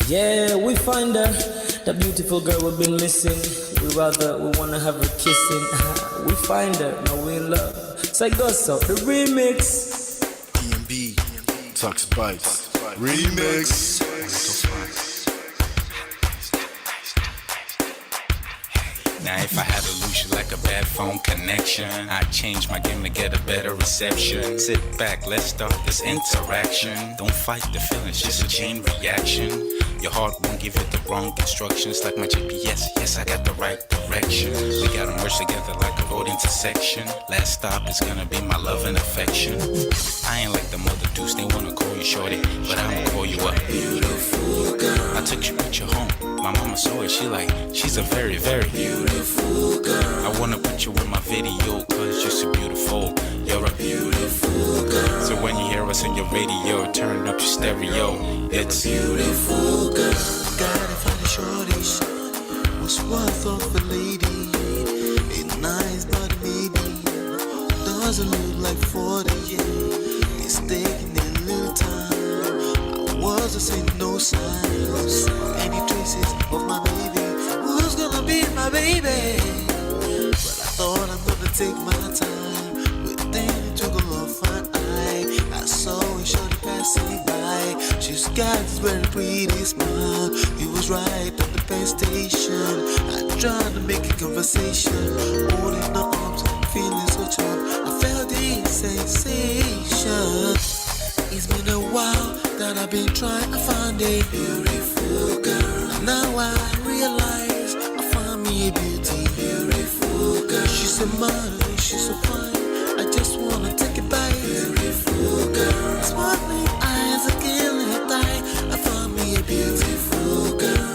Yeah, we find her, the beautiful girl we've been missing. We wanna have her kissing. We find her, now we in love. So it goes so, the remix. DMB, Tux Bites, remix. Now if I had to lose you like a bad phone connection, I'd change my game to get a better reception. Sit back, let's start this interaction. Don't fight the feelings, just a chain reaction. Your heart won't give it the wrong instructions. Like my GPS, yes, I got the right direction. We gotta merge together like a road intersection. Last stop is gonna be my love and affection. I ain't like the mother dudes, they wanna call you shorty, but I'ma call you a beautiful girl. I took your picture home, my mama saw it, she's a very, very beautiful girl. I wanna put you in my video, cause you're so beautiful. You're a beautiful girl. So when you hear us on your radio, turn up your stereo. It's beautiful girl. Gotta find a shorty, what's worth of a lady. It's nice but maybe doesn't look like 40. It's taking a little time. I wasn't seeing no signs, any traces of my baby. Who's gonna be my baby? But I thought I'm gonna take my time. Within it took a long fine eye. I saw a shorty passing by. She's got this very pretty smile. It was right at the bus station. I tried to make a conversation, holding her arms, feeling so tough. I felt this sensation. It's been a while that I've been trying to find a beautiful girl. And now I realize I found me a beautiful girl. She's a model, she's so fine. I just wanna take it by. Beautiful girl. Sparkling eyes are killing tight. I found me a beautiful girl.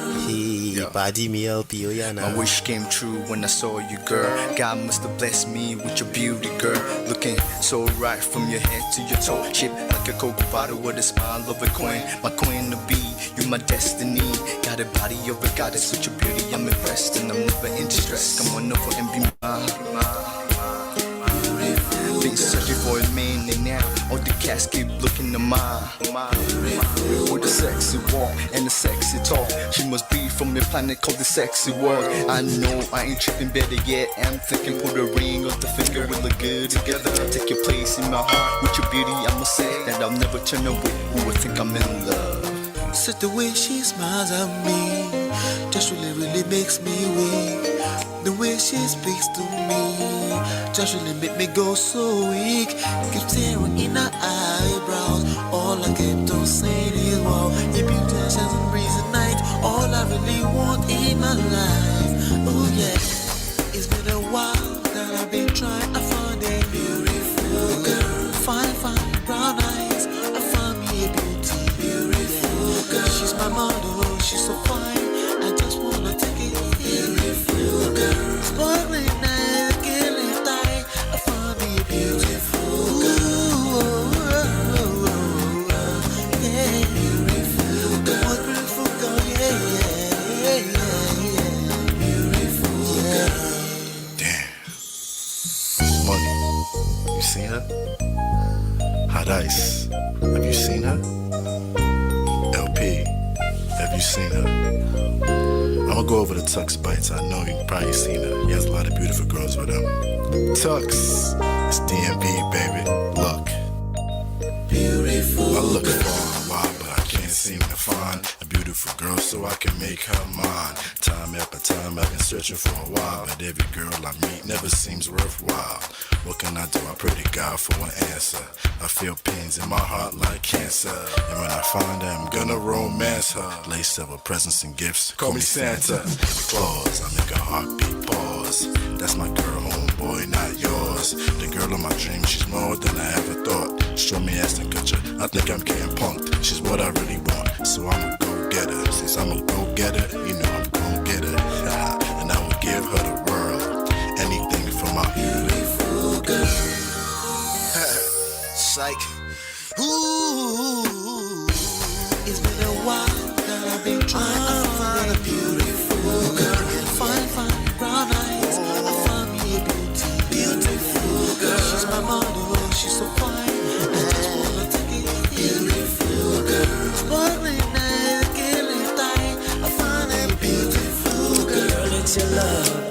My wish came true when I saw you, girl. God must have blessed me with your beauty, girl. Looking so right from your head to your toe. Shaped like a Coke bottle with a smile of a queen. My queen to be, you my destiny. Got a body of a goddess with your beauty. I'm impressed and I'm never in distress. Come on over and be mine. Been searching for a man and now all the cats keep looking to mine. With a sexy walk and a sexy talk. She must be from the planet called the sexy world. I know I ain't tripping, better yet I'm thinking put a ring on the finger. We look good together. Take your place in my heart. With your beauty I'ma say that I'll never turn away. Who would think I'm in love? Such the way she smiles at me just really makes me weak. The way she speaks to me just really make me go so weak. Keep staring in her eyebrows. All I kept on saying is wow. Your beauty shines and breeze at night. All I really want in my life. Oh yeah. It's been a while that I've been trying to find a beautiful girl. Fine brown eyes. I found me a beautiful girl. She's my model, she's so fine. I just wanna take it. Beautiful girl. Sparkling eyes, killing tight. I found me a beautiful girl. Yeah, beautiful girl. One beautiful girl, yeah. Beautiful girl. Damn. Money. You seen her? Hot Ice. Have you seen her? LP. Have you seen her? I'ma go over to Tux Bites. I know you've probably seen her. He has a lot of beautiful girls with him. Tux, it's DMB, baby. Look. I look for a while, but I can't seem to find a beautiful girl so I can make her mine. Time after time I've been searching for a while, but every girl I meet never seems worthwhile. What can I do? I pray to God for an answer. I feel pains in my heart like cancer, and when I find her, I'm gonna romance her. Lace several presents and gifts, call me Santa Claus. I make a heartbeat pause. That's my girl, homeboy, not yours. The girl of my dreams, she's more than I ever thought. Show me ass and culture, I think I'm getting punked. She's what I really want, so I'ma go get her. Since I'm a go getter, you know I'm gon' get her. And I will give her the world, anything for my beautiful girl. Psych. Ooh. It's been a while that I've been trying to find a beautiful girl. Fine brown eyes. I found me a beautiful girl. She's my model, she's so fine. I just wanna take it. Beautiful girl. Sparkling eyes, killing time.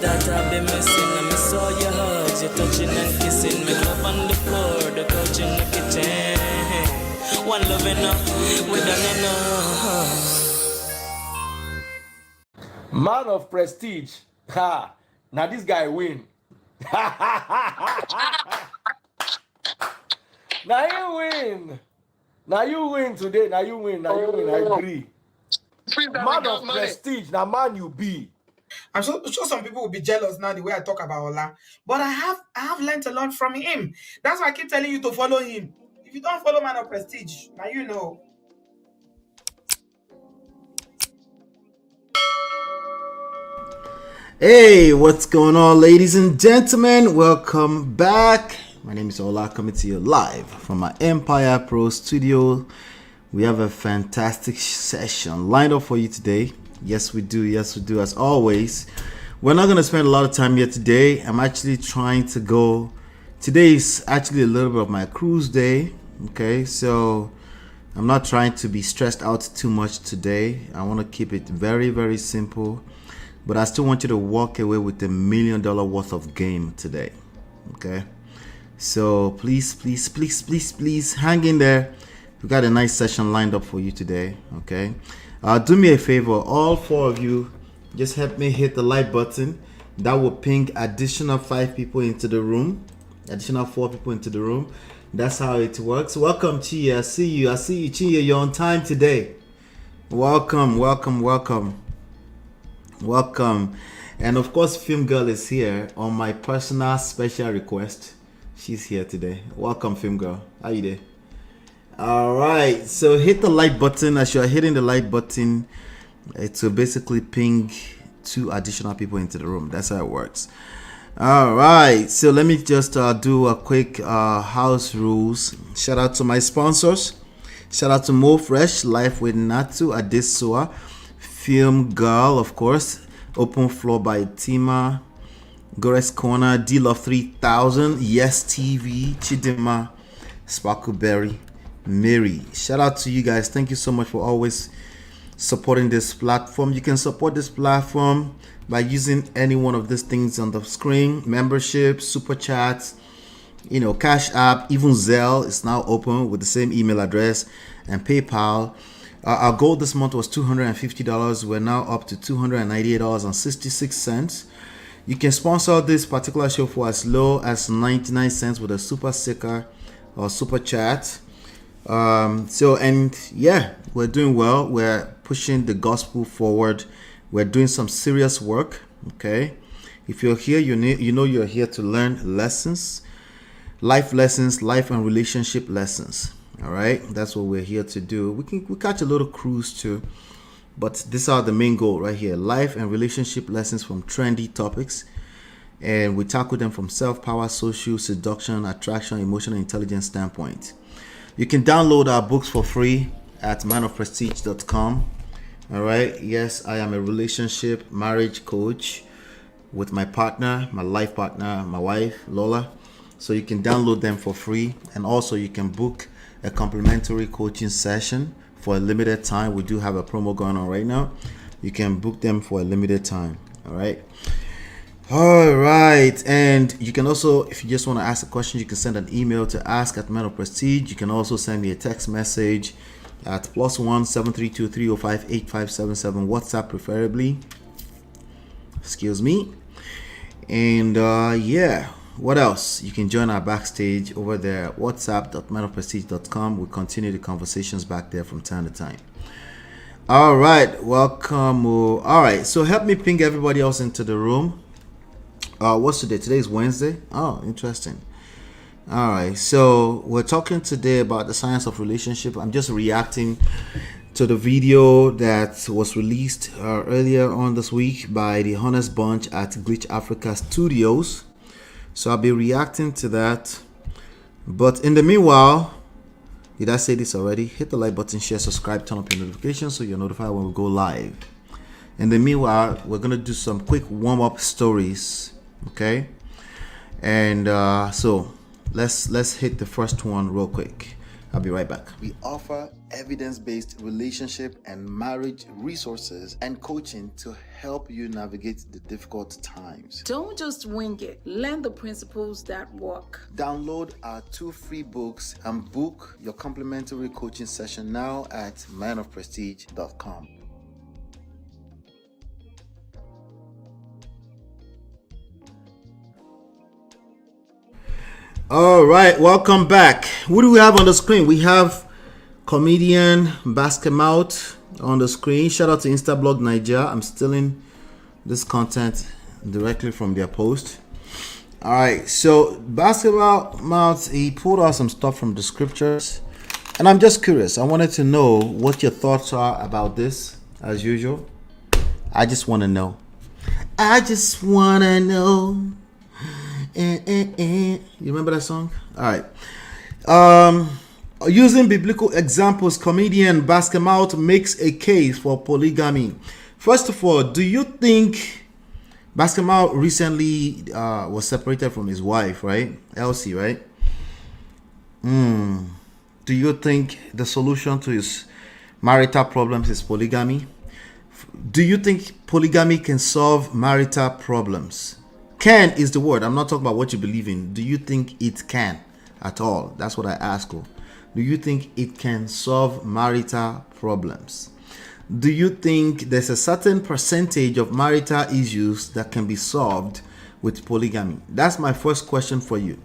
that I've been missing. I miss all your hugs, your touching and kissing. Make love on the floor, the couch in the kitchen. One loving up, we done enough. Man of prestige. Ha! Now this guy win. Now you win. Now you win today. Now you win. Now you win. I agree. Man of prestige. Now man you be. I'm sure some people will be jealous now the way I talk about Ola. But I have learned a lot from him. That's why I keep telling you to follow him. If you don't follow Man of Prestige, now you know. Hey, what's going on, ladies and gentlemen? Welcome back. My name is Ola, coming to you live from my Empire Pro studio. We have a fantastic session lined up for you today. Yes, we do. Yes, we do. As always, we're not going to spend a lot of time here today. I'm actually trying to go. Today is actually a little bit of my cruise day. Okay, so I'm not trying to be stressed out too much today. I want to keep it very, very simple. But I still want you to walk away with $1 million worth of game today. Okay, so please hang in there. We got a nice session lined up for you today. Okay, do me a favor, all 4 of you, just help me hit the like button. That will ping additional 5 people into the room, additional 4 people into the room. That's how it works. Welcome, Chia. I see you, Chia. You're on time today. Welcome. And of course, Film Girl is here on my personal special request. She's here today. Welcome, Film Girl. How you doing? All right, so hit the like button. As you're hitting the like button, it will basically ping 2 additional people into the room. That's how it works. All right, so let me just do a quick house rules. Shout out to my sponsors. Shout out to Mo Fresh, Life with Natu Adesua, Film Girl, of course, Open Floor by Tima, Gores Corner, D-Love 3000, Yes TV, Chidima, Sparkleberry, Mary. Shout out to you guys. Thank you so much for always supporting this platform. You can support this platform by using any one of these things on the screen: membership, super chats, Cash App, even Zelle is now open with the same email address, and PayPal. Our goal this month was $250. We're now up to $298.66. You can sponsor this particular show for as low as 99 cents with a super sticker or super chat. We're doing well. We're pushing the gospel forward. We're doing some serious work. Okay, if you're here, you're here to learn lessons, life and relationship lessons. All right, that's what we're here to do. We catch a little cruise too, but these are the main goal right here: life and relationship lessons from trendy topics, and we tackle them from self-power, social, seduction, attraction, emotional intelligence standpoint. You can download our books for free at manofprestige.com. All right, yes, I am a relationship marriage coach with my partner, my life partner, my wife Lola. So you can download them for free, and also you can book a complimentary coaching session for a limited time. We do have a promo going on right now. You can book them for a limited time. All right, and you can also, if you just want to ask a question, you can send an email to ask@manofprestige. You can also send me a text message at +1 732 305 8577, WhatsApp preferably. Excuse me. And what else? You can join our backstage over there at whatsapp.manofprestige.com. We continue the conversations back there from time to time. All right, welcome. All right, so help me ping everybody else into the room. What's today? Today is Wednesday. Oh, interesting. All right, so we're talking today about the science of relationship. I'm just reacting to the video that was released earlier on this week by the Honest Bunch at Glitch Africa Studios. So I'll be reacting to that. But in the meanwhile, did I say this already? Hit the like button, share, subscribe, turn on your notifications so you're notified when we go live. In the meanwhile, we're going to do some quick warm-up stories. Okay? And so let's hit the first one real quick. I'll be right back. We offer evidence-based relationship and marriage resources and coaching to help you navigate the difficult times. Don't just wing it. Learn the principles that work. Download our 2 free books and book your complimentary coaching session now at manofprestige.com. All right, welcome back. What do we have on the screen? We have comedian Basketmouth on the screen. Shout out to Instablog Nigeria. I'm stealing this content directly from their post. All right, so Basketmouth, he pulled out some stuff from the scriptures, and I'm just curious. I wanted to know what your thoughts are about this. As usual, I just want to know. I just want to know. You remember that song? All right. Using biblical examples, comedian Basketmouth makes a case for polygamy. First of all, do you think Basketmouth recently was separated from his wife, right? Elsie, right? Do you think the solution to his marital problems is polygamy? Do you think polygamy can solve marital problems? Can is the word. I'm not talking about what you believe in. Do you think it can at all? That's what I ask you. Do you think it can solve marital problems? Do you think there's a certain percentage of marital issues that can be solved with polygamy? That's my first question for you.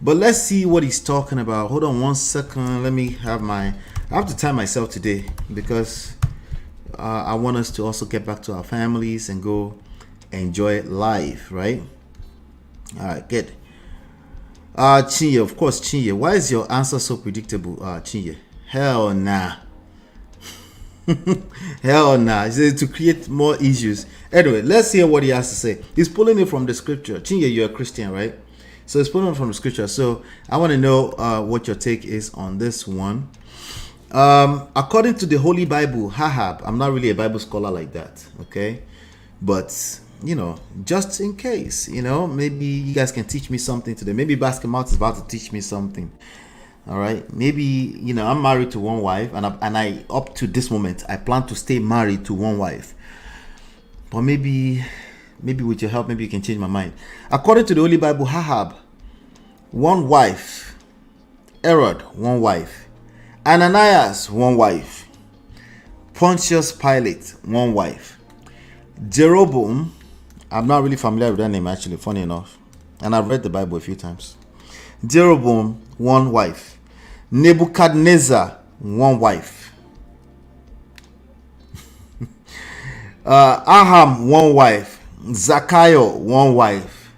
But let's see what he's talking about. Hold on 1 second. Let me have I have to time myself today because I want us to also get back to our families and go enjoy life, right? All right, good. Chinye, of course, Chinye. Why is your answer so predictable, Chinye? Hell nah. Hell nah. He said to create more issues. Anyway, let's hear what he has to say. He's pulling it from the scripture. Chinye, you're a Christian, right? So he's pulling it from the scripture. So I want to know what your take is on this one. According to the Holy Bible, I'm not really a Bible scholar like that, okay? But just in case, maybe you guys can teach me something today. Maybe Basketmouth is about to teach me something. All right, maybe I'm married to one wife, and I up to this moment I plan to stay married to one wife. But maybe with your help, maybe you can change my mind. According to the Holy Bible, one wife, Herod, one wife, Ananias, one wife, Pontius Pilate, one wife, Jeroboam. I'm not really familiar with that name, actually, funny enough. And I've read the Bible a few times. Jeroboam, one wife. Nebuchadnezzar, one wife. Aham, one wife. Zacchaeus, one wife.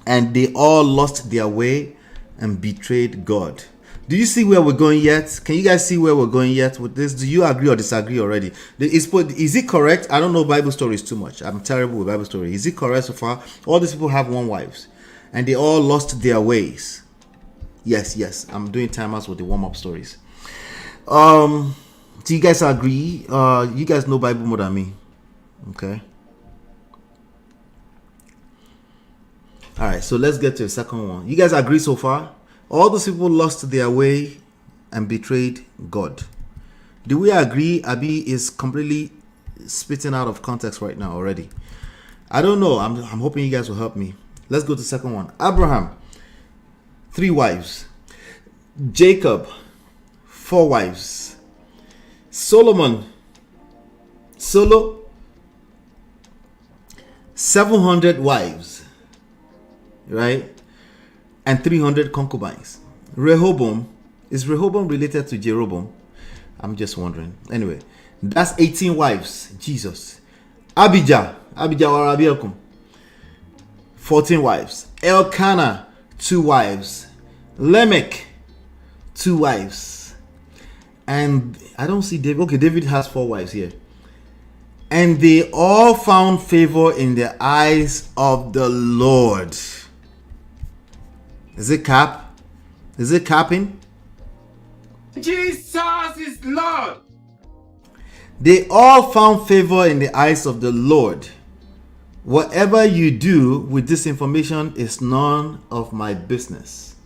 And they all lost their way and betrayed God. Do you see where we're going yet? Can you guys see where we're going yet with this? Do you agree or disagree already? Is it correct? I don't know Bible stories too much. I'm terrible with Bible stories. Is it correct so far? All these people have one wives, and they all lost their ways. Yes. I'm doing timeouts with the warm-up stories. Do you guys agree? You guys know Bible more than me. Okay. All right, so let's get to the second one. You guys agree so far? All those people lost their way and betrayed God. Do we agree? Abi is completely spitting out of context right now already. I don't know. I'm hoping you guys will help me. Let's go to the second one. Abraham, 3 wives. Jacob, 4 wives. Solomon, 700 wives. Right? And 300 concubines. Rehoboam, is Rehoboam related to Jeroboam? I'm just wondering. Anyway, that's 18 wives. Jesus. Abijah or Abielkum, 14 wives. Elkanah, 2 wives. Lamech, 2 wives. And I don't see David. Okay, David has 4 wives here. And they all found favor in the eyes of the Lord. Is it cap? Is it capping? Jesus is Lord. They all found favor in the eyes of the Lord. Whatever you do with this information is none of my business.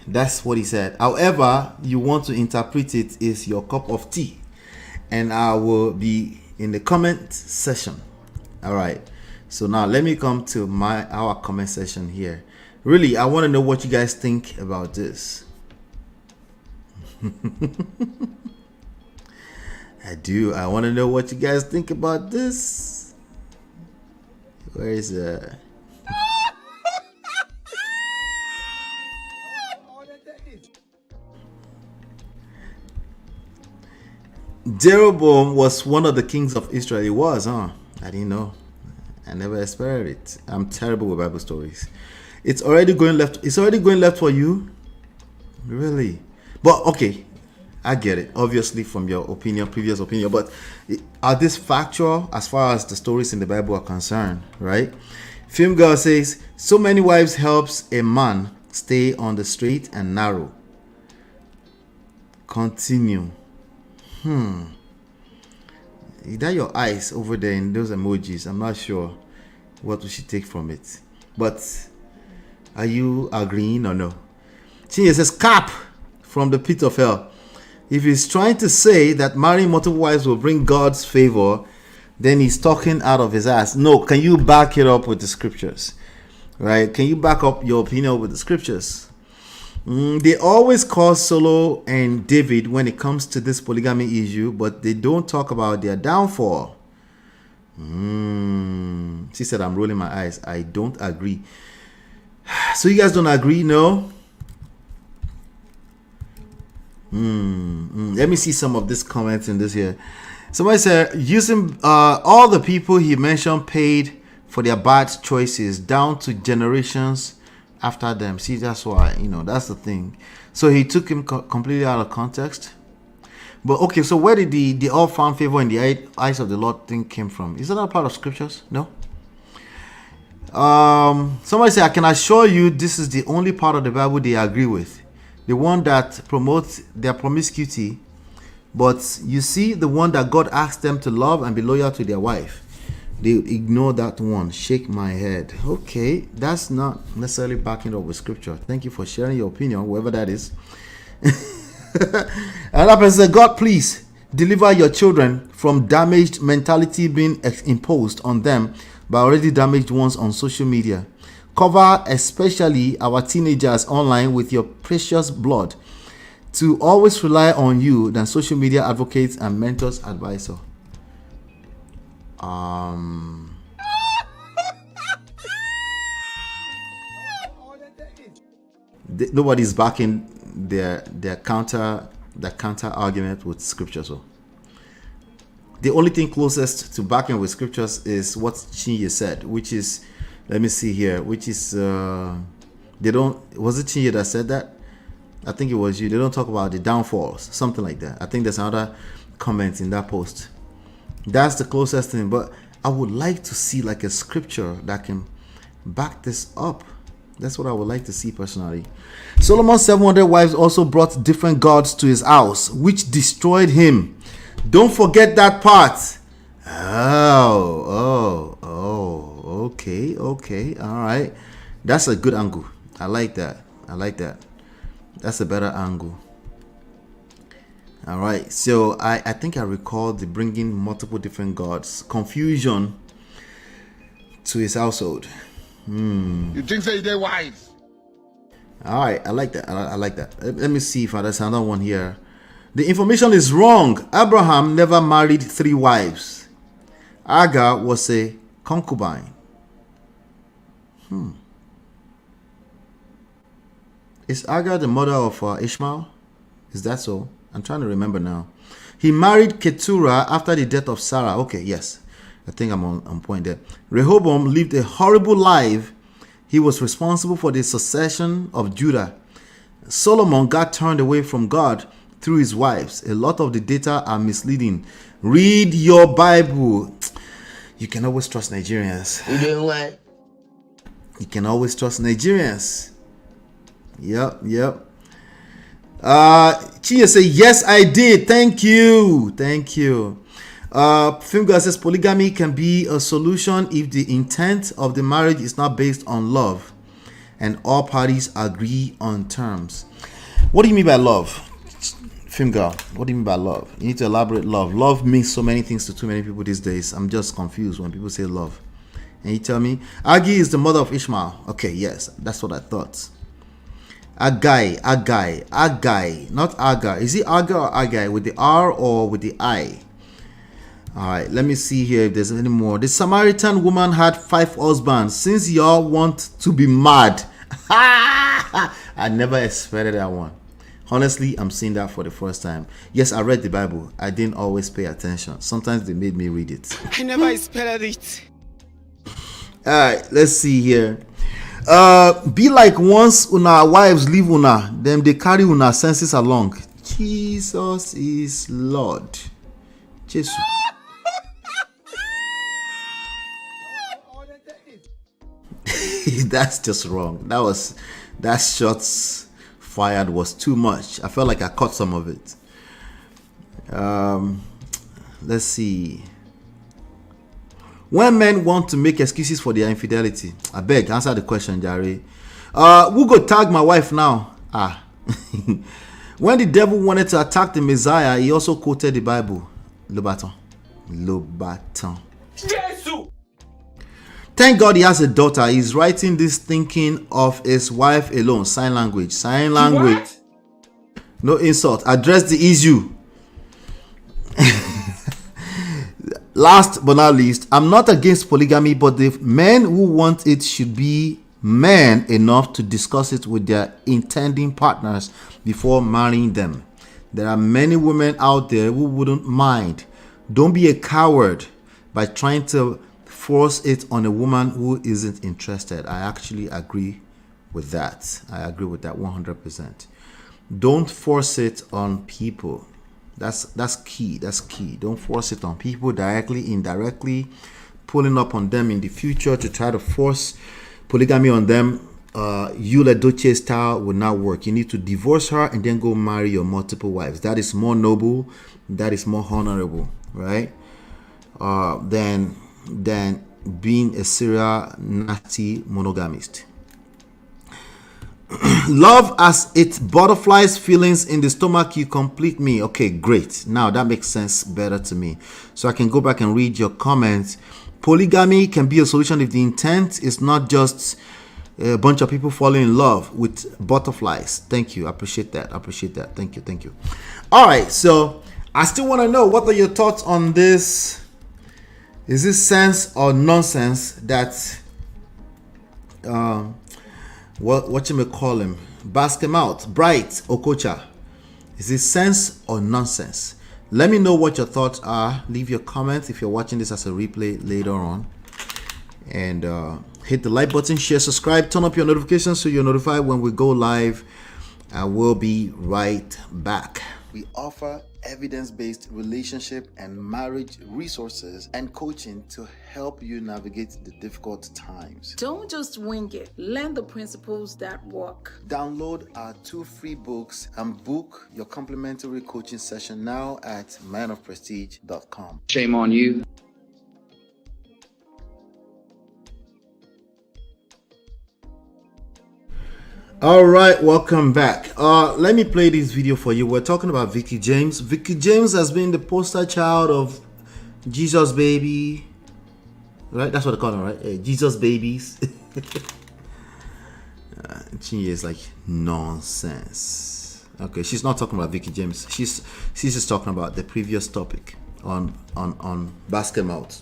That's what he said. However, you want to interpret it is your cup of tea. And I will be in the comment section. All right. So now let me come to our comment section here. Really, I want to know what you guys think about this. I do. I want to know what you guys think about this. Where is Jeroboam was one of the kings of Israel. He was, huh? I didn't know. I never experienced it. I'm terrible with Bible stories. It's already going left. It's already going left for you? Really? But okay, I get it. Obviously from your opinion, previous opinion. But are these factual as far as the stories in the Bible are concerned, right? Film Girl says, so many wives helps a man stay on the straight and narrow. Continue. Is that your eyes over there in those emojis? I'm not sure what we should take from it. But are you agreeing or no? Chinye says, cap from the pit of hell. If he's trying to say that marrying multiple wives will bring God's favor, then he's talking out of his ass. No, can you back it up with the scriptures? Right? Can you back up your opinion with the scriptures? They always call Solo and David when it comes to this polygamy issue, but they don't talk about their downfall. She said, I'm rolling my eyes. I don't agree. So you guys don't agree? No? Let me see some of this comments in this here. Somebody said, using all the people he mentioned paid for their bad choices down to generations after them. See, that's why, that's the thing. So he took him completely out of context. But okay, so where did the all found favor in the eyes of the Lord thing came from? Is that not part of scriptures? No. Somebody said, I can assure you this is the only part of the Bible they agree with. The one that promotes their promiscuity. But you see, the one that God asked them to love and be loyal to their wife. They ignore that one. Shake my head. Okay, that's not necessarily backing up with scripture. Thank you for sharing your opinion, whoever that is. Another person said, God, please deliver your children from damaged mentality being imposed on them by already damaged ones on social media. Cover especially our teenagers online with your precious blood to always rely on you than social media advocates and mentors advisor. Nobody's backing their counter argument with scripture. So the only thing closest to backing with scriptures is what Chinye said, which is, let me see here, which is was it Chinye that said that? I think it was you. They don't talk about the downfalls, something like that. I think there's another comment in that post. That's the closest thing, but I would like to see like a scripture that can back this up. That's what I would like to see personally. Solomon's 700 wives also brought different gods to his house, which destroyed him. Don't forget that part. Okay, all right. That's a good angle. I like that. That's a better angle. All right, so I think I recall the bringing multiple different gods, confusion to his household. You think so they're wise? All right, I like that. I like that. Let me see if there's another one here. The information is wrong. Abraham never married 3 wives. Agar was a concubine. Is Agar the mother of Ishmael? Is that so? I'm trying to remember now. He married Keturah after the death of Sarah. Okay, yes. I think I'm on point there. Rehoboam lived a horrible life. He was responsible for the succession of Judah. Solomon got turned away from God through his wives. A lot of the data are misleading. Read your Bible. You can always trust Nigerians. You doing what? You can always trust Nigerians. Yep. Chia say, yes, I did. Thank you. Film says polygamy can be a solution if the intent of the marriage is not based on love and all parties agree on terms. What do you mean by love? Film girl, what do you mean by love? You need to elaborate love. Love means so many things to too many people these days. I'm just confused when people say love. And you tell me, Agi is the mother of Ishmael. Okay, yes, that's what I thought. Agai, not Agar. Is it Agar or Agai? With the R or with the I? Alright, let me see here if there's any more. The Samaritan woman had 5 husbands. Since y'all want to be mad. I never expected that one. Honestly, I'm seeing that for the first time. Yes, I read the Bible. I didn't always pay attention. Sometimes they made me read it. I never expected it. Alright, let's see here. Be like once una wives leave una, them they carry una senses along. Jesus is Lord. Jesus. That's just wrong. That shots fired was too much. I felt like I caught some of it. Let's see. When men want to make excuses for their infidelity, I beg, answer the question, Jare. Who go tag my wife now? When the devil wanted to attack the Messiah, he also quoted the Bible. Lobaton. Jesus! Thank God he has a daughter. He's writing this thinking of his wife alone. Sign language. What? No insult. Address the issue. Last but not least, I'm not against polygamy, but the men who want it should be men enough to discuss it with their intending partners before marrying them. There are many women out there who wouldn't mind. Don't be a coward by trying to force it on a woman who isn't interested. I actually agree with that. I agree with that 100%. Don't force it on people. That's key. That's key. Don't force it on people directly, indirectly, pulling up on them in the future to try to force polygamy on them. Eula Doce style will not work. You need to divorce her and then go marry your multiple wives. That is more noble. That is more honorable, right? Than being a serial nasty monogamist. Love as it butterflies feelings in the stomach. You complete me. Okay, great. Now that makes sense better to me. So I can go back and read your comments. Polygamy can be a solution if the intent is not just a bunch of people falling in love with butterflies. Thank you. I appreciate that. Thank you. All right. So I still want to know, what are your thoughts on this? Is this sense or nonsense that what you may call him, Basketmouth, Bright Okocha? Is this sense or nonsense? Let me know what your thoughts are. Leave your comments if you're watching this as a replay later on. And hit the like button, share, subscribe, turn up your notifications so you're notified when we go live. I will be right back. We offer evidence-based relationship and marriage resources and coaching to help you navigate the difficult times. Don't just wing it. Learn the principles that work. Download our 2 free books and book your complimentary coaching session now at manofprestige.com. Shame on you. All right, welcome back. Let me play this video for you. We're talking about Veekee James. Veekee James has been the poster child of Jesus baby, right? That's what they call him, right? Jesus babies. She is like nonsense. Okay, she's not talking about Veekee James. She's just talking about the previous topic on Basketmouth.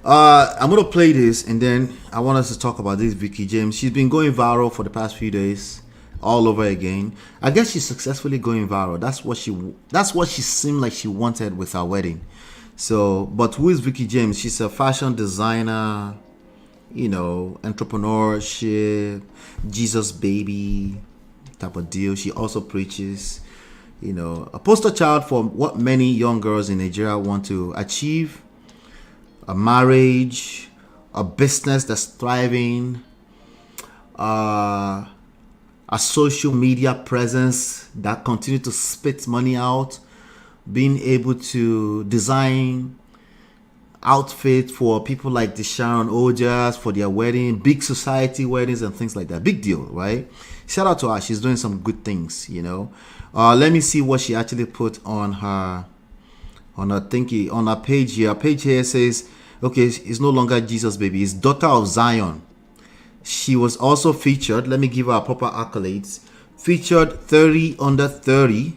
I'm gonna play this and then I want us to talk about this Veekee James. She's been going viral for the past few days, all over again. I guess she's successfully going viral. That's what she seemed like she wanted with her wedding. So, but who is Veekee James? She's a fashion designer, you know, entrepreneurship, Jesus baby type of deal. She also preaches, you know, a poster child for what many young girls in Nigeria want to achieve. A marriage, a business that's thriving, a social media presence that continue to spit money out, being able to design outfit for people like the Sharon Ojas for their wedding, big society weddings and things like that. Big deal, right? Shout out to her. She's doing some good things, you know. Let me see what she actually put on her thingy, on her page here. Her page here says, okay, it's no longer Jesus Baby, it's Daughter of Zion. She was also featured, let me give her proper accolades, featured 30 under 30.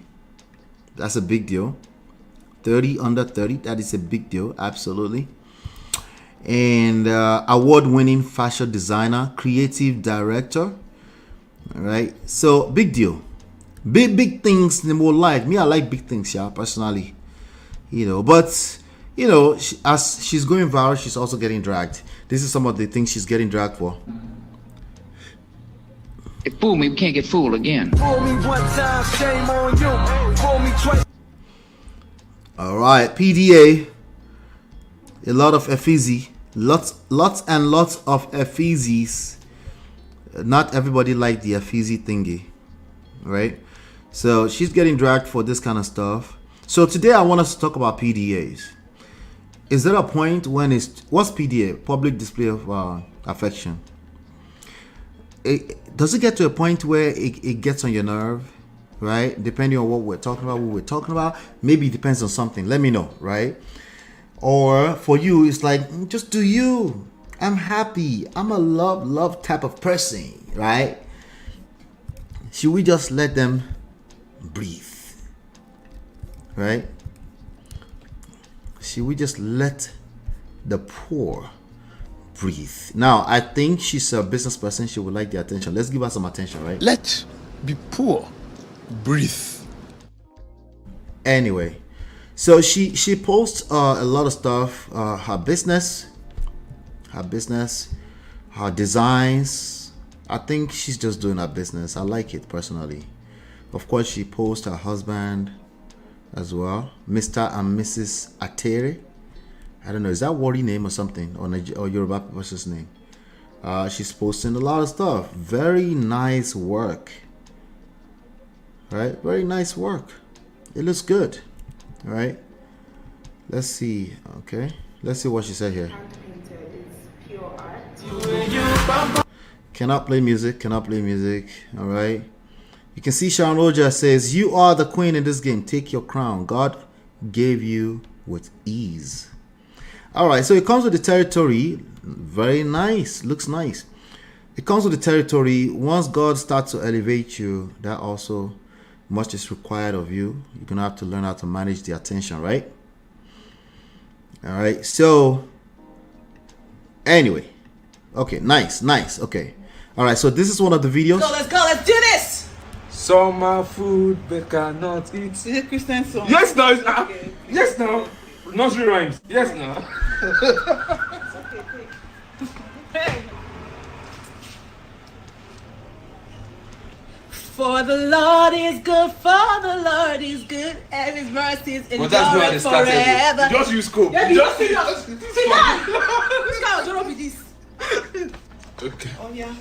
That's a big deal. 30 under 30, that is a big deal, absolutely. And award-winning fashion designer, creative director. All right, so big deal. Big things in the more life. Me, I like big things, yeah, personally. You know, but you know, as she's going viral, she's also getting dragged. This is some of the things she's getting dragged for. Fool me, we can't get fooled again. Fool me one time, shame on you. Fool me twice. All right, PDA. A lot of Ephesus, lots and lots of Ephesus. Not everybody liked the Ephesus thingy, right? So she's getting dragged for this kind of stuff. So today I want us to talk about PDAs. Is there a point when what's PDA? Public display of affection. Does it get to a point where it gets on your nerve, right? Depending on what we're talking about, maybe it depends on something. Let me know, right? Or for you, it's like, just do you. I'm happy. I'm a love type of person, right? Should we just let them breathe, right? Should we just let the poor breathe? Now, I think she's a business person. She would like the attention. Let's give her some attention, right? Let be poor. Breathe. Anyway, so she posts a lot of stuff. Her business, her designs. I think she's just doing her business. I like it personally. Of course, she posts her husband as well, Mr. and Mrs. Atere. I don't know, is that Wari name or something, or Yoruba person's name? She's posting a lot of stuff. Very nice work, right? Very nice work. It looks good, right? Let's see. Okay, let's see what she said here. Cannot play music. All right. You can see Sharon Oja says, "You are the queen in this game. Take your crown. God gave you with ease." All right. So it comes with the territory. Very nice. Looks nice. It comes with the territory. Once God starts to elevate you, that also much is required of you. You're gonna have to learn how to manage the attention, right? All right. So anyway, okay. Nice. Okay. All right. So this is one of the videos. Let's go. Let's do this. Summer food they cannot eat. Is it Christian song? Yes, now. Okay. Yes, now. Nursery rhymes. Yes, now. Hey. For the Lord is good, and His mercies endure forever. Just use scope. Yeah, just sit down. Sit down. Which kind of job is this? Okay. Oh yeah.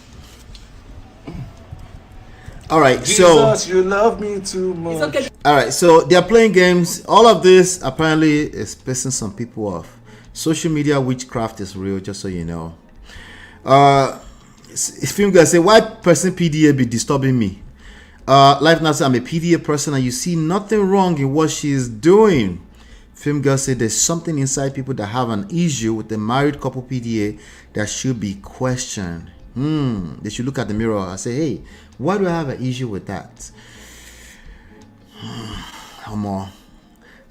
All right, Jesus, you love me too much. It's okay. All right, so they're playing games. All of this apparently is pissing some people off. Social media witchcraft is real, just so you know. Film guys say, why person PDA be disturbing me? Life now say, I'm a PDA person and you see nothing wrong in what she is doing. Film girl said there's something inside people that have an issue with the married couple PDA that should be questioned. They should look at the mirror and say, hey, why do I have an issue with that? Come on.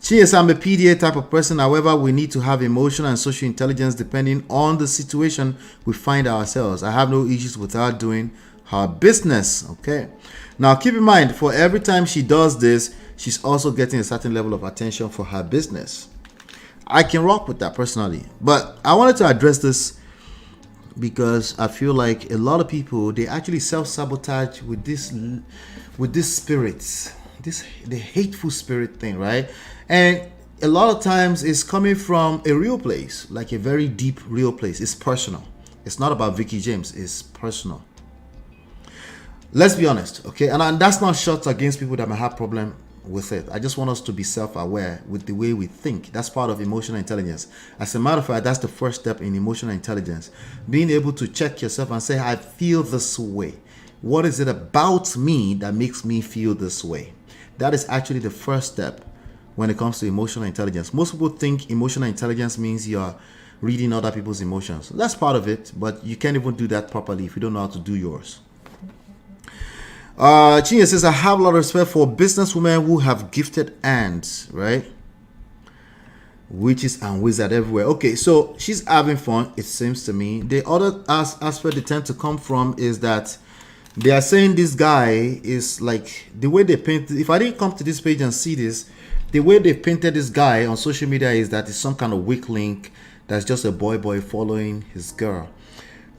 She is, I'm a PDA type of person. However, we need to have emotional and social intelligence depending on the situation we find ourselves. I have no issues with her doing her business. Okay. Now, keep in mind, for every time she does this, she's also getting a certain level of attention for her business. I can rock with that personally. But I wanted to address this because I feel like a lot of people, they actually self-sabotage with this spirits, the hateful spirit thing, right? And a lot of times it's coming from a real place, like a very deep real place. It's personal. It's not about Veekee James. It's personal. Let's be honest, okay? And that's not shots against people that may have problem with it. I just want us to be self-aware with the way we think. That's part of emotional intelligence. As a matter of fact, that's the first step in emotional intelligence. Being able to check yourself and say, I feel this way. What is it about me that makes me feel this way? That is actually the first step when it comes to emotional intelligence. Most people think emotional intelligence means you're reading other people's emotions. That's part of it, but you can't even do that properly if you don't know how to do yours. Chinya says, I have a lot of respect for businesswomen who have gifted hands, right? Witches and wizards everywhere. Okay, so she's having fun, it seems to me. The other aspect they tend to come from is that they are saying this guy is like, the way they paint, if I didn't come to this page and see this, the way they painted this guy on social media is that it's some kind of weak link that's just a boy following his girl.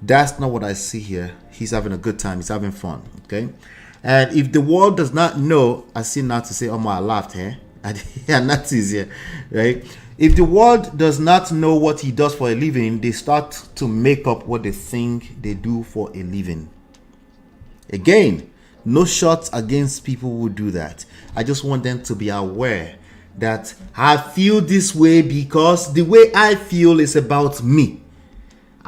That's not what I see here. He's having a good time, he's having fun, okay? And if the world does not know, I see now to say, oh my, I laughed here. And that's easier, right? If the world does not know what he does for a living, they start to make up what they think they do for a living. Again, no shots against people who do that. I just want them to be aware that I feel this way because the way I feel is about me.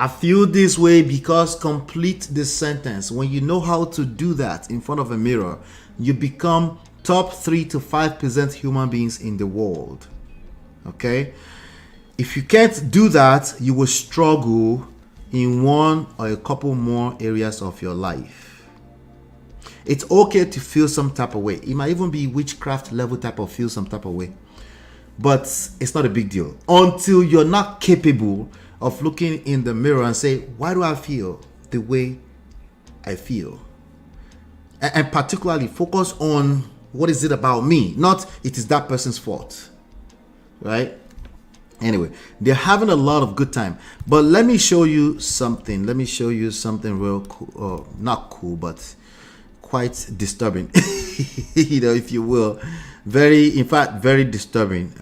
I feel this way because complete this sentence. When you know how to do that in front of a mirror, you become top 3 to 5% human beings in the world. Okay? If you can't do that, you will struggle in one or a couple more areas of your life. It's okay to feel some type of way. It might even be witchcraft level type of feel some type of way. But it's not a big deal until you're not capable of looking in the mirror and say, why do I feel the way I feel? And particularly focus on what is it about me, not it is that person's fault, right? Anyway, they're having a lot of good time. But let me show you something. Let me show you something real cool, not cool, but quite disturbing, you know, if you will. In fact, very disturbing.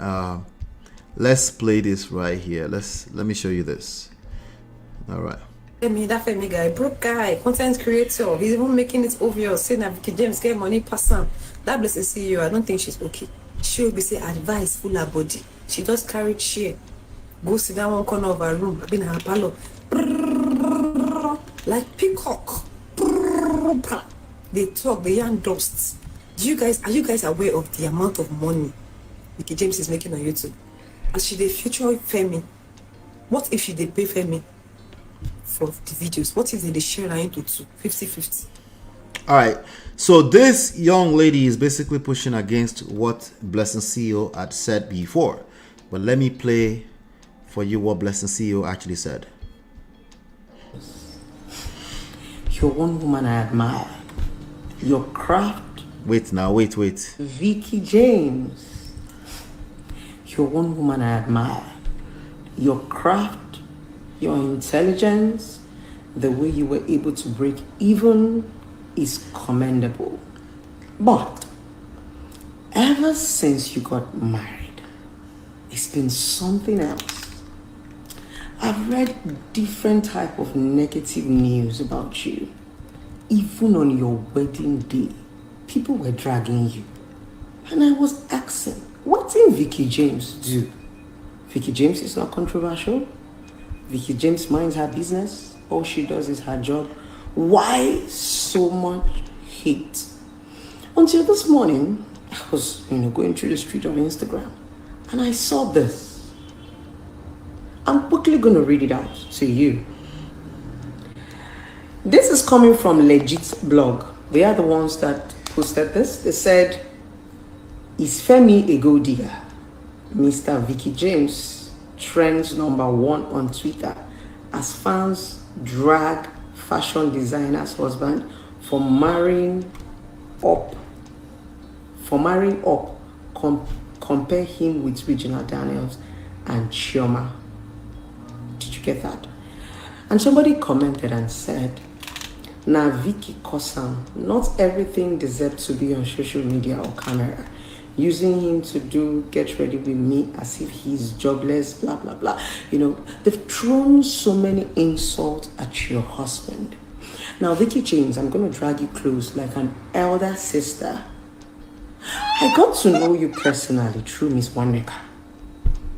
Let's play this right here. Let me show you this. All right. That Femi guy, broke guy, content creator. He's even making it obvious, saying that Veekee James get money person. That blessed CEO, I don't think she's okay. She will be say advice full her body. She just carried share. Go sit down one corner of her room, been her parlor. Like peacock. They talk, they yarn dust. Are you guys aware of the amount of money Veekee James is making on YouTube? As she dey future Femi, what if she dey pay Femi for the videos? What if they share her into 50-50? All right, so this young lady is basically pushing against what Blessing CEO had said before. But let me play for you what Blessing CEO actually said. You're one woman I admire. Your craft. Wait. Veekee James. You're one woman I admire. Your craft, your intelligence, the way you were able to break even is commendable. But ever since you got married, it's been something else. I've read different type of negative news about you. Even on your wedding day, people were dragging you. And I was asking, what did Veekee James do? Veekee James is not controversial. Veekee James minds her business. All she does is her job. Why so much hate? Until this morning, I was going through the street of Instagram and I saw this. I'm quickly going to read it out to you. This is coming from Legit Blog. They are the ones that posted this. They said, is Femi a gold digger? Mr. Veekee James trends #1 on Twitter as fans drag fashion designer's husband for marrying up. Compare him with Regina Daniels and Chioma. Did you get that? And somebody commented and said, now Veekee Kosam, not everything deserves to be on social media or camera. Using him to do get ready with me as if he's jobless, blah, blah, blah. They've thrown so many insults at your husband. Now, Veekee James, I'm going to drag you close like an elder sister. I got to know you personally through Miss Waneka.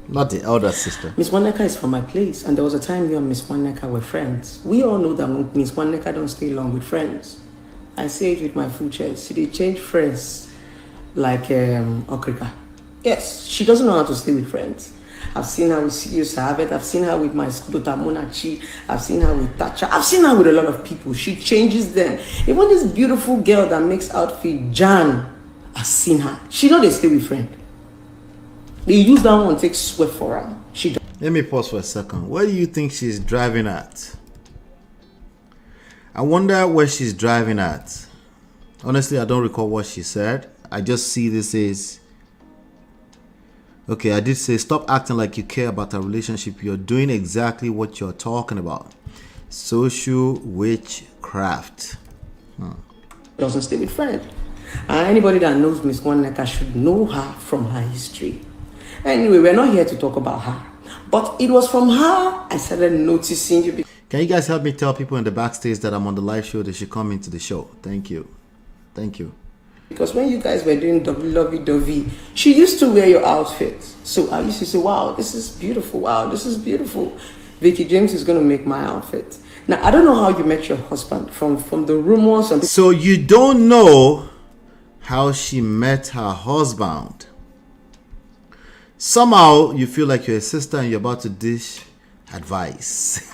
Not the elder sister. Miss Waneka is from my place, and there was a time you and Miss Waneka were friends. We all know that Miss Waneka don't stay long with friends. I say it with my full chest. She did change friends like Okrika. Yes, she doesn't know how to stay with friends. I've seen her with CEO Sahabet. I've seen her with my daughter Monachi. I've seen her with Tacha. I've seen her with a lot of people. She changes them. Even this beautiful girl that makes outfit, Jan, I've seen her. She know they stay with friends. They use that one take sweat for her. She don't. Let me pause for a second. Where do you think she's driving at? I wonder where she's driving at. Honestly, I don't recall what she said. I just see this as... Okay, I did say, stop acting like you care about a relationship. You're doing exactly what you're talking about. Social witchcraft. Doesn't stay with friends. Anybody that knows Miss Waneka should know her from her history. Anyway, we're not here to talk about her. But it was from her I started noticing you. Can you guys help me tell people in the backstage that I'm on the live show they should come into the show? Thank you. Thank you. Because when you guys were doing lovey-dovey, she used to wear your outfit. So I used to say, wow, this is beautiful. Wow, this is beautiful. Veekee James is going to make my outfit. Now, I don't know how you met your husband from the rumors. So you don't know how she met her husband. Somehow you feel like you're a sister and you're about to dish advice.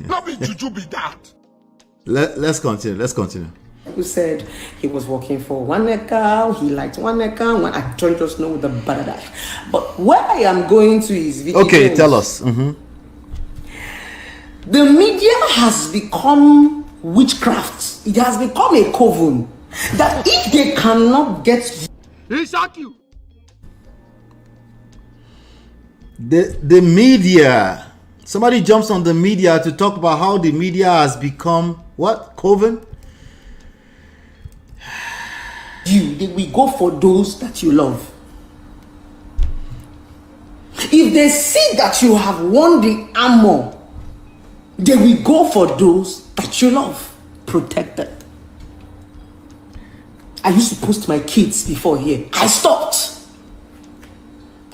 Not be juju be that. Let's continue. Who said he was working for Waneka, he liked Waneka, when I don't just know the badass. But where I am going to is Veekee Okay, James. tell us. The media has become witchcraft. It has become a coven that if they cannot get He shock you. The media. Somebody jumps on the media to talk about how the media has become what? Coven? they will go for those that you love. If they see that you have won the armor, they will go for those that you love. Protect them. I used to post my kids before here. I stopped.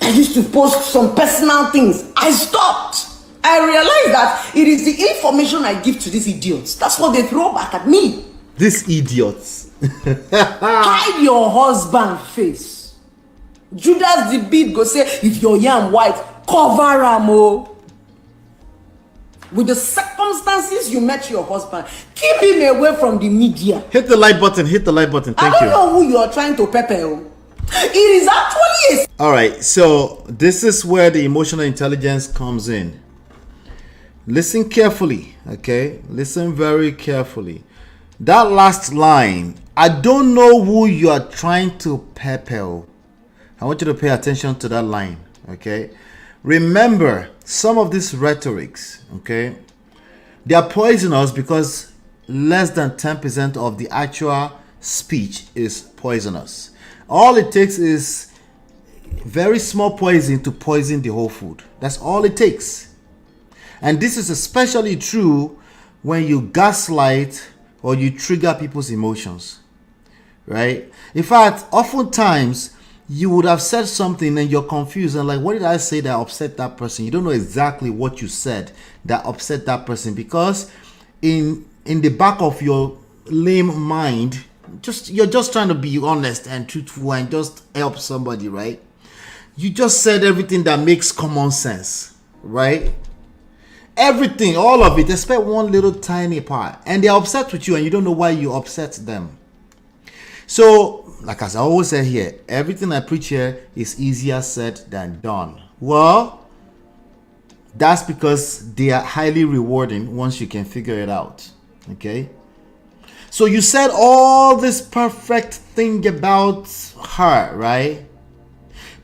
I used to post some personal things. I stopped. I realized that it is the information I give to these idiots. That's what they throw back at me. These idiots. Hide your husband face. Judas the beat go say, if your yam white, cover am o. With the circumstances you met your husband, keep him away from the media. Hit the like button. Thank you. I don't know who you are trying to pepper. It is actually a... All right, so this is where the emotional intelligence comes in. Listen carefully, okay? Listen very carefully. That last line, I don't know who you are trying to pepper. I want you to pay attention to that line, okay? Remember, some of these rhetorics, okay, they are poisonous because less than 10% of the actual speech is poisonous. All it takes is very small poison to poison the whole food. That's all it takes. And this is especially true when you gaslight or you trigger people's emotions, right? In fact, oftentimes you would have said something and you're confused and like, what did I say that upset that person? You don't know exactly what you said that upset that person because in the back of your lame mind, you're just trying to be honest and truthful and just help somebody, right? You just said everything that makes common sense, right? Everything, all of it, except one little tiny part. And they're upset with you and you don't know why you upset them. So, like as I always say here, everything I preach here is easier said than done. Well, that's because they are highly rewarding once you can figure it out. Okay? So you said all this perfect thing about her, right?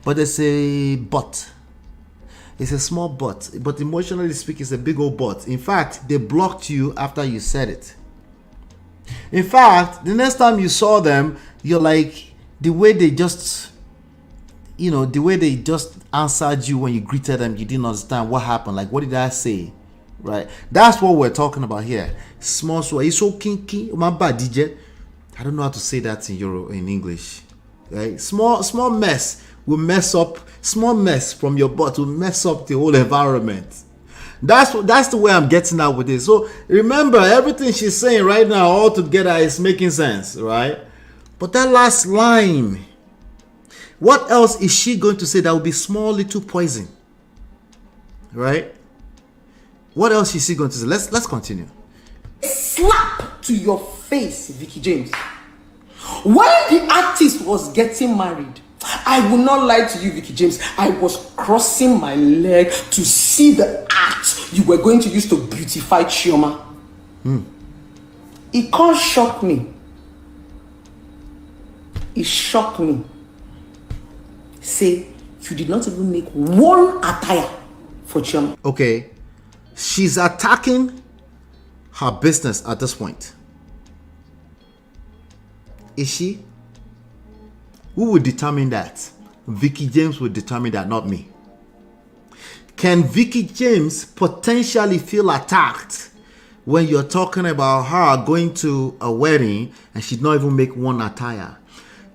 But there's a but. It's a small but emotionally speaking, it's a big old but. In fact, they blocked you after you said it. In fact, the next time you saw them, you're like, the way they just answered you when you greeted them, you didn't understand what happened. Like, what did I say? right? That's what we're talking about here. Small sway. It's so kinky. DJ. I don't know how to say that in English. Right? Small mess will mess up. Small mess from your butt will mess up the whole environment. That's the way I'm getting out with this. So remember, everything she's saying right now all together is making sense, right? But that last line, what else is she going to say that will be small little poison? Right? What else is she going to say? Let's continue. Slap to your face, Veekee James. When the artist was getting married, I will not lie to you, Veekee James, I was crossing my leg to see the art you were going to use to beautify Chioma. It can't shock me. It shocked me. Say, you did not even make one attire for Chioma. Okay, she's attacking her business at this point. Is she? Who will determine that? Veekee James will determine that, not me. Can Veekee James potentially feel attacked when you're talking about her going to a wedding and she not even make one attire?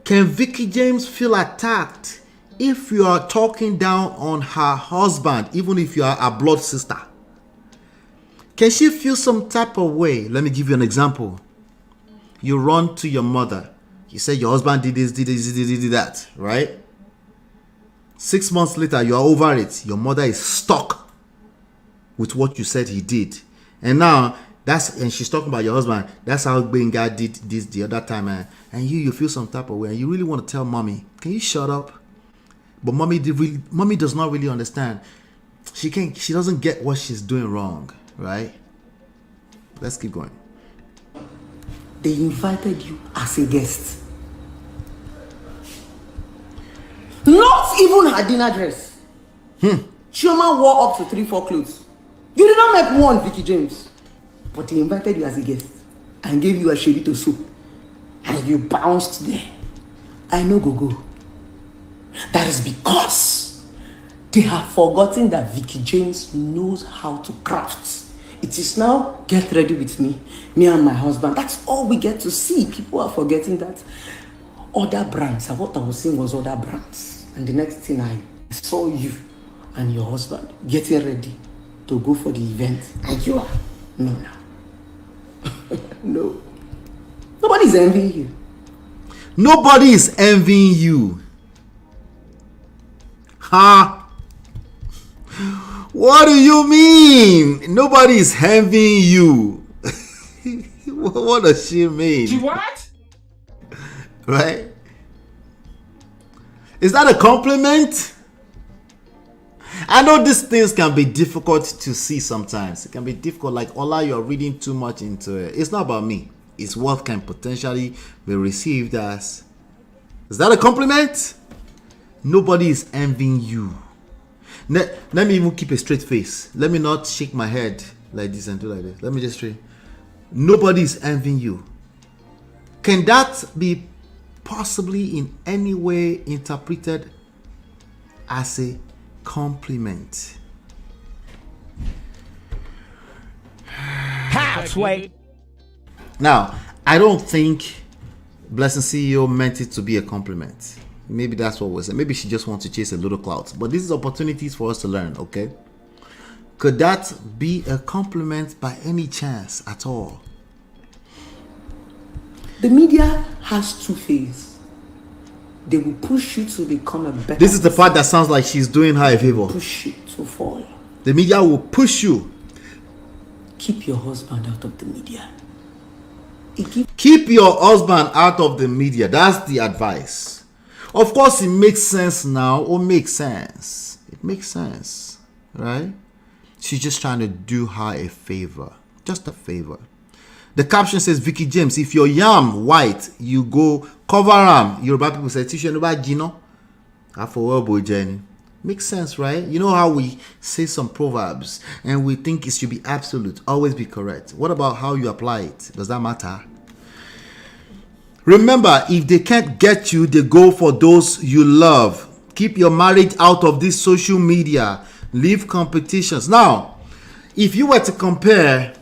Can Veekee James feel attacked if you are talking down on her husband, even if you are a blood sister? Can she feel some type of way? Let me give you an example. You run to your mother. You say your husband did this, did that, right? 6 months later, you are over it. Your mother is stuck with what you said he did. And now, and she's talking about your husband. That's how Benga did this the other time. And you feel some type of way. And you really want to tell mommy, can you shut up? But mommy does not really understand. She doesn't get what she's doing wrong, right? Let's keep going. They invited you as a guest. Not even her dinner dress. Chioma wore up to 3-4 clothes. You did not make one, Veekee James. But they invited you as a guest and gave you a sherito soup. And you bounced there. I know go. That is because they have forgotten that Veekee James knows how to craft. It is now, get ready with me and my husband. That's all we get to see. People are forgetting that other brands, and what I was saying was other brands. And the next thing I saw you and your husband getting ready to go for the event. And you are, no. No. Nobody's envying you. Nobody is envying you. Huh? What do you mean? Nobody is envying you. What does she mean? She what? Right? Is that a compliment? I know these things can be difficult to see sometimes. It can be difficult, like Ola, you're reading too much into it. It's not about me. It's what can potentially be received as. Is that a compliment? Nobody is envying you. Let me even keep a straight face. Let me not shake my head like this and do like this. Let me just straight. Nobody is envying you. Can that be possibly in any way interpreted as a compliment? Halfway. Now, I don't think Blessing CEO meant it to be a compliment. Maybe that's what was it. Maybe she just wants to chase a little clout. But this is opportunities for us to learn, okay? Could that be a compliment by any chance at all? The media has two phases. They will push you to become a better. This is the part that sounds like she's doing her a favor. Push you to fall. The media will push you. Keep your husband out of the media. Keep your husband out of the media. That's the advice. Of course, it makes sense now. It makes sense. It makes sense, right? She's just trying to do her a favor. Just a favor. The caption says, Veekee James, if your yam white, you go cover am. Yoruba people say, Tisha no ba jino. Afọwọ́bọ̀ jẹni. Makes sense, right? You know how we say some proverbs and we think it should be absolute, always be correct. What about how you apply it? Does that matter? Remember, if they can't get you, they go for those you love. Keep your marriage out of this social media. Leave competitions. Now, If you were to compare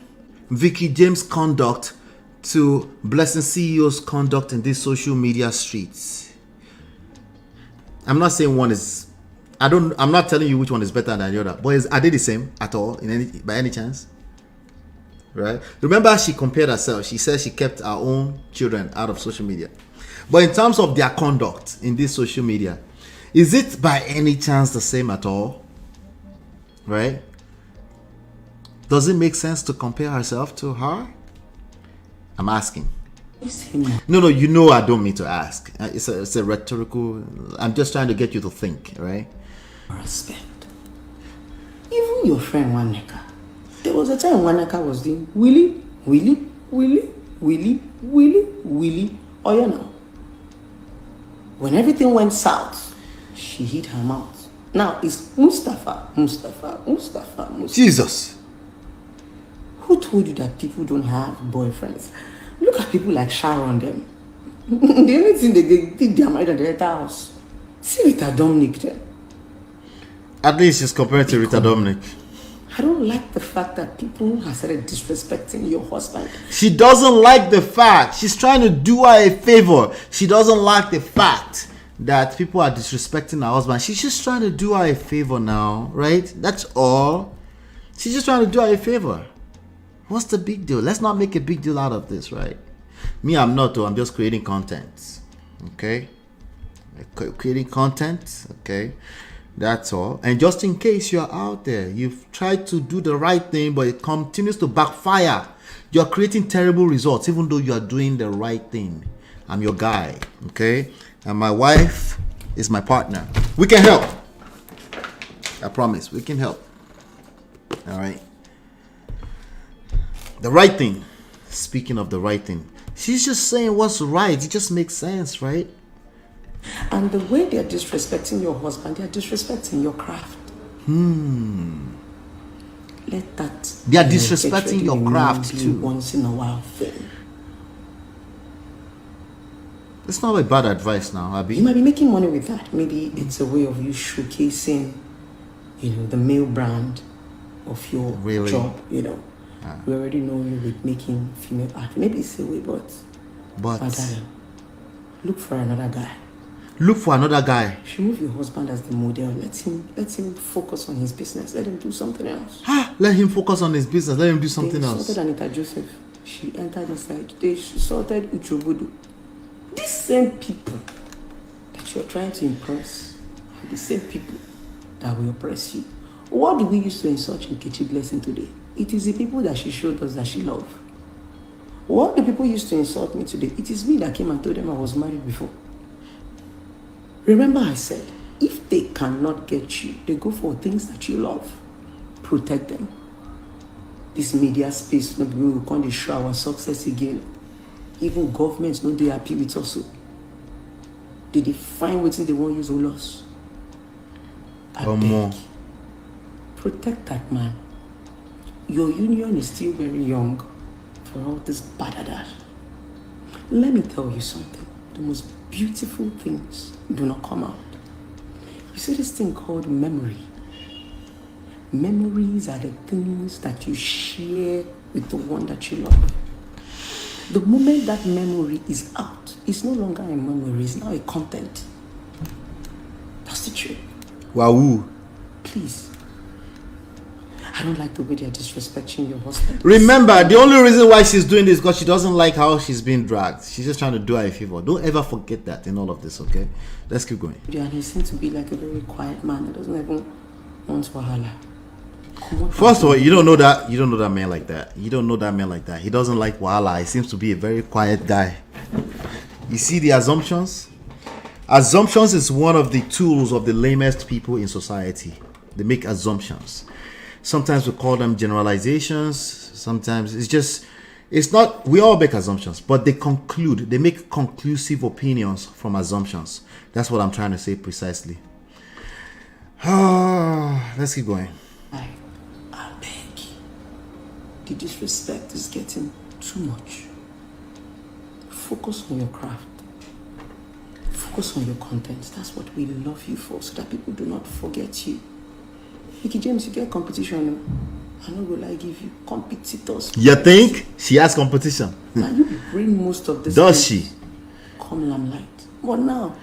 Veekee James' conduct to Blessing CEO's conduct in these social media streets, I'm not saying one is, I'm not telling you which one is better than the other, but are they the same at all by any chance? Right? Remember, she compared herself. She said she kept her own children out of social media. But in terms of their conduct in this social media, is it by any chance the same at all? Right? Does it make sense to compare herself to her? I'm asking. No, you know I don't mean to ask. It's a rhetorical. I'm just trying to get you to think, right? Respect. Even your friend Waneka. There was a time Waneka was doing Willy. Oh, you know. When everything went south, she hid her mouth. Now it's Mustafa. Jesus. Who told you that people don't have boyfriends? Look at people like Sharon them. The only thing they think they're married at the house. See Rita Dominic then. At least she's compared to Rita Dominic. I don't like the fact that people have started disrespecting your husband. She doesn't like the fact. She's trying to do her a favor. She doesn't like the fact that people are disrespecting her husband. She's just trying to do her a favor now, right? That's all. She's just trying to do her a favor. What's the big deal? Let's not make a big deal out of this, right? Me, I'm not, though. I'm just creating content. Okay? Creating content. Okay? That's all. And just in case you're out there, you've tried to do the right thing, but it continues to backfire. You're creating terrible results, even though you are doing the right thing. I'm your guy. Okay? And my wife is my partner. We can help. I promise. We can help. All right? The right thing. Speaking of the right thing, she's just saying what's right. It just makes sense, right? And the way they're disrespecting your husband, they're disrespecting your craft. Let that. They are disrespecting your craft too. Once in a while thing. It's not a bad advice now, Abby. You might be making money with that. Maybe it's a way of you showcasing, the male brand of your job, We already know you with making female art. Maybe it's a way, but look for another guy. Look for another guy. If you move your husband as the model, let him focus on his business. Let him do something else. Let him focus on his business. Let him do something else. They sorted Anita Joseph. She entered inside. They sorted Uchobudu. These same people that you're trying to impress are the same people that will oppress you. What do we use to insult Nkechi Blessing today? It is the people that she showed us that she loved. What do people used to insult me today? It is me that came and told them I was married before. Remember I said, if they cannot get you, they go for things that you love. Protect them. This media space, we will come to show our success again. Even governments, no, they happy with us. Did they find what they want to use on us? More. Protect that man. Your union is still very young for all this badadash. Let me tell you something. The most beautiful things do not come out. You see this thing called memory. Memories are the things that you share with the one that you love. The moment that memory is out, it's no longer a memory, it's now a content. That's the truth. Wow. Please. I don't like the way they're disrespecting your husband. Remember, the only reason why she's doing this is because she doesn't like how she's being dragged. She's just trying to do her a favor. Don't ever forget that in all of this, okay? Let's keep going. Yeah, he seems to be like a very quiet man that doesn't even want wahala. First of all, you don't know that man like that. You don't know that man like that. He doesn't like wahala. He seems to be a very quiet guy. You see the assumptions? Assumptions is one of the tools of the lamest people in society. They make assumptions. Sometimes we call them generalizations. Sometimes it's not, we all make assumptions, but they make conclusive opinions from assumptions. That's what I'm trying to say precisely. Let's keep going. I beg. The disrespect is getting too much. Focus on your craft. Focus on your content. That's what we love you for, so that people do not forget you. Veekee James, you get competition. I know will I give you competitors. You think she has competition? Now you bring most of this. Does she? Come limelight. But now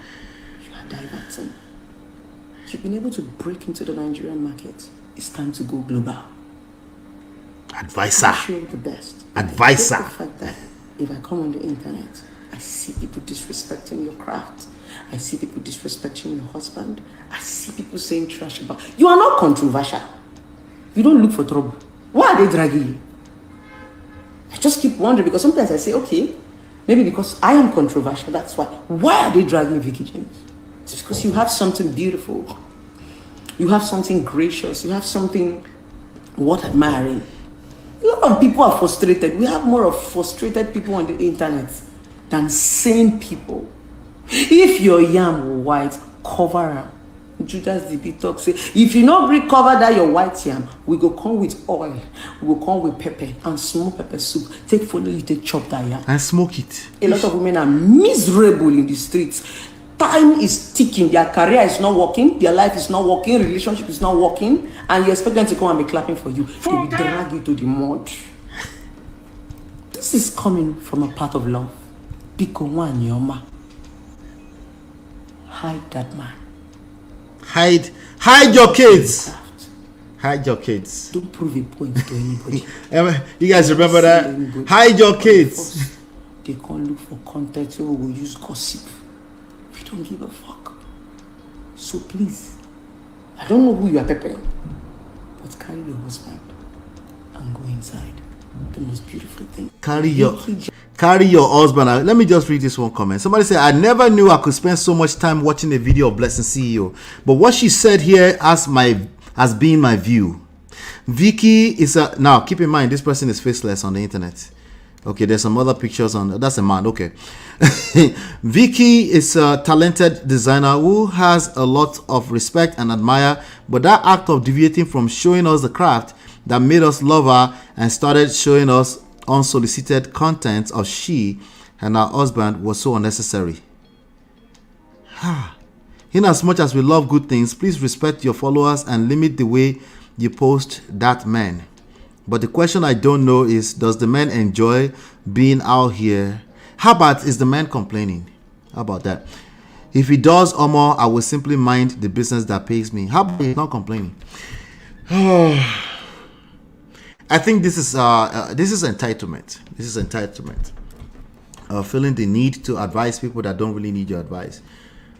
you are diverting. You've been able to break into the Nigerian market. It's time to go global. Advisor. Show the best. Advisor. The fact that if I come on the internet, I see people disrespecting your craft. I see people disrespecting your husband. I see people saying trash about you. Are not controversial. You don't look for trouble. Why are they dragging you? I just keep wondering because sometimes I say, okay, maybe because I am controversial, that's why. Why are they dragging Veekee James? It's because you have something beautiful. You have something gracious. You have something worth admiring. A lot of people are frustrated. We have more of frustrated people on the internet than sane people. If your yam white, cover am. Judas the big talk say, if you not recover that your white yam, we go come with oil, we go come with pepper and small pepper soup. Take follow you, take chop that yam and smoke it. A lot of women are miserable in the streets. Time is ticking. Their career is not working. Their life is not working. Relationship is not working. And you expect them to come and be clapping for you. They will drag you to the mud. This is coming from a part of love. Biko one yoma. Hide that man. Hide your kids. Hide your kids. Don't prove a point to anybody. You guys remember that? Hide your kids. First, they can't look for content so we will use gossip. We don't give a fuck. So please, I don't know who you are peppering, but carry your husband and go inside. The most beautiful thing. Carry your husband. Let me just read this one comment. Somebody said, I never knew I could spend so much time watching a video of Blessing CEO. But what she said here has been my view. Veekee is now keep in mind this person is faceless on the internet. Okay, there's some other pictures on that's a man. Okay. Veekee is a talented designer who has a lot of respect and admire, but that act of deviating from showing us the craft that made us love her and started showing us unsolicited content of she and her husband was so unnecessary. In as much as we love good things, please respect your followers and limit the way you post that man. But the question I don't know is, does the man enjoy being out here? How about, is the man complaining? How about that? If he does, Omar, I will simply mind the business that pays me. How about he's not complaining? I think this is entitlement. This is entitlement. Feeling the need to advise people that don't really need your advice.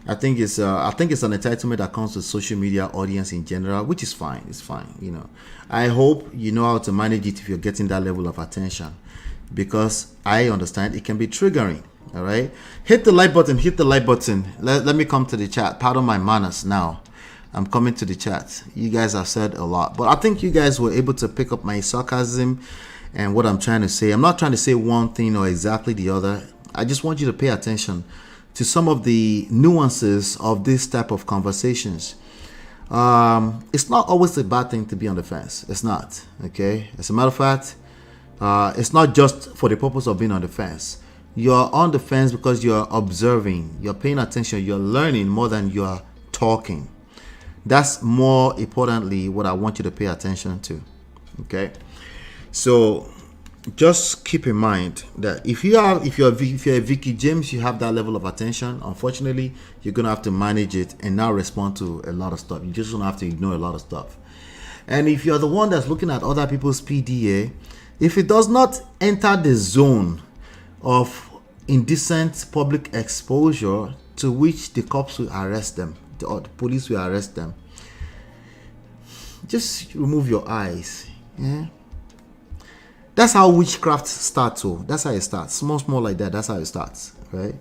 I think it's an entitlement that comes to social media audience in general, which is fine. It's fine, you know. I hope you know how to manage it if you're getting that level of attention, because I understand it can be triggering. All right, hit the like button. Hit the like button. Let me come to the chat. Pardon my manners now. I'm coming to the chat. You guys have said a lot, but I think you guys were able to pick up my sarcasm and what I'm trying to say. I'm not trying to say one thing or exactly the other. I just want you to pay attention to some of the nuances of this type of conversations. It's not always a bad thing to be on the fence. It's not, okay? As a matter of fact, it's not just for the purpose of being on the fence. You're on the fence because you're observing, you're paying attention, you're learning more than you're talking. That's more importantly what I want you to pay attention to, okay? So just keep in mind that if you're a Veekee James, you have that level of attention. Unfortunately, you're gonna have to manage it and now respond to a lot of stuff. You just gonna have to ignore a lot of stuff. And if you're the one that's looking at other people's PDA, if it does not enter the zone of indecent public exposure to which the cops will arrest them or the police will arrest them, just remove your eyes. Yeah. That's how witchcraft starts. Oh, that's how it starts. Small like that. That's how it starts. Right?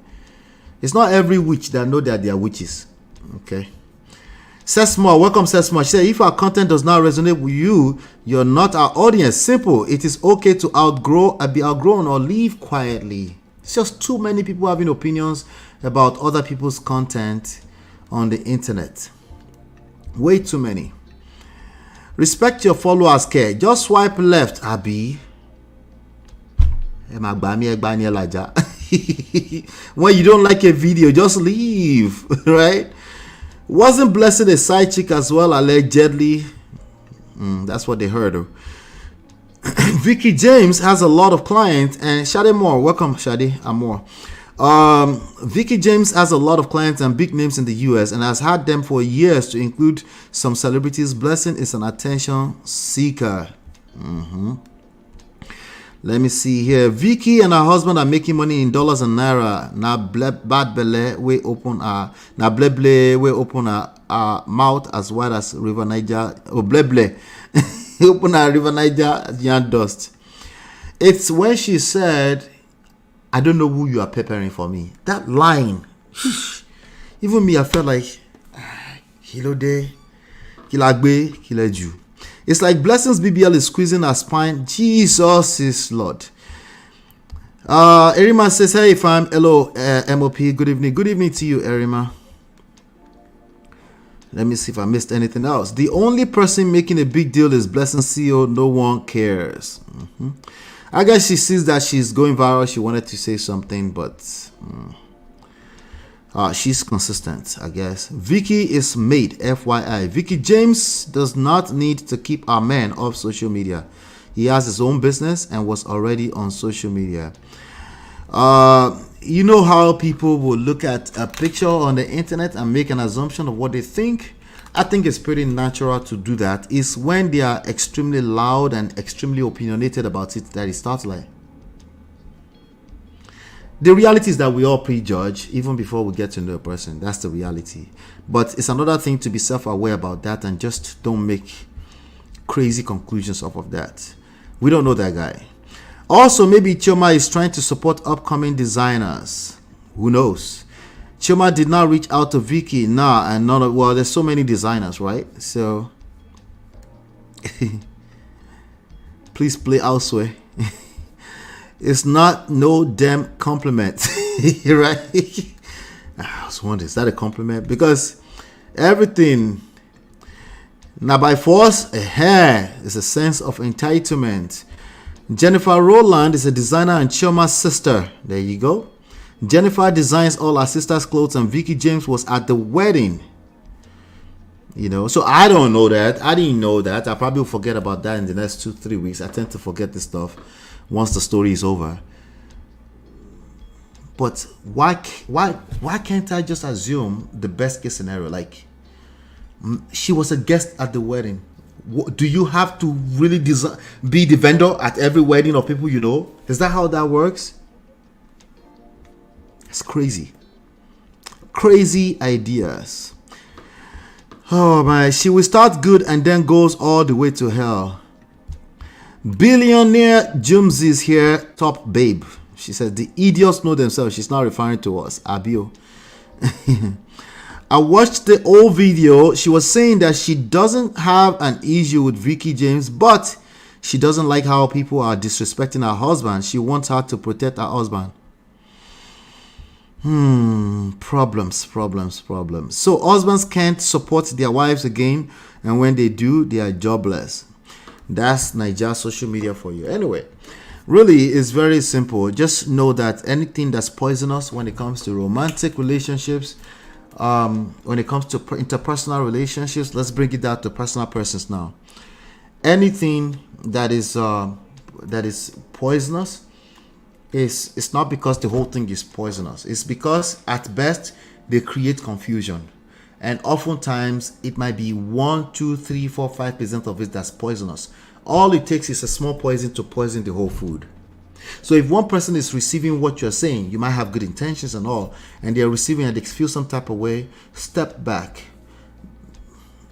It's not every witch that know that they are witches. Okay. Sesma, welcome Sesma. She said, if our content does not resonate with you, you're not our audience. Simple. It is okay to be outgrown or leave quietly. It's just too many people having opinions about other people's content on the internet. Way too many. Respect your followers, care. Just swipe left, Abi. When you don't like a video, just leave. Right? Wasn't Blessed a side chick as well, allegedly? That's what they heard. Veekee James has a lot of clients, and Shade Moore, welcome Shade Amore. Veekee James has a lot of clients and big names in the US and has had them for years, to include some celebrities. Blessing is an attention seeker. Let me see here. Veekee and her husband are making money in dollars and naira. Now bad belle we open now bleble we open our mouth as wide as River Niger. Oh bleble. Open our River Niger yarn dust. It's when she said, I don't know who you are preparing for me. That line, even me, I felt like, kilo de, kilagbe, kileju. It's like Blessings BBL is squeezing her spine. Jesus is Lord. Erima says, hey fam, hello MOP, good evening. Good evening to you, Erima. Let me see if I missed anything else. The only person making a big deal is Blessing CEO. No one cares. I guess she sees that she's going viral. She wanted to say something, but she's consistent, I guess. Veekee is made, FYI. Veekee James does not need to keep our man off social media. He has his own business and was already on social media. You know how people will look at a picture on the internet and make an assumption of what they think? I think it's pretty natural to do that. It's when they are extremely loud and extremely opinionated about it that it starts like. The reality is that we all prejudge even before we get to know a person. That's the reality. But it's another thing to be self-aware about that and just don't make crazy conclusions off of that. We don't know that guy. Also, maybe Chioma is trying to support upcoming designers. Who knows? Chioma did not reach out to Veekee. And none of, well, there's so many designers, right? So please play elsewhere. It's not no damn compliment. Right? I was wondering, is that a compliment? Because everything now by force, is a sense of entitlement. Jennifer Rowland is a designer and Chioma's sister. There you go. Jennifer designs all her sister's clothes and Veekee James was at the wedding. You know, so I don't know that. I didn't know that. I probably will forget about that in the next 2-3 weeks. I tend to forget this stuff once the story is over. But why can't I just assume the best case scenario? Like, she was a guest at the wedding. Do you have to really be the vendor at every wedding of people you know? Is that how that works? It's crazy. Crazy ideas. Oh my, she will start good and then goes all the way to hell. Billionaire Jumsy is here, top babe. She says the idiots know themselves. She's not referring to us. Abio. I watched the old video. She was saying that she doesn't have an issue with Veekee James, but she doesn't like how people are disrespecting her husband. She wants her to protect her husband. Problems. So husbands can't support their wives again, and when they do, they are jobless. That's Niger social media for you. Anyway, really, it's very simple. Just know that anything that's poisonous when it comes to romantic relationships, when it comes to interpersonal relationships, let's bring it down to personal persons now. Anything that is poisonous, it's not because the whole thing is poisonous. It's because at best they create confusion, and oftentimes it might be 1, 2, 3, 4, 5% of it that's poisonous. All it takes is a small poison to poison the whole food. So if one person is receiving what you're saying, you might have good intentions and all, and they're receiving and they feel some type of way, step back.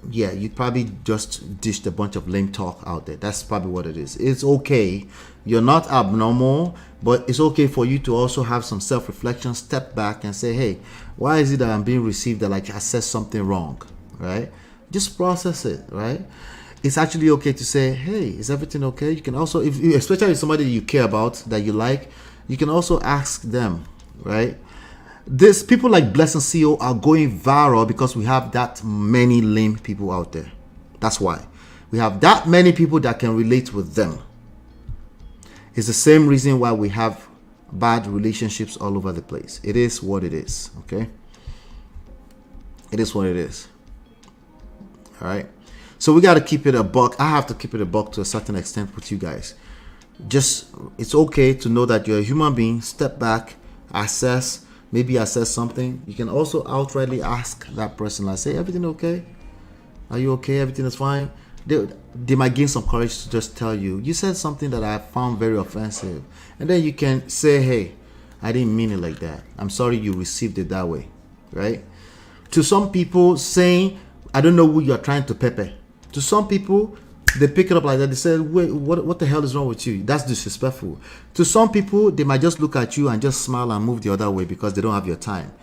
Yeah, you probably just dished a bunch of lame talk out there. That's probably what it is. It's okay. You're not abnormal, but it's okay for you to also have some self-reflection, step back and say, hey, why is it that I'm being received that like I said something wrong, right? Just process it, right? It's actually okay to say, hey, is everything okay? You can also, especially if somebody you care about, that you like, you can also ask them, right? This people like Blessing CEO are going viral because we have that many lame people out there. That's why. We have that many people that can relate with them. It's the same reason why we have bad relationships all over the place. It is what it is, okay? It is what it is. All right? So we got to keep it a buck. I have to keep it a buck to a certain extent with you guys. Just, it's okay to know that you're a human being. Step back, assess, maybe assess something. You can also outrightly ask that person, like, say, everything okay? Are you okay? Everything is fine? They might gain some courage to just tell you, you said something that I found very offensive. And then you can say, hey, I didn't mean it like that. I'm sorry you received it that way, right? To some people, saying, I don't know who you're trying to pepper. To some people, they pick it up like that. They say, wait, what the hell is wrong with you? That's disrespectful. To some people, they might just look at you and just smile and move the other way because they don't have your time.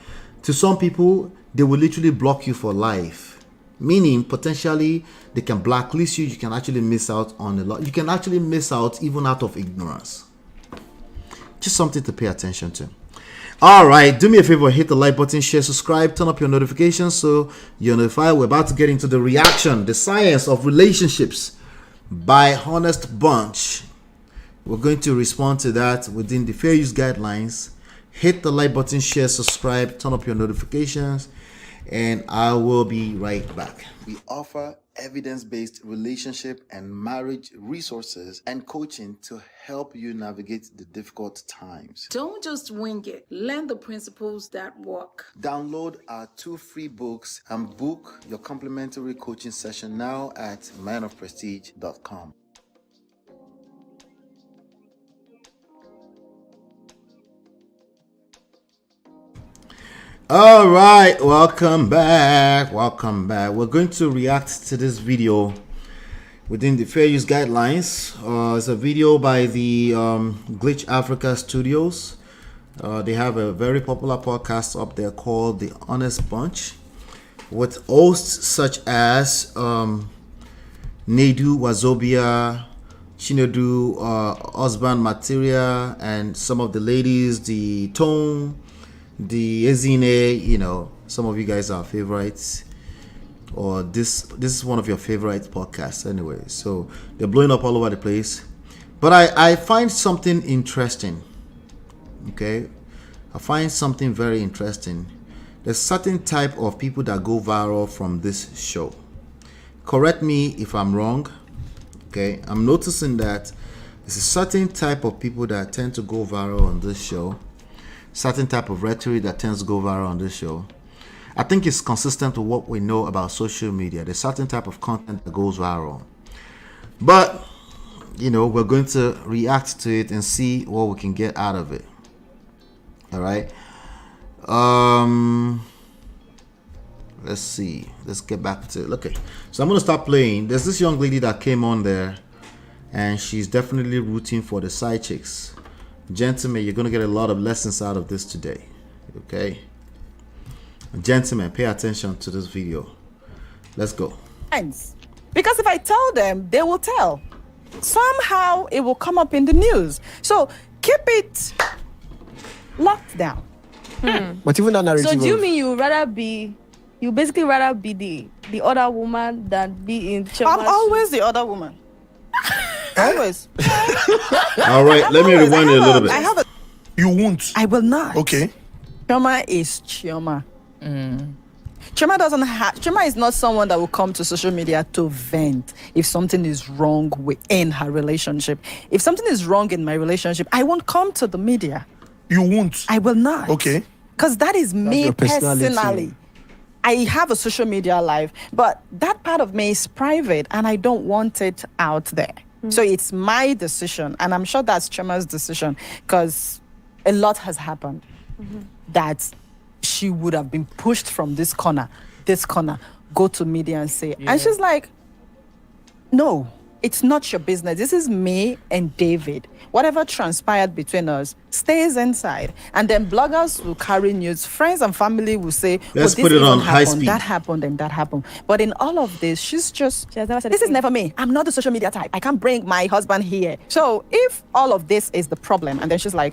To some people, they will literally block you for life. Meaning, potentially, they can blacklist you. You can actually miss out on a lot. You can actually miss out even out of ignorance. Just something to pay attention to. All right, do me a favor, hit the like button, share, subscribe, turn up your notifications so you're notified. We're about to get into the reaction, the science of relationships by Honest Bunch. We're going to respond to that within the fair use guidelines. Hit the like button, share, subscribe, turn up your notifications, and I will be right back. We offer evidence-based relationship and marriage resources and coaching to help you navigate the difficult times. Don't just wing it. Learn the principles that work. Download our 2 free books and book your complimentary coaching session now at manofprestige.com. All right, welcome back. We're going to react to this video within the fair use guidelines. It's a video by the Glitch Africa Studios. They have a very popular podcast up there called The Honest Bunch with hosts such as Nedu Wazobia, Chinedu Osban Materia, and some of the ladies, the Tone, the Ezine, you know, some of you guys are favorites, or this is one of your favorite podcasts anyway. So they're blowing up all over the place. But I find something interesting. Okay, I find something very interesting. There's certain type of people that go viral from this show. Correct me if I'm wrong. Okay, I'm noticing that there's a certain type of people that tend to go viral on this show. Certain type of rhetoric that tends to go viral on this show. I think it's consistent with what we know about social media. There's certain type of content that goes viral. But, you know, we're going to react to it and see what we can get out of it. All right. Let's see. Let's get back to it. Okay. So I'm going to start playing. There's this young lady that came on there, and she's definitely rooting for the side chicks. Gentlemen, you're going to get a lot of lessons out of this today. Okay? Gentlemen, pay attention to this video. Let's go. Because if I tell them, they will tell. Somehow it will come up in the news. So keep it locked down. But even that narrative. So do you mean you basically rather be the other woman than be in Chima's I'm always the other woman. Always. All right, let me rewind it a little bit. You won't. I will not. Okay. Chioma is Chioma. Chioma is not someone that will come to social media to vent if something is wrong within her relationship. If something is wrong in my relationship, I won't come to the media. You won't. I will not. Okay. Because that is me personally. I have a social media life, but that part of me is private and I don't want it out there. So it's my decision, and I'm sure that's Chioma's decision, because a lot has happened that she would have been pushed from this corner, go to media and say, and she's like, no, it's not your business. This is me and David. Whatever transpired between us stays inside. And then bloggers will carry news. Friends and family will say, let's put it on high speed. That happened and that happened. But in all of this, she's just, this is never me. I'm not the social media type. I can't bring my husband here. So if all of this is the problem, and then she's like,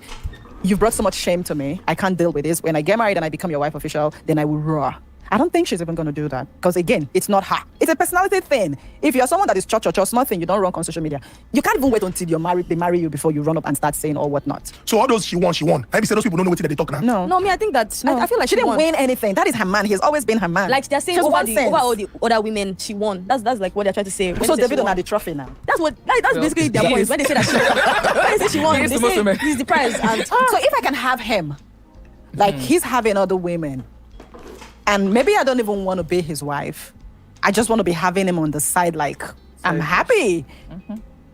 you've brought so much shame to me, I can't deal with this. When I get married and I become your wife official, then I will roar. I don't think she's even going to do that. Because again, it's not her. It's a personality thing. If you're someone that is small thing, you don't run on social media. You can't even wait until you're married, they marry you before you run up and start saying or whatnot. So all those she won. I say those people don't know what they talk now. No, me, I think that I feel like she didn't win anything. That is her man. He's always been her man. Like they're saying over all the other women, she won. That's like what they're trying to say. So David had the trophy now. That's basically their point. When they say that she won, when they say she won, they say he's the prize. And so if I can have him, like he's having other women, and maybe I don't even want to be his wife. I just want to be having him on the side. Like I'm happy.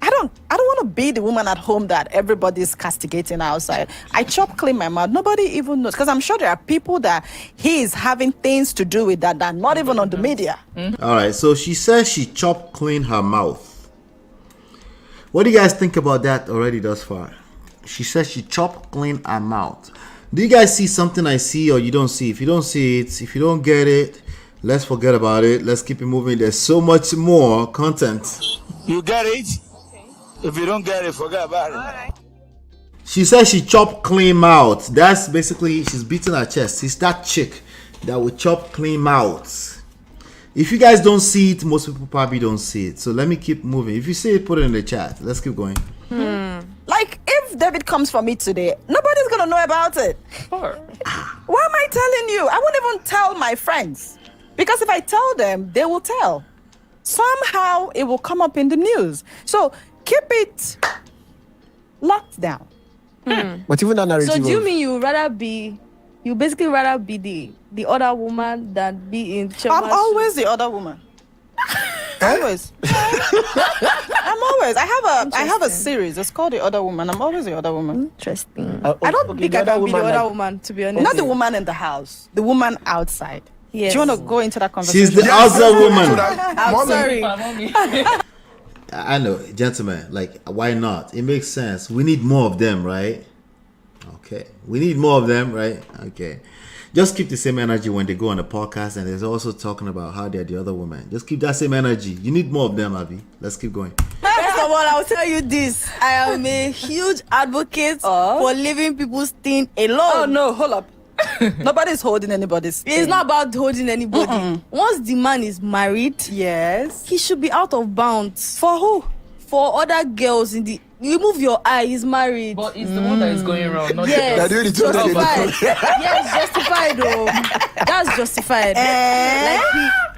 I don't want to be the woman at home that everybody's castigating outside. I chop clean my mouth. Nobody even knows. Because I'm sure there are people that he is having things to do with that are not even on the media. All right, so she says she chopped clean her mouth. What do you guys think about that already thus far? She says she chopped clean her mouth. Do you guys see something I see or you don't see? If you don't see it, if you don't get it, let's forget about it. Let's keep it moving. There's so much more content. You get it? If you don't get it, forget about it. She says she chopped clean mouth. That's basically, she's beating her chest. It's that chick that will chop clean mouth. If you guys don't see it, most people probably don't see it. So let me keep moving. If you see it, put it in the chat. Let's keep going. Like, if David comes for me today, nobody's going to know about it. Why am I telling you? I won't even tell my friends. Because if I tell them, they will tell. Somehow, it will come up in the news. So, keep it locked down. But even that narrative. So do you mean you basically rather be the other woman than be in Chima's I'm always the other woman. Always. I'm always. I have a series. It's called The Other Woman. I'm always the other woman. Interesting. I don't think I can be the other woman, to be honest. Not the woman in the house. The woman outside. Yes. Do you want to go into that conversation? She's the other woman. I'm sorry. I know, gentlemen, like, why not? It makes sense. We need more of them, right? Okay. We need more of them, right? Okay. Just keep the same energy when they go on the podcast and they're also talking about how they're the other woman. Just keep that same energy. You need more of them, Abby. Let's keep going. First of all, I'll tell you this. I am a huge advocate for leaving people's things alone. Oh, no, hold up. Nobody's holding anybody's thing. It's not about holding anybody. Once the man is married, yes, he should be out of bounds. For who? For other girls in the... Remove your eye, he's married. But it's the one that is going wrong, not yes, the justified. Yes, justified though. That's justified.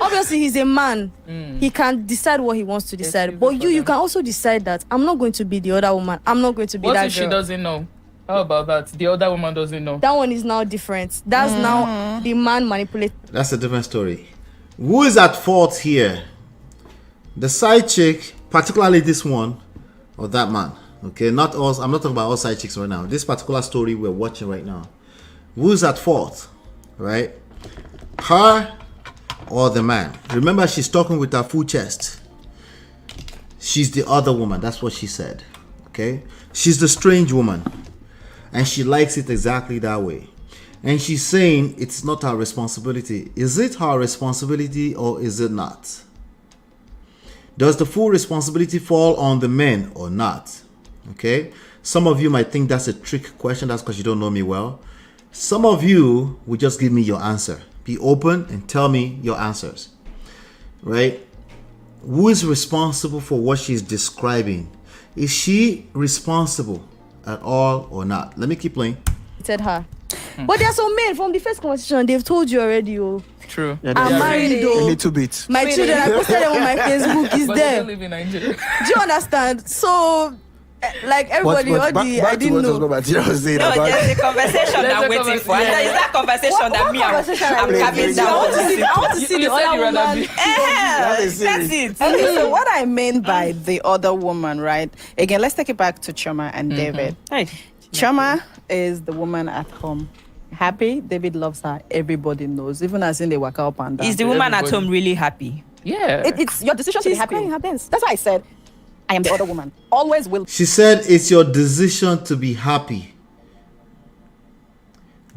Obviously he's a man. He can decide what he wants to decide. But you can also decide that I'm not going to be the other woman. I'm not going to be what that if girl. She doesn't know? How about that? The other woman doesn't know. That one is now different. That's now the man manipulating. That's a different story. Who is at fault here? The side chick, particularly this one, or that man? Okay, not us. I'm not talking about all side chicks right now. This particular story we're watching right now. Who's at fault? Right? Her or the man? Remember, she's talking with her full chest. She's the other woman. That's what she said. Okay? She's the strange woman. And she likes it exactly that way. And she's saying it's not her responsibility. Is it her responsibility or is it not? Does the full responsibility fall on the men or not? Okay. Some of you might think that's a trick question. That's because you don't know me well. Some of you will just give me your answer. Be open and tell me your answers. Right? Who is responsible for what she's describing? Is she responsible at all or not? Let me keep playing. It said her. But there are some men from the first conversation, they've told you already. True. Yeah, I'm married though. A little bit. My children, I posted them on my Facebook, is but there. They live in Nigeria. Do you understand? So, like everybody, I didn't know. No, there's a conversation I'm waiting for. Is that conversation that me I'm coming down? I want to see the other woman. That's it. Okay, so what I mean by the other woman, right? Again, let's take it back to Choma and David. Hey. Choma is the woman at home. Happy. David loves her. Everybody knows. Even as in they work up and down. Is the woman at home really happy? Yeah. It's your decision to be happy. That's why I said I am the other woman. Always will. She said it's your decision to be happy.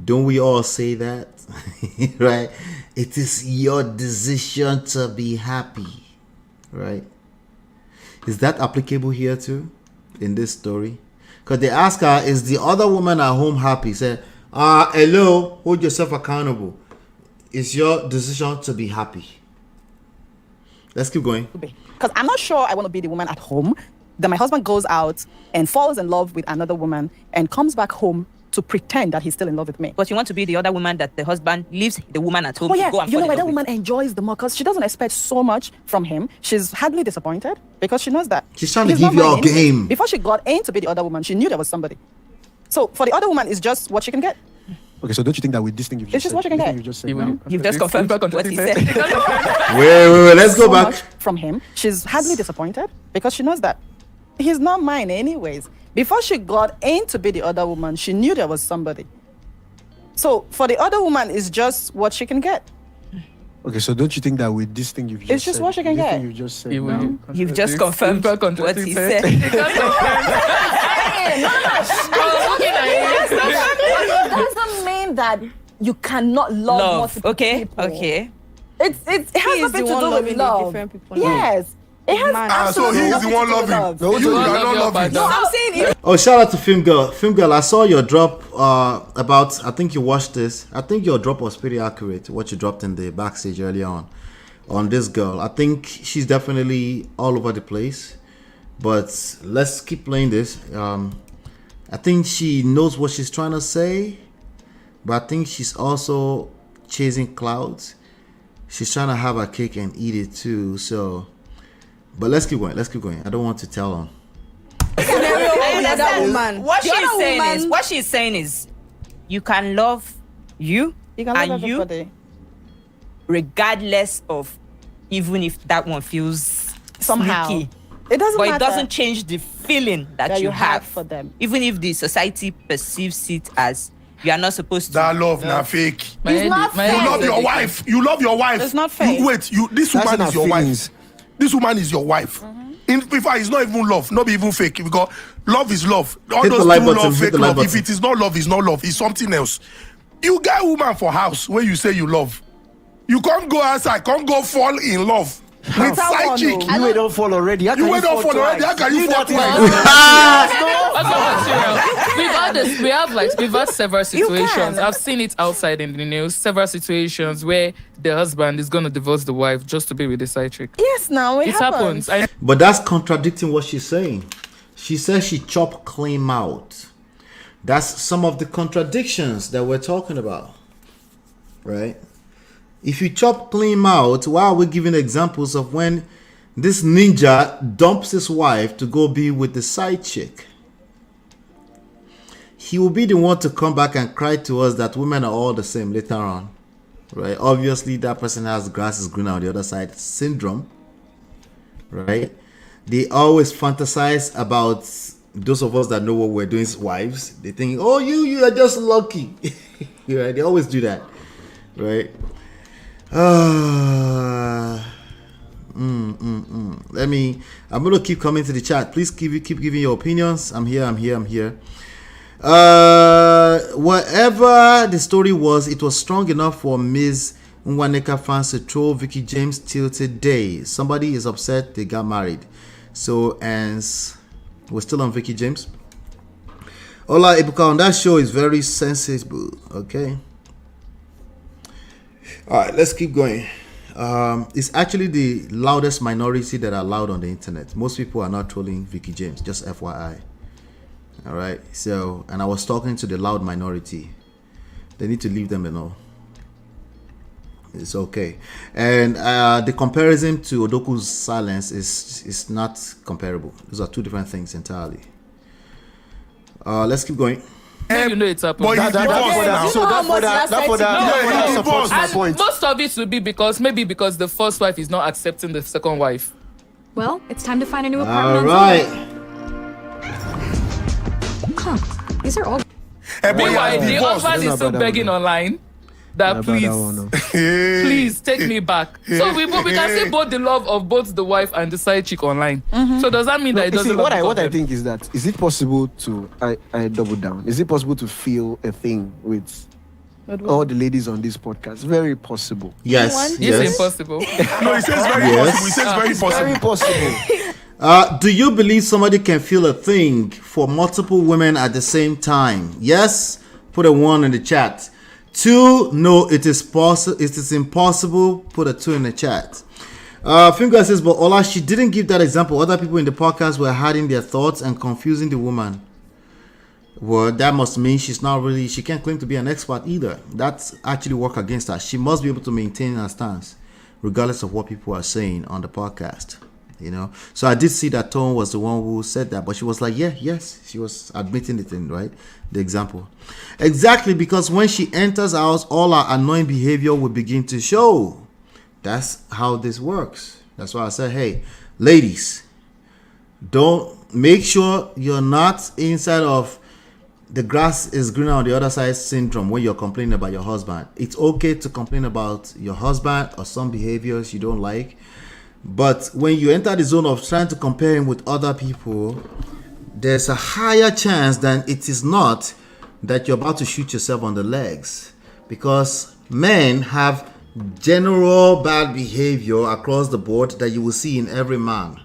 Don't we all say that? Right? It is your decision to be happy. Right? Is that applicable here too? In this story? Because they ask her, is the other woman at home happy? Said, hello, hold yourself accountable. it's your decision to be happy. Let's keep going. Because I'm not sure I want to be the woman at home. Then my husband goes out and falls in love with another woman and comes back home to pretend that he's still in love with me. But you want to be the other woman that the husband leaves the woman at home Oh to yeah, go and you know fall why in that love with? woman enjoys the more? Because she doesn't expect so much from him. She's hardly disappointed because she knows that She's trying to he's give not you mine a game. anyway. Before she got in to be the other woman, she knew there was somebody. So for the other woman, it's just what she can get. Okay, so don't you think that with this thing you've It's just what you can get. You've just confirmed what he said. Wait, let's go So back. much from him. She's hardly disappointed because she knows that he's not mine anyways. Before she got in to be the other woman, she knew there was somebody. So for the other woman, it's just what she can get. Okay, so don't you think that with this thing you've just It's just said, what you can this get. thing you've just said, You've just confirmed what he said. That doesn't mean that you cannot love multiple people. Okay. It has nothing to do with love. Yes. It has so absolutely he's nothing the one to do with loving. love. No, you are not loving. No, I'm saying it. Oh, shout out to Film Girl. Film Girl, I saw your drop about, I think you watched this. I think your drop was pretty accurate, what you dropped in the backstage earlier on this girl. I think she's definitely all over the place. But let's keep playing this. I think she knows what she's trying to say. But I think she's also chasing clouds. She's trying to have her cake and eat it too. So, but let's keep going. I don't want to tell on. What she's saying is, you can love you, You can love and you, everybody. regardless of even if that one feels Somehow. sneaky. It doesn't But matter. it doesn't change the feeling that you have for them. Even if the society perceives it as you are not supposed to. That love na fake. It's not You fair. love your wife. You love your wife. It's not fair. This That's woman not is your feelings. wife. This woman is your wife. In fact, it's not even love, not even fake, because love is love. All Hit the those like true button, love, hit fake the like love. If button. it is not love, it's not love. It's something else. You get a woman for house where you say you love. You can't go outside, can't go fall in love with side chick. You wait don't fall already. How can You wait don't fall fall already. How twice? can you fall twice? We've had several situations. can. I've seen it outside in the news. Several situations where the husband is going to divorce the wife just to be with the side chick. Yes, now it happens. But that's contradicting what she's saying. She says she chop clean mouth. That's some of the contradictions that we're talking about, right? If you chop clean mouth, why are we giving examples of when this ninja dumps his wife to go be with the side chick? He will be the one to come back and cry to us that women are all the same later on, right? Obviously, that person has grass is greener on the other side syndrome, right? They always fantasize about those of us that know what we're doing as wives. They think, oh, you are just lucky. Right? They always do that, right? I'm gonna keep coming to the chat. Please keep giving your opinions. I'm here. Whatever the story was, it was strong enough for Ms. Nwaneka fans to throw Veekee James till today. Somebody is upset they got married. So, and we're still on Veekee James. Ola Ebuka on that show is very sensible. Okay. All right, let's keep going. It's actually the loudest minority that are loud on the internet. Most people are not trolling Veekee James, just FYI. All right. So, and I was talking to the loud minority. They need to leave them alone. It's okay. And the comparison to Odoku's silence is not comparable. Those are two different things entirely. Let's keep going. You know it's happening. But that supports my And point. most of it will be because the first wife is not accepting the second wife. Well, it's time to find a new All apartment. right. Huh. These are all. Meanwhile, the husband is still begging online that please take me back. So we can see both the love of both the wife and the side chick online. So does that mean that it doesn't? See, what I think is that is it possible to I double down? Is it possible to feel a thing with all the ladies on this podcast? Very possible. Yes. It's impossible. No, he says very possible. He says very possible. Very possible. Do you believe somebody can feel a thing for multiple women at the same time? Yes? Put a 1 in the chat. 2, no, it is possible. It is impossible. Put a 2 in the chat. Finger says, but Ola, she didn't give that example. Other people in the podcast were hiding their thoughts and confusing the woman. Well, that must mean she's not really, she can't claim to be an expert either. That's actually work against her. She must be able to maintain her stance, regardless of what people are saying on the podcast. You know, so I did see that Tone was the one who said that, but she was like, yes, she was admitting it in, right? The example. Exactly, because when she enters our house, all her annoying behavior will begin to show. That's how this works. That's why I said, hey, ladies, don't make sure you're not inside of the grass is greener on the other side syndrome when you're complaining about your husband. It's okay to complain about your husband or some behaviors you don't like. But when you enter the zone of trying to compare him with other people, there's a higher chance than it is not that you're about to shoot yourself on the legs. Because men have general bad behavior across the board that you will see in every man.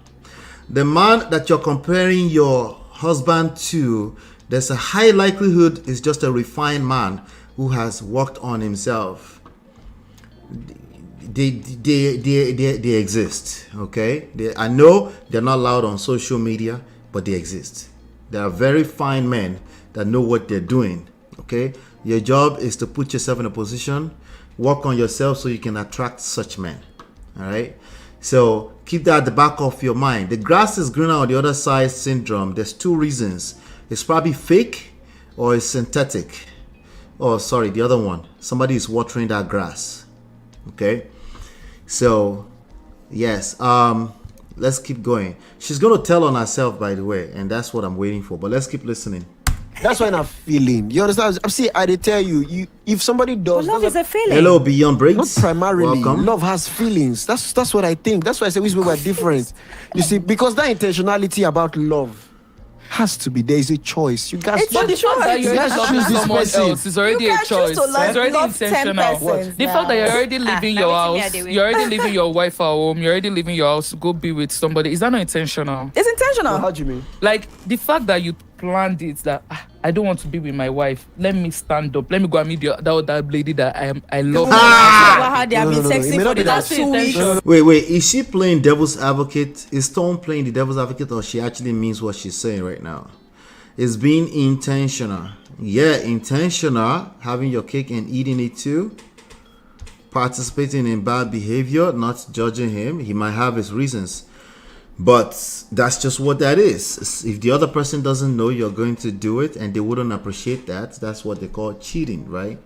The man that you're comparing your husband to, there's a high likelihood is just a refined man who has worked on himself. They exist, okay? I know they're not loud on social media, but they exist. There are very fine men that know what they're doing, okay? Your job is to put yourself in a position, work on yourself so you can attract such men, all right? So keep that at the back of your mind. The grass is greener on the other side syndrome. There's 2 reasons. It's probably fake or it's synthetic. Oh, sorry, the other one. Somebody is watering that grass, okay? So, yes, let's keep going. She's going to tell on herself, by the way, and that's what I'm waiting for. But let's keep listening. That's why I'm feeling. You understand? See, I did tell you, if somebody does, love is a feeling. Hello, Beyond Breaks. Not primarily. Welcome. Love has feelings. That's what I think. That's why I say we were different. You see, because that intentionality about love has to be. There is a choice. You guys. But the fact that you're Let's loving choose this someone person. else is already a choice. It's already intentional. The fact that you're already leaving your house, you're already leaving your wife at home, you're already leaving your house to go be with somebody. Is that not intentional? It's intentional. Well, how do you mean? Like the fact that you planned it, that I don't want to be with my wife. Let me stand up. Let me go and meet that lady that I love. How they have been sexy for the last 2 weeks. Wait, is she playing devil's advocate? Is Stone playing the devil's advocate, or she actually means what she's saying right now? It's being intentional. Yeah, intentional, having your cake and eating it too. Participating in bad behavior, not judging him. He might have his reasons. But that's just what that is. If the other person doesn't know you're going to do it and they wouldn't appreciate that, that's what they call cheating, right?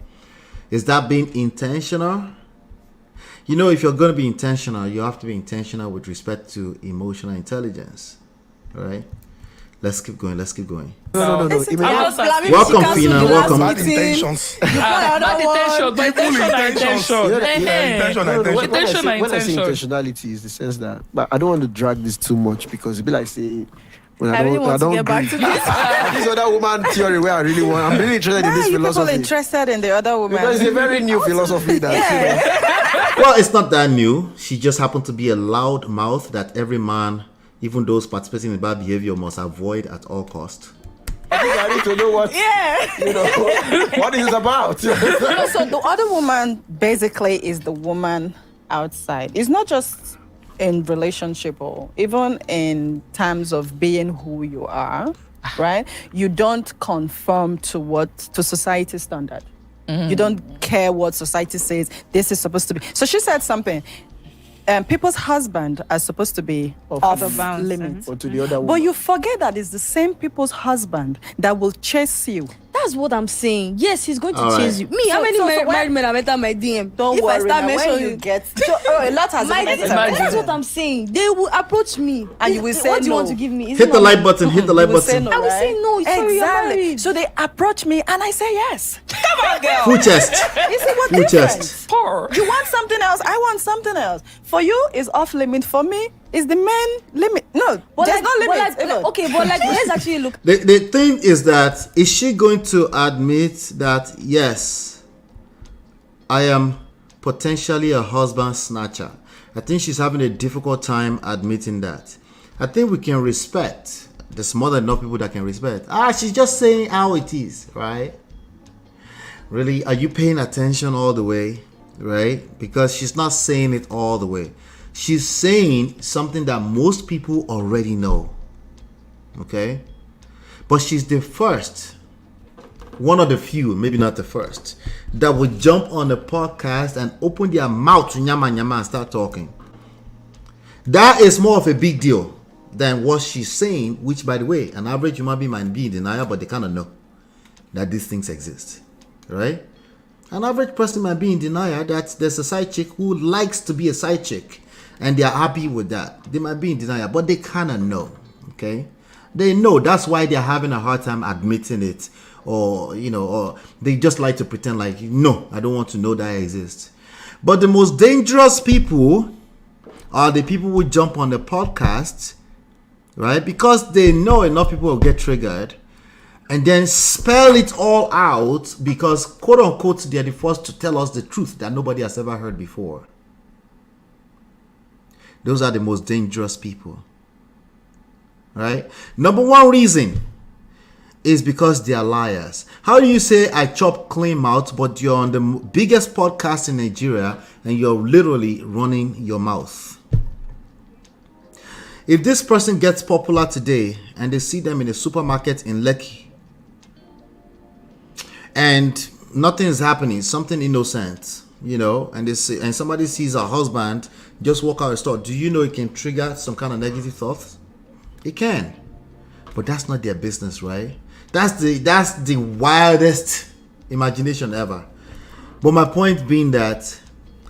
Is that being intentional? You know, if you're going to be intentional, you have to be intentional with respect to emotional intelligence, right? Let's keep going. No. Welcome, Fina. Welcome. Bad intentions. Bad intentions. When I say intentionality, is the sense that, but I don't want to drag this too much because it'd be like say, when I don't get back to this. This other woman theory where I'm really interested in this philosophy. People interested in the other woman. Because it's a very new philosophy that. Well, it's not that new. She just happened to be a loud mouth that every man, even those participating in bad behavior, must avoid at all costs. I think I need to know what what is it about. So the other woman basically is the woman outside. It's not just in relationship or even in terms of being who you are, right? You don't conform to society's standard. Mm-hmm. You don't care what society says this is supposed to be. So she said something. People's husband are supposed to be off limits. Or to the other woman. But you forget that it's the same people's husband that will chase you. That's what I'm saying. Yes, he's going to chase you. Me, So- how many so when- married men have entered my DM? Don't if worry. I start Now, when mentioning you get a lot has been entered. that's what I'm saying. They will approach me And you will say what do you no. want to give me? Is Hit it the not- like button. Hit the like You will say button. no, I will say right? no. Sorry, you're Exactly. married. So they approach me and I say yes. Come on, girl. Full chest. You see what Full difference? chest. Poor. You want something else, I want something else. For you, it's off limit. For me, it's the men limit. No, But there's no limit. okay, but let's actually look. The thing is that, is she going to admit that, yes, I am potentially a husband snatcher? I think she's having a difficult time admitting that. I think we can respect. There's more than enough people that can respect. She's just saying how it is, right? Really, are you paying attention all the way? Right? Because she's not saying it all the way. She's saying something that most people already know. Okay? But she's the first, one of the few, maybe not the first, that would jump on the podcast and open their mouth to nyama nyama and start talking. That is more of a big deal than what she's saying, which, by the way, an average human being might be in denial, but they kind of know that these things exist. Right? An average person might be in denial that there's a side chick who likes to be a side chick and they're happy with that. They might be in denial, but they kind of know. Okay? They know. That's why they're having a hard time admitting it, or or they just like to pretend like, no, I don't want to know that I exist. But the most dangerous people are the people who jump on the podcast, right? Because they know enough people will get triggered and then spell it all out because, quote unquote, they're the first to tell us the truth that nobody has ever heard before. Those are the most dangerous people. Right? Number one reason is because they are liars. How do you say I chop clean mouth, but you're on the biggest podcast in Nigeria and you're literally running your mouth? If this person gets popular today and they see them in a supermarket in Lekki and nothing is happening, something innocent, and they say, and somebody sees a husband just walk out of the store, do you know it can trigger some kind of negative thoughts? It can, but that's not their business, right? That's the wildest imagination ever. But my point being that,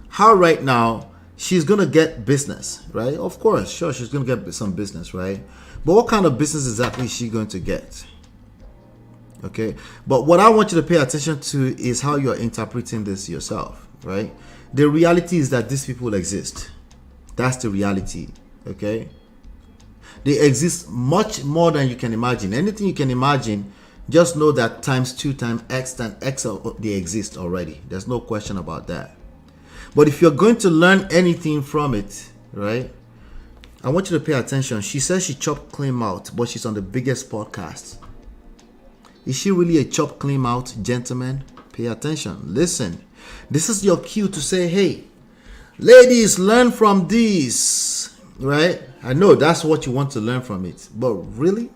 how right now she's gonna get business, right? Of course, sure, she's gonna get some business, right? But what kind of business exactly is she going to get? Okay, but what I want you to pay attention to is how you're interpreting this yourself, right? The reality is that these people exist. That's the reality. Okay, they exist much more than you can imagine. Anything you can imagine, just know that times 2 times x, they exist already. There's no question about that. But if you're going to learn anything from it, right, I want you to pay attention. She says she chopped clean mouth, but she's on the biggest podcast. Is she really a chop clean mouth, gentlemen? Pay attention. Listen. This is your cue to say, hey, ladies, learn from this, right? I know that's what you want to learn from it, but really?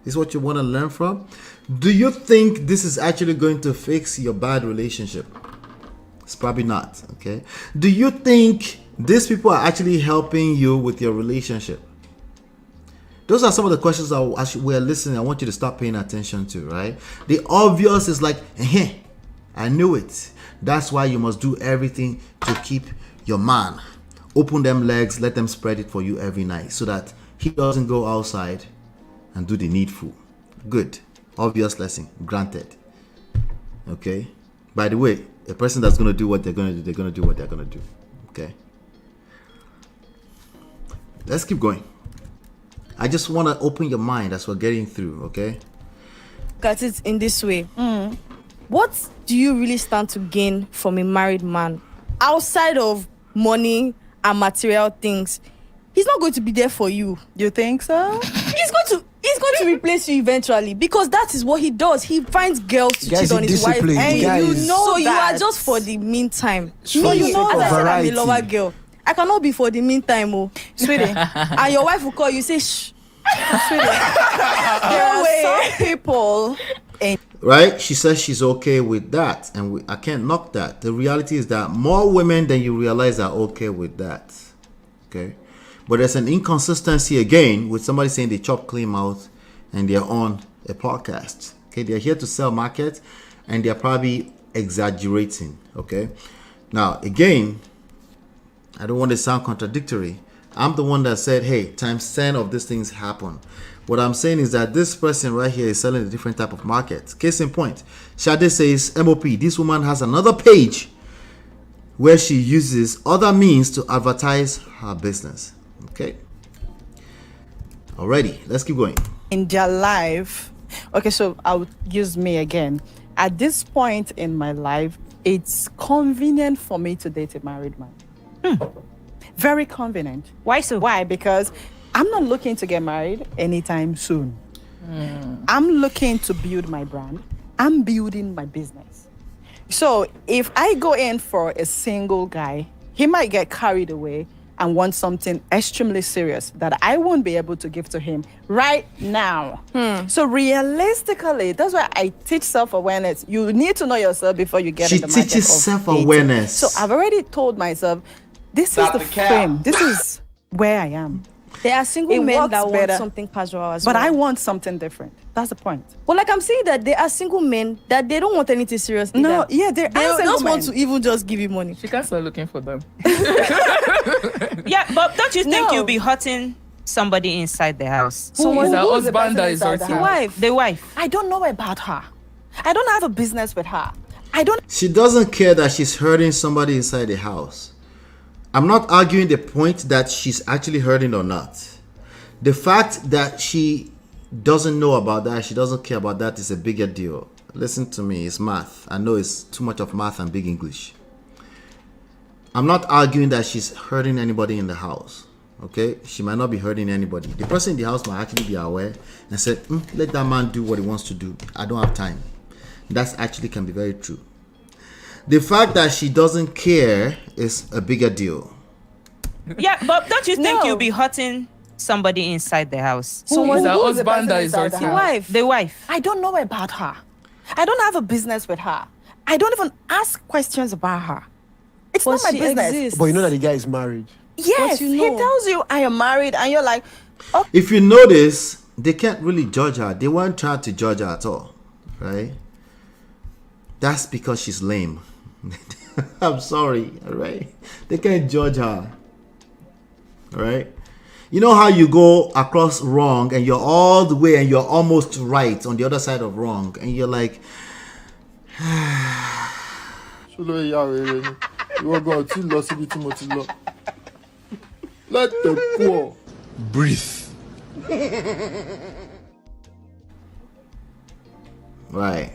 Is what you want to learn from? Do you think this is actually going to fix your bad relationship? It's probably not, okay? Do you think these people are actually helping you with your relationship? Those are some of the questions that as we're listening, I want you to start paying attention to, right? The obvious is like, I knew it. That's why you must do everything to keep your man. Open them legs, let them spread it for you every night so that he doesn't go outside and do the needful. Good. Obvious lesson. Granted. Okay? By the way, a person that's going to do what they're going to do, they're going to do what they're going to do. Okay? Let's keep going. I just want to open your mind as we're getting through, okay? Look at it in this way. What do you really stand to gain from a married man outside of money and material things? He's not going to be there for you. You think so? He's going to replace you eventually because that is what he does. He finds girls to cheat on his wife. And so you are just for the meantime. No, you know as I said, I'm a lover girl. I cannot be for the meantime, sweetie. And your wife will call you, say, shh. Sweetie. There are some people. Right? She says she's okay with that, and I can't knock that. The reality is that more women than you realize are okay with that. Okay? But there's an inconsistency again with somebody saying they chop clean mouth and they're on a podcast. Okay? They're here to sell market and they're probably exaggerating. Okay? Now, again, I don't want to sound contradictory. I'm the one that said, hey, times 10 of these things happen. What I'm saying is that this person right here is selling a different type of market. Case in point, Shade says, MOP, this woman has another page where she uses other means to advertise her business. Okay? Alrighty, let's keep going. In their life, okay, so I'll use me again. At this point in my life, it's convenient for me to date a married man. Very convenient. Why so? Why? Because I'm not looking to get married anytime soon. I'm looking to build my brand. I'm building my business. So if I go in for a single guy, he might get carried away and want something extremely serious that I won't be able to give to him right now. So realistically, that's why I teach self-awareness. You need to know yourself before you get in the market. She teaches self-awareness. So I've already told myself, this is the frame. This is where I am. There are single men that want something casual as well. But I want something different. That's the point. But like I'm saying that there are single men that they don't want anything serious. No, either. yeah, they just want to even just give you money. She can't start looking for them. Yeah, but don't you think you'll be hurting somebody inside the house? Someone's husband that is hurting. The wife. I don't know about her. I don't have a business with her. She doesn't care that she's hurting somebody inside the house. I'm not arguing the point that she's actually hurting or not. The fact that she doesn't know about that, she doesn't care about that is a bigger deal. Listen to me, it's math. I know it's too much of math and big English. I'm not arguing that she's hurting anybody in the house. Okay? She might not be hurting anybody. The person in the house might actually be aware and said, let that man do what he wants to do. I don't have time. That actually can be very true. The fact that she doesn't care is a bigger deal. Yeah, but don't you think you'll be hurting somebody inside the house? Someone's husband that is hurting. The wife. I don't know about her. I don't have a business with her. I don't even ask questions about her. It's not my business. But you know that the guy is married. Yes, he tells you I am married, and you're like, oh. If you notice, they can't really judge her. They weren't trying to judge her at all, right? That's because she's lame. I'm sorry, all right? They can't judge her, all right? You know how you go across wrong and you're all the way and you're almost right on the other side of wrong, and you're like, let the poor breathe. Right.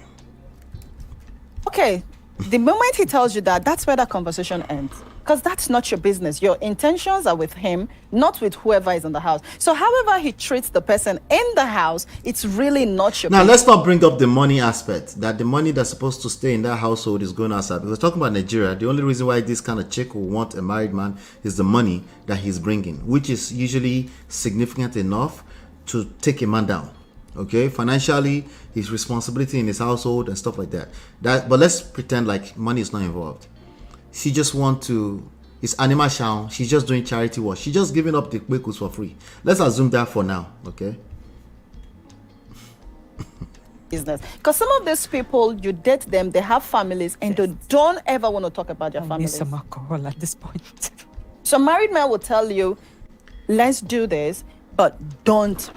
Okay, the moment he tells you that, that's where that conversation ends. Because that's not your business. Your intentions are with him, not with whoever is in the house. So however he treats the person in the house, it's really not your Now, business. let's not bring up the money aspect, that the money that's supposed to stay in that household is going outside. Because talking about Nigeria, the only reason why this kind of chick will want a married man is the money that he's bringing, which is usually significant enough to take a man down. Okay, financially, his responsibility in his household and stuff like that. But let's pretend like money is not involved. She just want to, it's animal show. She's just doing charity work. She's just giving up the kwekus for free. Let's assume that for now, okay? Business. Because some of these people, you date them, they have families, and they don't ever want to talk about their families. Some alcohol at this point. So married man will tell you, let's do this, but don't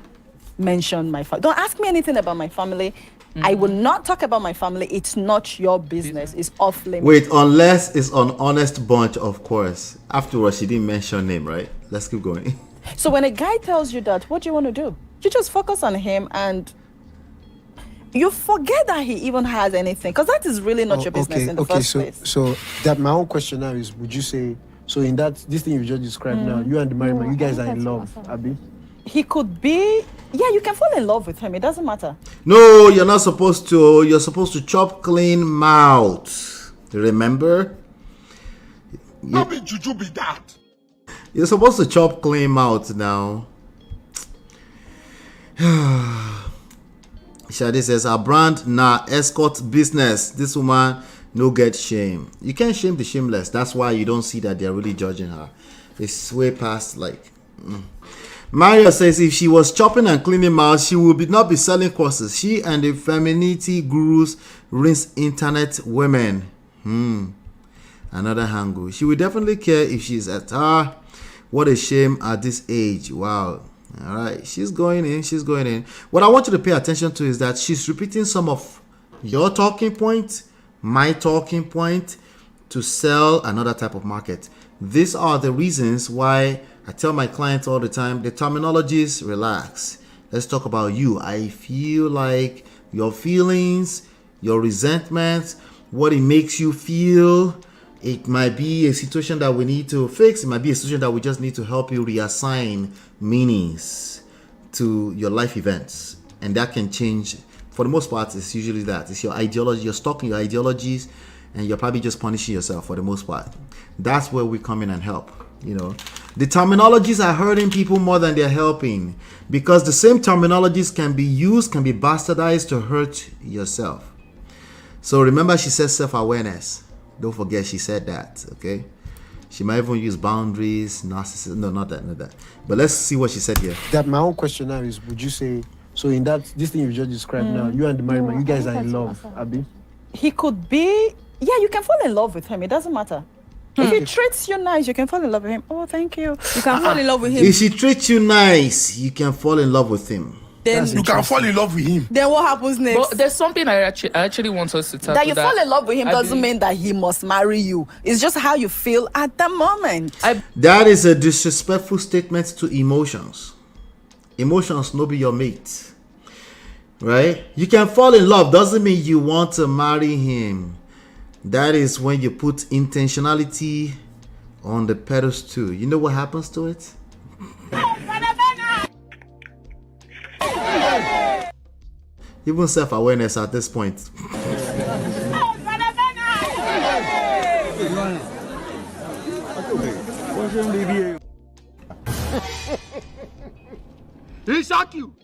mention my family. Don't ask me anything about my family. I will not talk about my family. It's not your business. It's off limits. Wait, unless it's an honest bunch, of course. Afterwards, she didn't mention name, right? Let's keep going. So when a guy tells you that, what do you want to do? You just focus on him and you forget that he even has anything, because that is really not your business in the first place. So that my own question now is, would you say, so in that, this thing you just described now, you and the married man, you guys are in love, Abby? He could be, yeah, you can fall in love with him. It doesn't matter. No, you're not supposed to. You're supposed to chop clean mouth. Remember? How big juju be that? You're supposed to chop clean mouth now. Shadi says, our brand escort business. This woman no get shame. You can't shame the shameless. That's why you don't see that they're really judging her. It's way past like... Mario says if she was chopping and cleaning mouth, she would not be selling courses. She and the femininity gurus rinse internet women. Another angle. She would definitely care if she's at what a shame at this age. Wow. All right. She's going in. She's going in. What I want you to pay attention to is that she's repeating some of your talking point, my talking point, to sell another type of market. These are the reasons why I tell my clients all the time, the terminology is relax. Let's talk about you. I feel like your feelings, your resentment, what it makes you feel. It might be a situation that we need to fix. It might be a situation that we just need to help you reassign meanings to your life events. And that can change. For the most part, it's usually that. It's your ideology. You're stuck in your ideologies and you're probably just punishing yourself for the most part. That's where we come in and help. You know, the terminologies are hurting people more than they're helping, because the same terminologies can be used, can be bastardized to hurt yourself. So remember, she said self-awareness. Don't forget she said that, okay? She might even use boundaries, narcissism. No, not that. But let's see what she said here. That my own question now is, would you say, so in that, this thing you just described now, you and the married man, you guys are in love, Abi? He could be, yeah, you can fall in love with him. It doesn't matter. If he treats you nice, you can fall in love with him. Oh, thank you. You can fall in love with him. If she treats you nice, you can fall in love with him. Then you can fall in love with him. Then what happens next? But there's something I actually want us to tackle. That you fall in love with him doesn't mean that he must marry you. It's just how you feel at the moment. That is a disrespectful statement to emotions. Emotions no be your mate. Right? You can fall in love doesn't mean you want to marry him. That is when you put intentionality on the pedestal. You know what happens to it? Even self-awareness at this point. He shock you.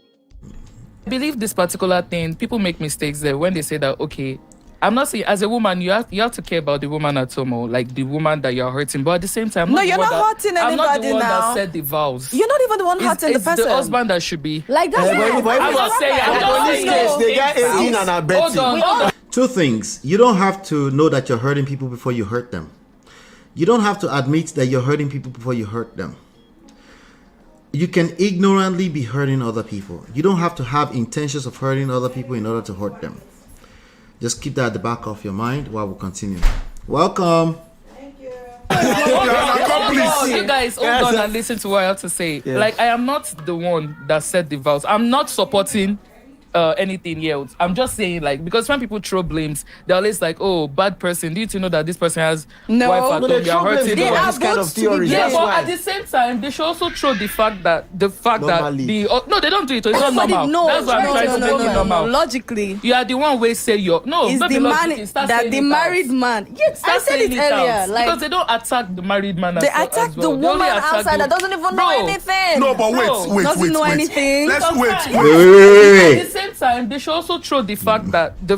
I believe this particular thing, people make mistakes there when they say that, okay, I'm not saying as a woman you have to care about the woman at home, or like the woman that you're hurting, but at the same time, you're not hurting anybody. I'm not the one now that said the vows. You're not even the one hurting the person. It's the husband that should be. Like that's they get 18 and I bet Hold on. Two things. You don't have to know that you're hurting people before you hurt them. You don't have to admit that you're hurting people before you hurt them. You can ignorantly be hurting other people. You don't have to have intentions of hurting other people in order to hurt them. Just keep that at the back of your mind while we continue. Welcome. Thank you. You guys, hold on and listen to what I have to say. Yeah. Like, I am not the one that said the vows. I'm not supporting anything else. I'm just saying, like, because when people throw blames, they're always like, oh, bad person. Did you know that this person has wife at home? You're hurting them. This kind of theory. Yeah, but at the same time, they should also throw the fact that no, they don't do it. It's not normal. No, that's what I'm trying to make it normal. Logically, you are the one way say your no. It's the man that the married man. Yes, I said it earlier. Like, because they don't attack the married man. They attack the woman outside that doesn't even know anything. No, but wait. Doesn't know anything. Let's wait. At the same time, they should also throw the fact that no,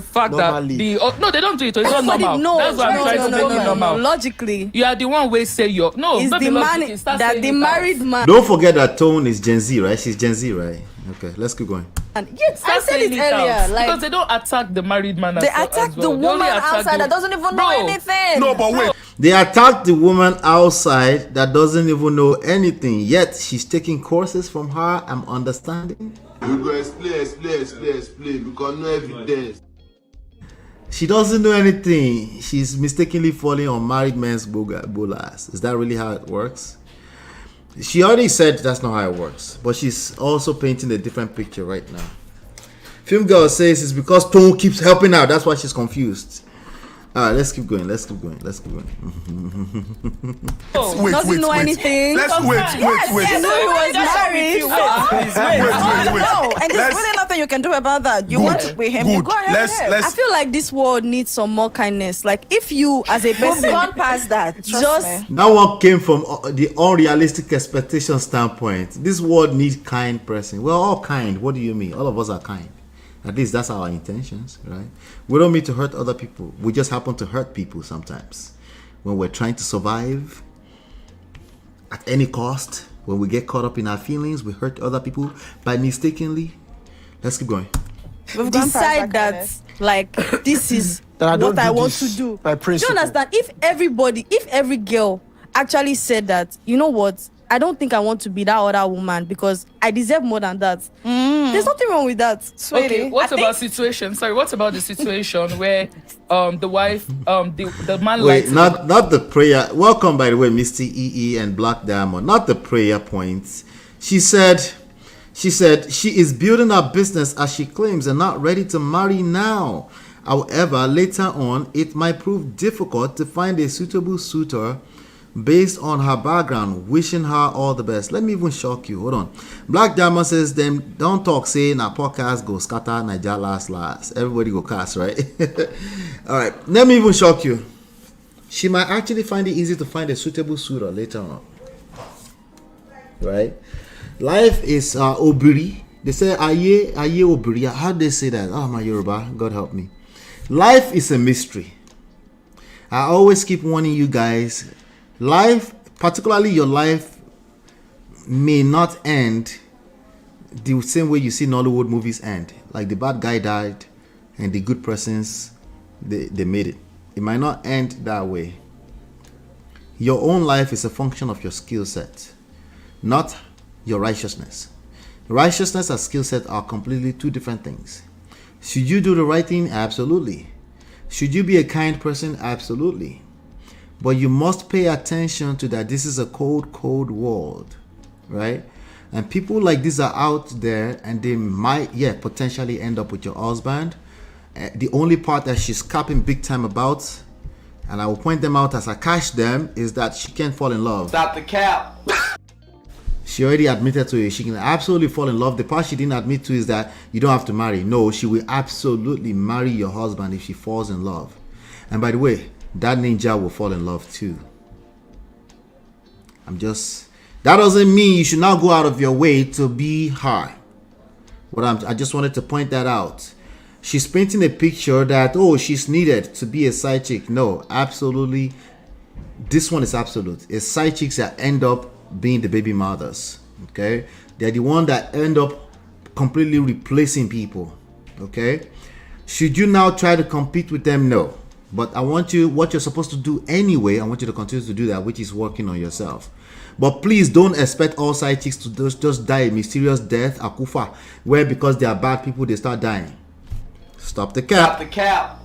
they don't do it. It's not normal. No, that's what I'm trying to make it normal. Logically, you are the one way say your no. It's the man that the married man. Don't forget that Tone is Gen Z, right? She's Gen Z, right? Okay, let's keep going. Yes, I said it earlier. Like, because they don't attack the married man. They attack the woman outside that doesn't even know anything. No, but wait. They attack the woman outside that doesn't even know anything. Yet she's taking courses from her. I'm understanding. We go explain because no evidence. She doesn't know anything. She's mistakenly falling on married men's bolas. Is that really how it works? She already said that's not how it works, but she's also painting a different picture right now. Film Girl says it's because Tone keeps helping out. That's why she's confused. Let's keep going. Wait. Doesn't know anything. Let's wait. He knew he was married. No, and there's really nothing you can do about that. You want to be him, you go ahead. I feel like this world needs some more kindness. Like, if you as a person we've gone past that, just that one came from the unrealistic expectation standpoint. This world needs kind person. We're all kind. What do you mean? All of us are kind. At least that's our intentions, right? We don't mean to hurt other people. We just happen to hurt people sometimes. When we're trying to survive at any cost, when we get caught up in our feelings, we hurt other people by mistakenly. Let's keep going. We've decide that, like, this is what I want to do. By principle. Do you understand? If every girl actually said that, you know what? I don't think I want to be that other woman because I deserve more than that. There's nothing wrong with that, sweetie. Okay, what about the situation where the wife, the man wait, not the prayer. Welcome, by the way, Misty EE and Black Diamond. Not the prayer points. She said she is building her business as she claims and not ready to marry now. However, later on, it might prove difficult to find a suitable suitor based on her background, wishing her all the best. Let me even shock you. Hold on. Black Diamond says, them don't talk, say, na podcast go scatter Naija last. Everybody go cast, right? All right. Let me even shock you. She might actually find it easy to find a suitable suitor later on. Right? Life is obiri. They say, aye obiri. How do they say that? Oh, my Yoruba. God help me. Life is a mystery. I always keep warning you guys. Life, particularly your life, may not end the same way you see Nollywood movies end. Like the bad guy died and the good persons, they made it. It might not end that way. Your own life is a function of your skill set, not your righteousness. Righteousness and skill set are completely two different things. Should you do the right thing? Absolutely. Should you be a kind person? Absolutely. But you must pay attention to that. This is a cold world, right? And people like this are out there, and they might, potentially end up with your husband. The only part that she's capping big time about, and I will point them out as I catch them, is that she can't fall in love. Stop the cap. She already admitted to it. She can absolutely fall in love. The part she didn't admit to is that you don't have to marry. No, she will absolutely marry your husband if she falls in love. And by the way, that ninja will fall in love too. That doesn't mean you should now go out of your way to be her. I just wanted to point that out. She's painting a picture that, she's needed to be a side chick. No, absolutely. This one is absolute. It's side chicks that end up being the baby mothers. Okay? They're the one that end up completely replacing people. Okay? Should you now try to compete with them? No. But what you're supposed to do anyway, I want you to continue to do that, which is working on yourself. But please don't expect all side chicks to just die a mysterious death, akufa, where because they are bad people, they start dying. Stop the cap. Stop the cap.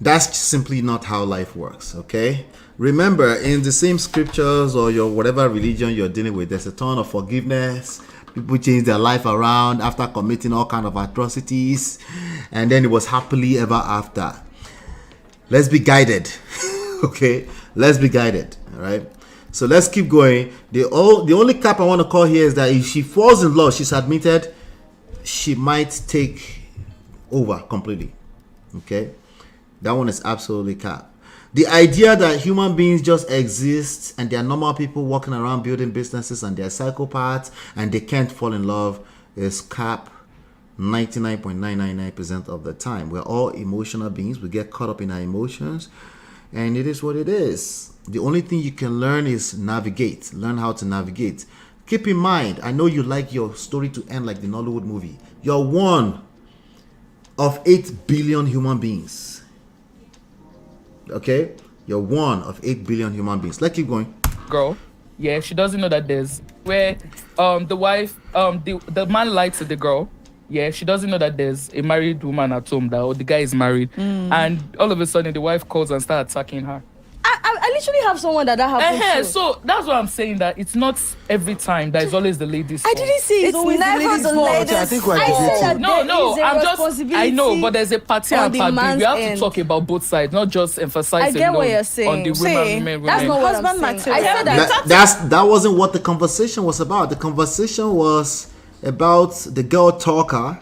That's simply not how life works, okay? Remember, in the same scriptures or your whatever religion you're dealing with, there's a ton of forgiveness. People change their life around after committing all kind of atrocities, and then it was happily ever after. Let's be guided. Okay, let's be guided. All right, so let's keep going. The only cap I want to call here is that if she falls in love, she's admitted, she might take over completely. Okay, that one is absolutely cap. The idea that human beings just exist and they are normal people walking around building businesses and they're psychopaths and they can't fall in love is cap 99.999% of the time. We're all emotional beings. We get caught up in our emotions, and it is what it is. The only thing you can learn is navigate. Learn how to navigate. Keep in mind, I know you like your story to end like the Nollywood movie. You're one of 8 billion human beings. Okay? You're one of 8 billion human beings. Let's keep going. Girl, yeah, she doesn't know that there's where the wife, the man lied to the girl. Yeah, she doesn't know that there's a married woman at home, that the guy is married. And all of a sudden, the wife calls and starts attacking her. I literally have someone that happens to. So that's why I'm saying that it's not every time that it's always the ladies' fault. I didn't say it's always the ladies' fault. I think we're I know, but there's a party and party. We have to talk about both sides, not just emphasize I get what you're saying. on the women. That's not what I'm saying. I said that wasn't what the conversation was about. The conversation was about the girl talker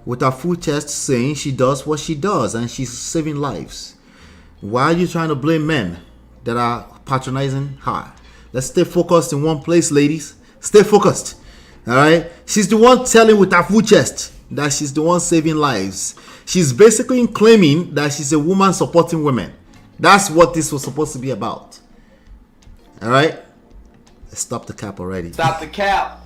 with her full chest saying she does what she does and she's saving lives. Why are you trying to blame men that are patronizing her? Let's stay focused in one place, ladies. Stay focused. All right? She's the one telling with her full chest that she's the one saving lives. She's basically claiming that she's a woman supporting women. That's what this was supposed to be about. All right? Let's stop the cap already. Stop the cap.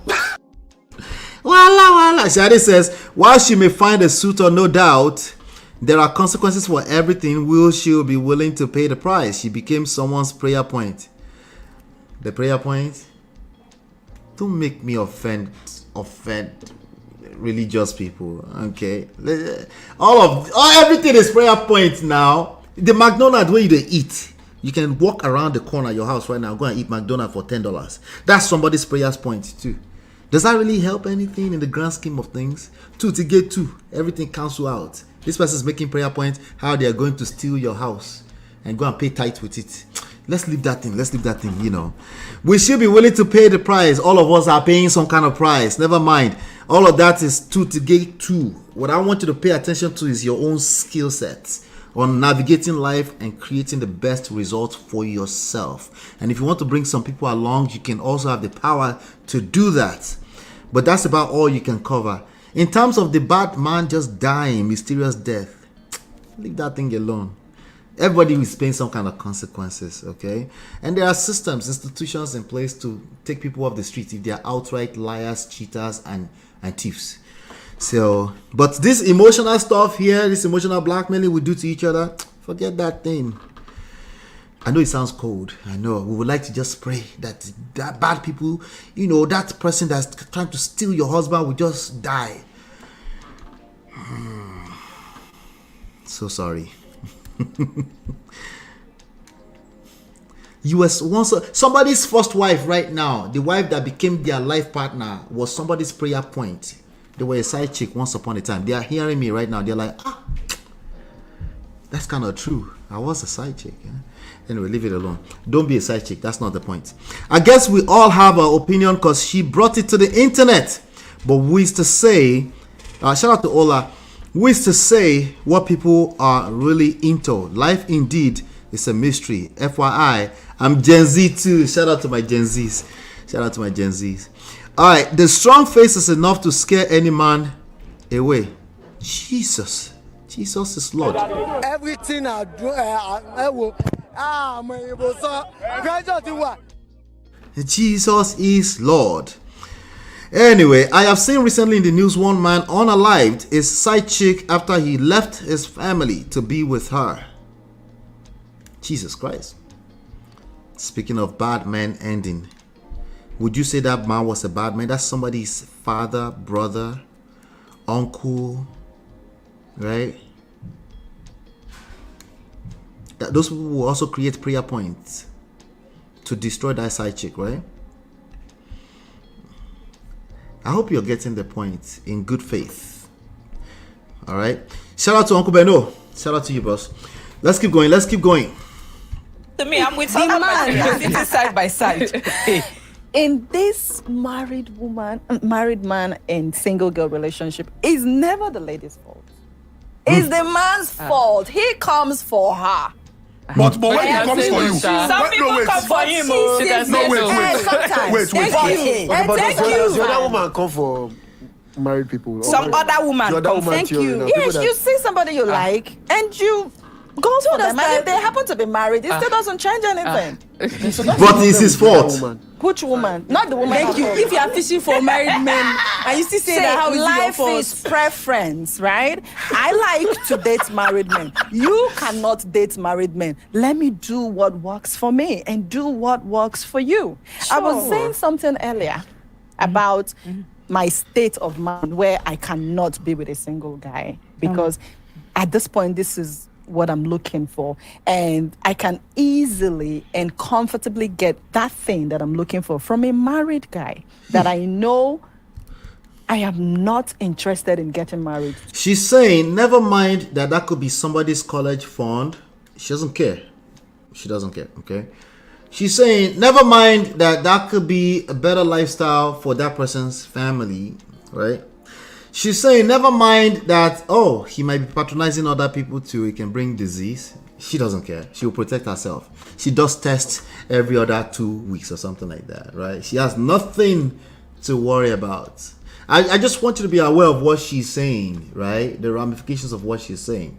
Wala. Shadi says, while she may find a suitor, no doubt, there are consequences for everything. Will she be willing to pay the price? She became someone's prayer point. The prayer point? Don't make me offend religious people. Okay, everything is prayer point now. The McDonald's where you eat, you can walk around the corner of your house right now, go and eat McDonald's for $10. That's somebody's prayer point too. Does that really help anything in the grand scheme of things? 2 to get 2, everything cancel out. This person is making prayer points how they are going to steal your house and go and pay tithe with it. Let's leave that thing, you know. We should be willing to pay the price. All of us are paying some kind of price. Never mind. All of that is to get to. What I want you to pay attention to is your own skill sets on navigating life and creating the best result for yourself. And if you want to bring some people along, you can also have the power to do that. But that's about all you can cover. In terms of the bad man just dying, mysterious death, leave that thing alone. Everybody is paying some kind of consequences, okay? And there are systems, institutions in place to take people off the street if they are outright liars, cheaters, and thieves. So, but this emotional stuff here, this emotional blackmailing we do to each other, forget that thing. I know it sounds cold. I know. We would like to just pray that bad people, you know, that person that's trying to steal your husband will just die. So sorry. Somebody's first wife right now, the wife that became their life partner, was somebody's prayer point. They were a side chick once upon a time. They are hearing me right now. They're like, that's kind of true. I was a side chick. Yeah? Anyway, leave it alone. Don't be a side chick. That's not the point. I guess we all have our opinion because she brought it to the internet. But who is to say, shout out to Ola, who is to say what people are really into? Life indeed is a mystery. FYI, I'm Gen Z too. Shout out to my Gen Zs. All right, the strong face is enough to scare any man away. Jesus is Lord. Everything I do, Jesus is Lord. Anyway, I have seen recently in the news one man unalived his side chick after he left his family to be with her. Jesus Christ. Speaking of bad men ending, would you say that man was a bad man? That's somebody's father, brother, uncle, right? That those people will also create prayer points to destroy that side chick, right? I hope you're getting the point in good faith. All right. Shout out to Uncle Beno. Shout out to you, boss. Let's keep going. To me, I'm with someone sitting side by side. In this married man and single girl relationship, is never the lady's fault. It's the man's fault. He comes for her. But when he comes for you, some people come for him. Wait. Thank you. The other woman come for married people. Some other woman come. Thank you. Yes, you see somebody you like and you go for them. And if they happen to be married, it still doesn't change anything. But it's his fault. Which woman? Not the woman. Thank you. If you are fishing for married men and you still say that, how is life your fault? is preference, right? I like to date married men. You cannot date married men. Let me do what works for me and do what works for you. Sure. I was saying something earlier about my state of mind where I cannot be with a single guy because at this point, this is what I'm looking for, and I can easily and comfortably get that thing that I'm looking for from a married guy that I know I am not interested in getting married. She's saying never mind that could be somebody's college fund. She doesn't care. Okay, she's saying never mind that could be a better lifestyle for that person's family, right? She's saying, never mind that, he might be patronizing other people too. It can bring disease. She doesn't care. She will protect herself. She does tests every other 2 weeks or something like that, right? She has nothing to worry about. I just want you to be aware of what she's saying, right? The ramifications of what she's saying.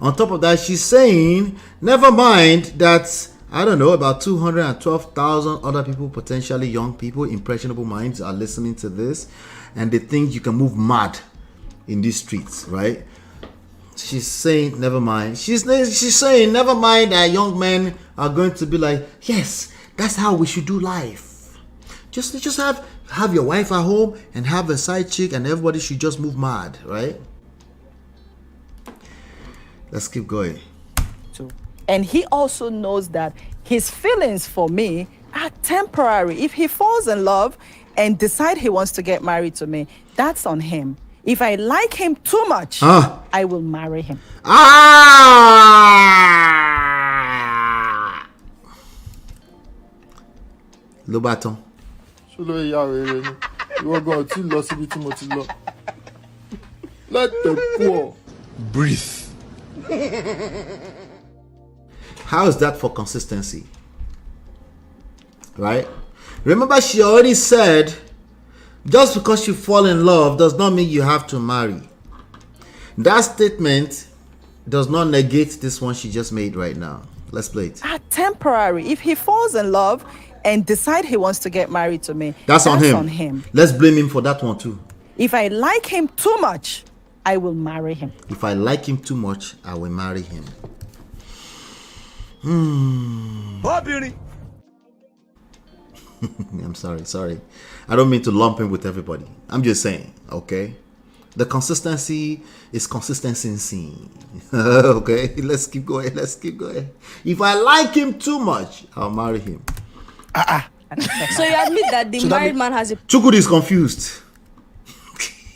On top of that, she's saying, never mind that, I don't know, about 212,000 other people, potentially young people, impressionable minds are listening to this. And they think you can move mad in these streets, right? She's saying, never mind. She's saying, never mind that young men are going to be like, yes, that's how we should do life. Just have your wife at home and have a side chick, and everybody should just move mad, right? Let's keep going. And he also knows that his feelings for me are temporary. If he falls in love and decide he wants to get married to me, that's on him. If I like him too much, I will marry him. Ló bá tán. Let the poor breathe. How is that for consistency? Right? Remember, she already said, just because you fall in love does not mean you have to marry. That statement does not negate this one she just made right now. Let's play it. Temporary. If he falls in love and decide he wants to get married to me, that's on him. Let's blame him for that one too. If I like him too much, I will marry him. If I like him too much, I will marry him. I'm sorry. I don't mean to lump him with everybody. I'm just saying, okay? The consistency is consistency. Okay, let's keep going. If I like him too much, I'll marry him. So you admit that the married man has a... Chukwudi is confused.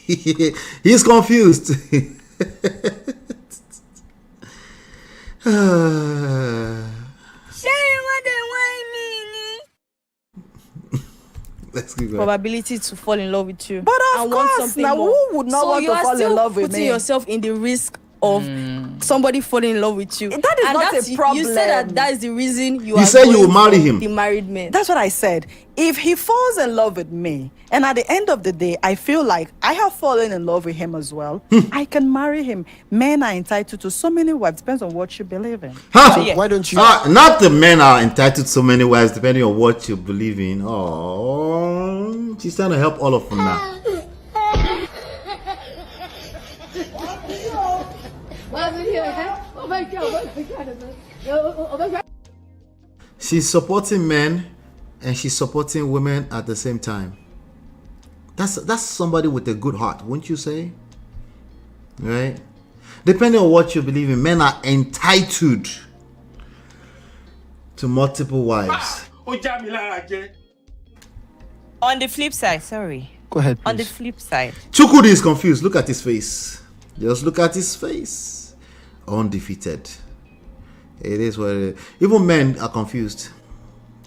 He's confused. Let's keep going. Probability to fall in love with you. But of course, now who would not want to fall in love with me? So you are still putting yourself in the risk of somebody falling in love with you. That is not a problem. You said that is the reason you said you will marry him. The married man. That's what I said. If he falls in love with me, and at the end of the day, I feel like I have fallen in love with him as well, I can marry him. Men are entitled to so many wives. Depends on what you believe in. So why don't you? Not the men are entitled to so many wives, depending on what you believe in. Oh, she's trying to help all of them now. She's supporting men and she's supporting women at the same time. That's somebody with a good heart, wouldn't you say? Right? Depending on what you believe in, men are entitled to multiple wives. On the flip side, sorry. Go ahead, please. On the flip side. Chukwudi is confused. Look at his face. Just look at his face. Undefeated. It is what it is. Even men are confused.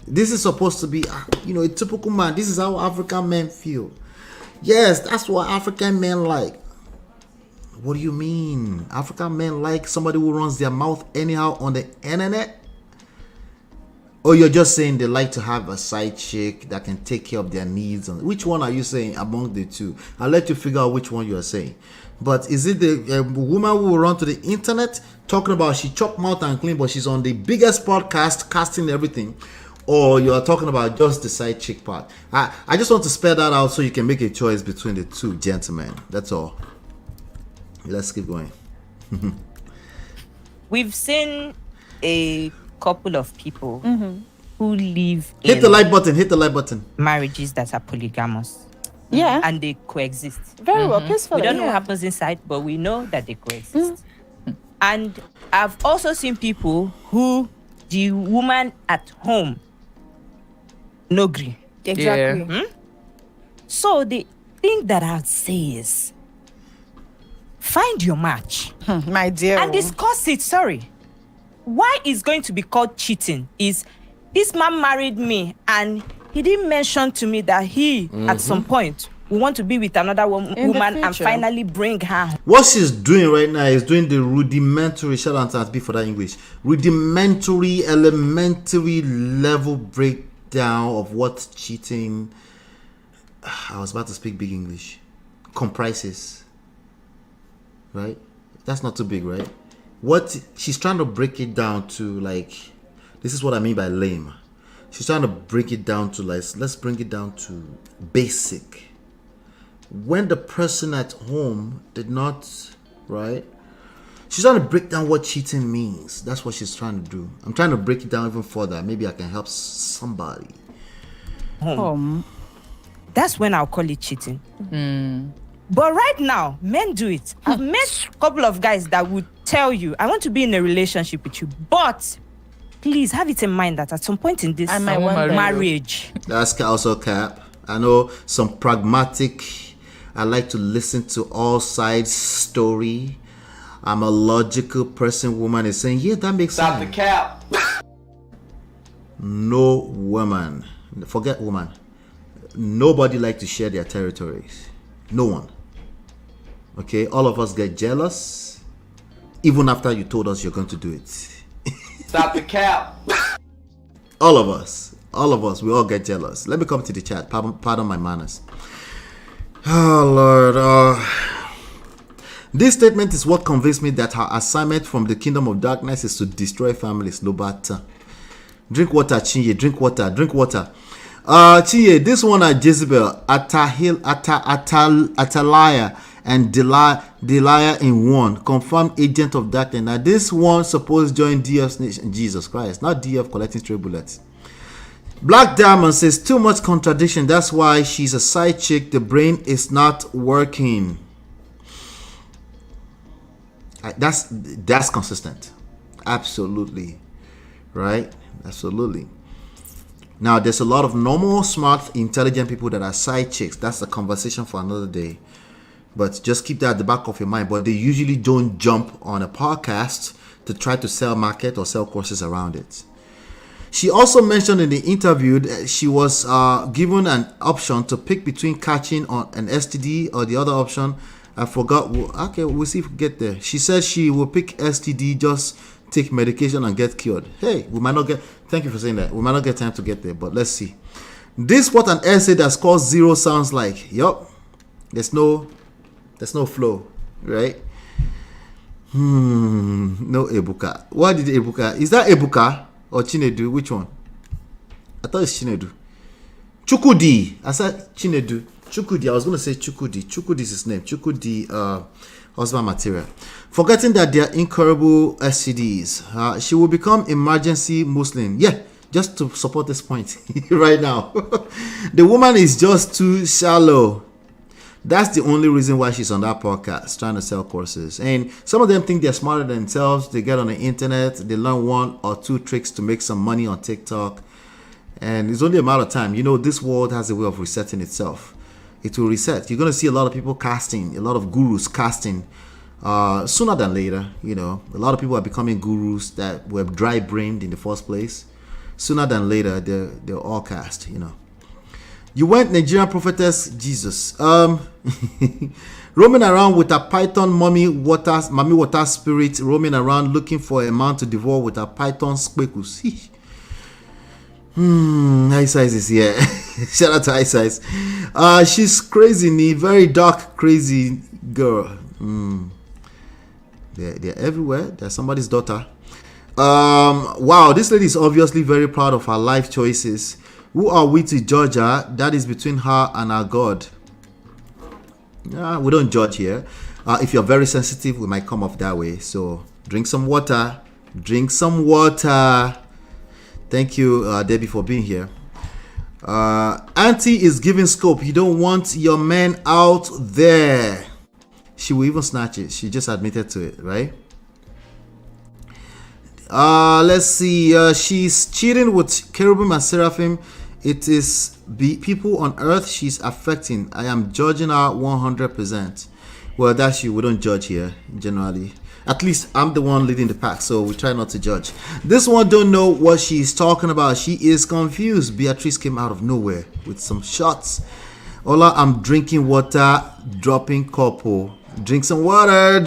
This is supposed to be, a typical man. This is how African men feel. Yes, that's what African men like. What do you mean? African men like somebody who runs their mouth anyhow on the internet? Or you're just saying they like to have a side chick that can take care of their needs? Which one are you saying among the two? I'll let you figure out which one you are saying. But is it the woman who will run to the internet talking about she chop mouth and clean, but she's on the biggest podcast casting everything? Or you are talking about just the side chick part? I just want to spell that out so you can make a choice between the two, gentlemen. That's all. Let's keep going. We've seen a couple of people who live Hit the like button. Marriages that are polygamous. Yeah. And they coexist. Very well, peacefully. We don't know what happens inside, but we know that they coexist. And I've also seen people who the woman at home no agree. Exactly. Yeah. So the thing that I'd say is find your match. My dear. And discuss it. Sorry. Why it's going to be called cheating is this man married me and he didn't mention to me that he at some point will want to be with another woman and finally bring her home. What she's doing right now is doing the rudimentary, shout out to be for that English, rudimentary, elementary level breakdown of what cheating, I was about to speak big English, comprises. Right? That's not too big, right? What she's trying to break it down to, like, this is what I mean by lame. She's trying to break it down to, like, let's bring it down to basic. When the person at home did not, right? She's trying to break down what cheating means. That's what she's trying to do. I'm trying to break it down even further. Maybe I can help somebody. Home. That's when I'll call it cheating. But right now, men do it. I've met a couple of guys that would tell you, I want to be in a relationship with you, but please have it in mind that at some point in this marriage. That's also cap. I know some pragmatic, I like to listen to all sides story. I'm a logical person. Woman is saying, yeah, that makes sense. Stop the cap. No woman Forget woman. Nobody like to share their territories. No one. Okay, all of us get jealous, even after you told us you're going to do it. Stop the cap. All of us, we all get jealous. Let me come to the chat. Pardon my manners. Oh Lord. This statement is what convinced me that her assignment from the kingdom of darkness is to destroy families. No matter. Drink water, Chinye. Drink water. Chinye, this one at Jezebel, Atalaya, and Deliah in one, confirmed agent of darkness. Now this one supposed join DF's nation. Jesus Christ, not DF collecting stray bullets. Black Diamond says too much contradiction. That's why she's a side chick. The brain is not working. That's consistent. Absolutely. Right? Absolutely. Now, there's a lot of normal, smart, intelligent people that are side chicks. That's a conversation for another day. But just keep that at the back of your mind. But they usually don't jump on a podcast to try to sell market or sell courses around it. She also mentioned in the interview that she was given an option to pick between catching on an STD or the other option. I forgot. Okay, we'll see if we get there. She said she will pick STD, just take medication and get cured. Hey, we might not get. Thank you for saying that. We might not get time to get there, but let's see. This what an essay that's called zero sounds like. Yup. There's no flow, right? No Ebuka. What did Ebuka? Is that Ebuka or Chinedu? Which one? I thought it's Chinedu. Chukudi. I said Chinedu. Chukudi. I was going to say Chukudi. Chukudi is his name. Chukudi, husband material. Forgetting that they are incurable STDs. She will become emergency Muslim. Yeah, just to support this point right now. The woman is just too shallow. That's the only reason why she's on that podcast, trying to sell courses. And some of them think they're smarter than themselves. They get on the internet, they learn 1 or 2 tricks to make some money on TikTok. And it's only a matter of time. You know, this world has a way of resetting itself. It will reset. You're going to see a lot of people casting, a lot of gurus casting sooner than later. You know, a lot of people are becoming gurus that were dry-brained in the first place. Sooner than later, they're all cast, you know. You went Nigerian prophetess Jesus. Roaming around with a python mommy water spirit, roaming around looking for a man to devour with a python spekus. Ice is here. Shout out to Ice. She's crazy, very dark, crazy girl. They're everywhere. They're somebody's daughter. Wow, this lady is obviously very proud of her life choices. Who are we to judge her? That is between her and our God. We don't judge here. If you're very sensitive, we might come off that way. So drink some water. Thank you, Debbie, for being here. Auntie is giving scope. You don't want your man out there. She will even snatch it. She just admitted to it, right? Let's see. She's cheating with cherubim and seraphim. It is people on earth she's affecting. I am judging her 100%. Well, that's you. We don't judge here, generally. At least I'm the one leading the pack, so we try not to judge. This one don't know what she's talking about. She is confused. Beatrice came out of nowhere with some shots. Ola, I'm drinking water, dropping couple. Drink some water.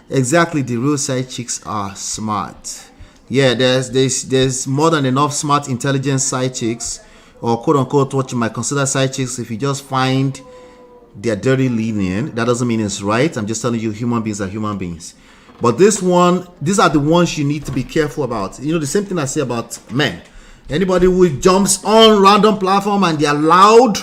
Exactly, the real side chicks are smart. Yeah, there's more than enough smart, intelligent side chicks, or quote unquote what you might consider side chicks. If you just find their dirty lenient, that doesn't mean it's right. I'm just telling you, human beings are human beings. But these are the ones you need to be careful about. You know, the same thing I say about men. Anybody who jumps on random platform and they're loud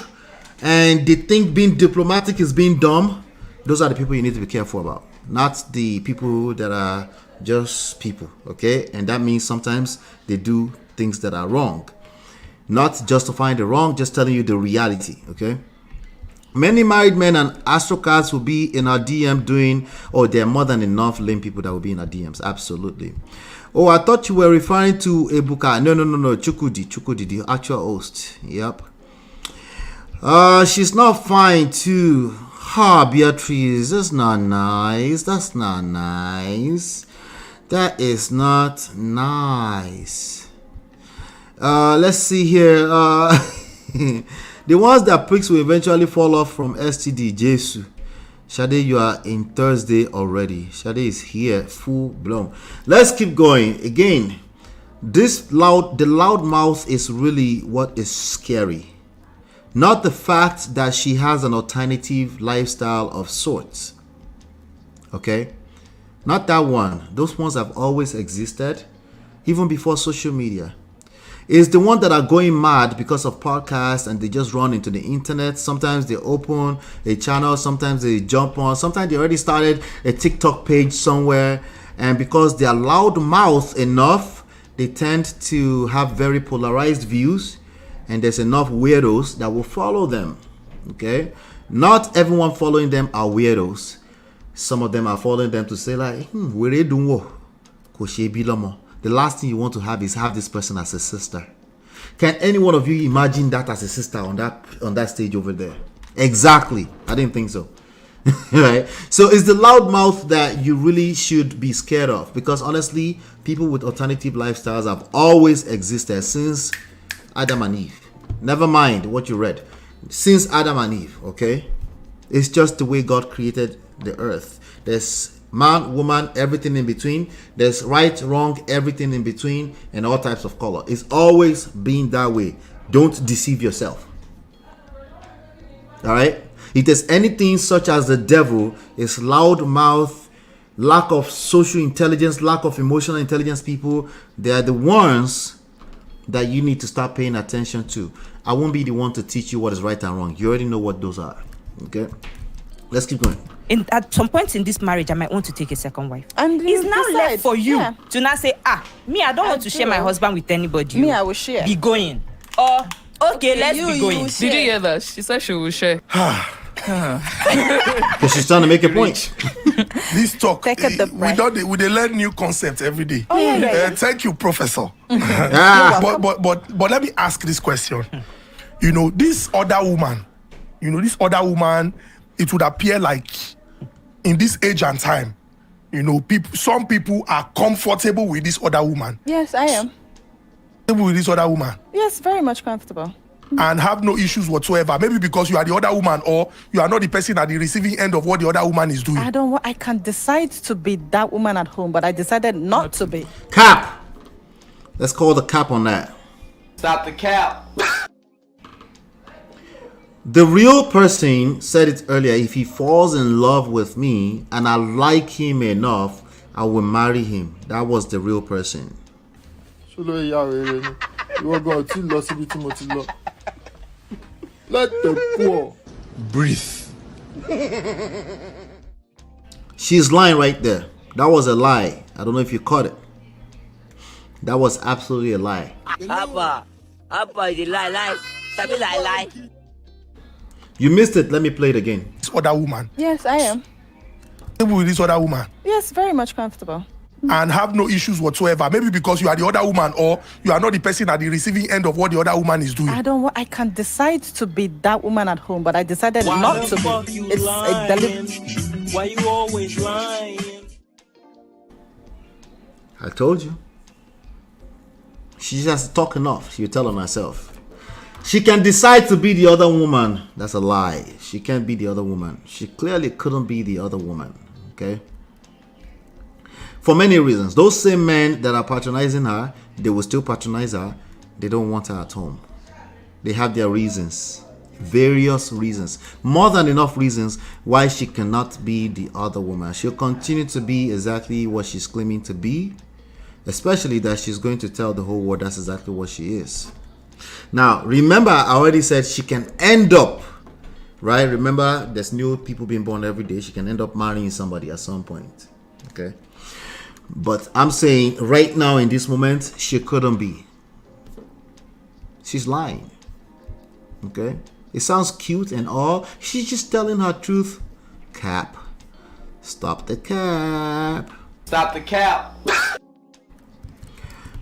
and they think being diplomatic is being dumb, those are the people you need to be careful about. Not the people that are just people, okay? And that means sometimes they do things that are wrong. Not justifying the wrong, just telling you the reality, okay? Many married men and astrocards will be in our DM doing, there are more than enough lame people that will be in our DMs, absolutely. Oh, I thought you were referring to Ebuka. No, Chukudi, the actual host. Yep. She's not fine too. Beatrice, that's not nice. That is not nice. Let's see here. The ones that pricks will eventually fall off from STD. Jesus. Shade, you are in Thursday already. Shade is here, full blown. Let's keep going. Again, the loud mouth is really what is scary. Not the fact that she has an alternative lifestyle of sorts. Okay? Not that one. Those ones have always existed, even before social media. It's the one that are going mad because of podcasts and they just run into the internet. Sometimes they open a channel, sometimes they jump on, sometimes they already started a TikTok page somewhere, and because they are loud mouth enough, they tend to have very polarized views, and there's enough weirdos that will follow them. Okay? Not everyone following them are weirdos. Some of them are following them to say like, where they doing what? The last thing you want to have is have this person as a sister. Can any one of you imagine that as a sister on that stage over there? Exactly. I didn't think so. Right? So it's the loud mouth that you really should be scared of, because honestly, people with alternative lifestyles have always existed since Adam and Eve. Never mind what you read. Since Adam and Eve, okay? It's just the way God created the earth. There's man, woman, everything in between. There's right, wrong, everything in between, and all types of color. It's always been that way. Don't deceive yourself. All right? If there's anything such as the devil, is loud mouth, lack of social intelligence, lack of emotional intelligence people, they are the ones that you need to start paying attention to. I won't be the one to teach you what is right and wrong. You already know what those are. Okay? Let's keep going. At some point in this marriage, I might want to take a second wife. And it's now left for you to now say, me, I don't want to share my husband with anybody. Me, I will share. Be going. Or, okay, let's be going. Did you hear that? She said she will share. Because she's trying to make a point. This talk, we they learn new concepts every day. Oh, yeah. Thank you, Professor. But let me ask this question. This other woman, it would appear like in this age and time, some people are comfortable with this other woman. Yes, I am. With this other woman. Yes, very much comfortable. And have no issues whatsoever. Maybe because you are the other woman, or you are not the person at the receiving end of what the other woman is doing. I can decide to be that woman at home, but I decided not to be. Cap. Let's call the cap on that. Stop the cap. The real person said it earlier. If he falls in love with me and I like him enough, I will marry him. That was the real person. Let the poor breathe. She's lying right there. That was a lie. I don't know if you caught it. That was absolutely a lie. Abba is a lie. You missed it. Let me play it again. This other woman. Yes, I am. With this other woman. Yes, very much comfortable. And have no issues whatsoever. Maybe because you are the other woman, or you are not the person at the receiving end of what the other woman is doing. I can decide to be that woman at home, but I decided not to be. It's a deliberate. Why you always lying? I told you. She just has to talk enough. She'll tell on herself. She can decide to be the other woman. That's a lie. She can't be the other woman. She clearly couldn't be the other woman. Okay? For many reasons. Those same men that are patronizing her, they will still patronize her. They don't want her at home. They have their reasons. Various reasons. More than enough reasons why she cannot be the other woman. She'll continue to be exactly what she's claiming to be. Especially that she's going to tell the whole world that's exactly what she is. Now, remember, I already said she can end up, right? Remember, there's new people being born every day. She can end up marrying somebody at some point. Okay? But I'm saying right now in this moment, she couldn't be. She's lying. Okay? It sounds cute and all. She's just telling her truth. Cap. Stop the cap. Stop the cap.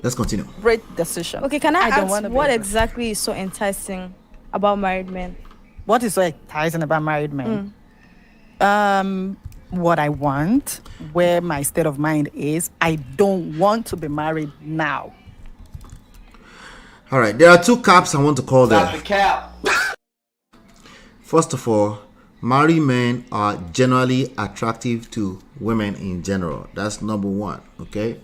Let's continue. Great decision. Okay, can I ask what exactly is so enticing about married men? What is so enticing about married men? What I want, where my state of mind is, I don't want to be married now. All right, there are two caps I want to call Stop there. the cap. First of all, married men are generally attractive to women in general. That's number one, okay?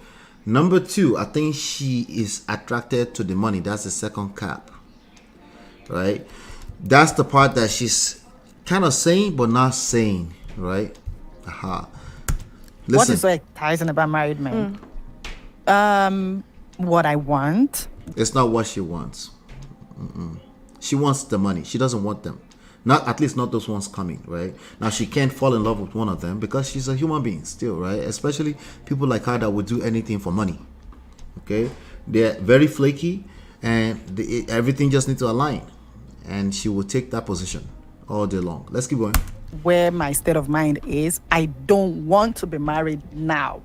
Number two, I think she is attracted to the money. That's the second cap, right? That's the part that she's kind of saying but not saying, right? Aha. Listen. What is so enticing about married men? What I want. It's not what she wants. She wants the money. She doesn't want them. Not, at least not those ones coming, right? Now, she can't fall in love with one of them because she's a human being still, right? Especially people like her that would do anything for money, okay? They're very flaky and everything just needs to align. And she will take that position all day long. Let's keep going. Where my state of mind is, I don't want to be married now.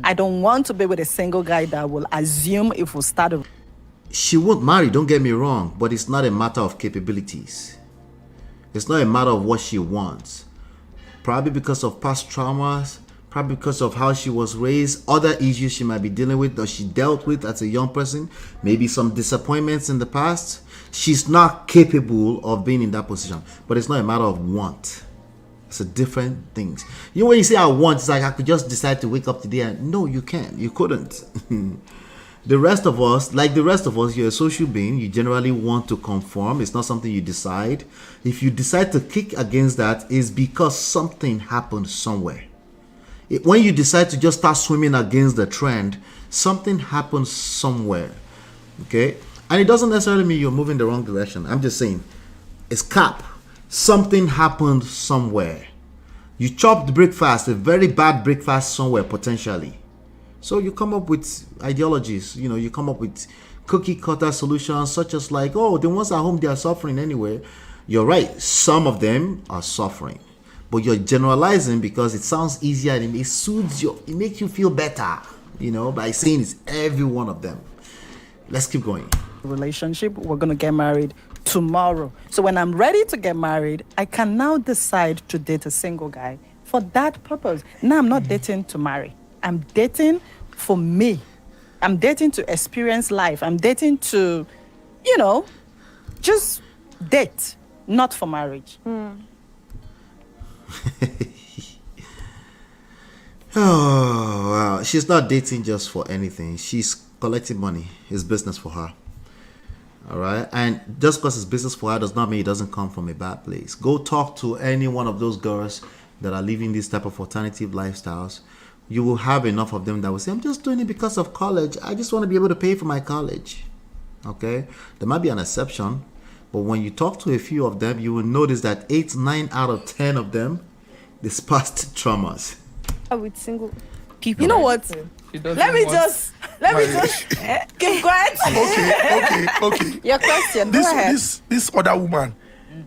I don't want to be with a single guy that will assume if we start a... She won't marry, don't get me wrong, but it's not a matter of capabilities. It's not a matter of what she wants. Probably because of past traumas, probably because of how she was raised, other issues she might be dealing with or she dealt with as a young person, maybe some disappointments in the past. She's not capable of being in that position, but it's not a matter of want. It's a different things. You know, when you say I want, it's like I could just decide to wake up today and no, you can't. You couldn't. The rest of us, like the rest of us, you're a social being. You generally want to conform. It's not something you decide. If you decide to kick against that, it's because something happened somewhere. When you decide to just start swimming against the trend, something happens somewhere. Okay? And it doesn't necessarily mean you're moving the wrong direction. I'm just saying, it's cap. Something happened somewhere. You chopped breakfast, a very bad breakfast somewhere potentially. So you come up with ideologies, you know, you come up with cookie cutter solutions such as like, oh, the ones at home, they are suffering anyway. You're right. Some of them are suffering, but you're generalizing because it sounds easier and it soothes you. It makes you feel better, you know, by saying it's every one of them. Let's keep going. Relationship, we're going to get married tomorrow. So when I'm ready to get married, I can now decide to date a single guy for that purpose. Now I'm not dating to marry. I'm dating for me. I'm dating to experience life. I'm dating to, you know, just date, not for marriage. Oh, wow. She's not dating just for anything. She's collecting money. It's business for her. All right. And just because it's business for her does not mean it doesn't come from a bad place. Go talk to any one of those girls that are living this type of alternative lifestyles. You will have enough of them that will say, I'm just doing it because of college. I just want to be able to pay for my college. Okay? There might be an exception, but when you talk to a few of them, you will notice that 8, 9 out of 10 of them, this past traumas. With single people. You know what? Let me just keep quiet. Okay. Your question, go ahead. This other woman,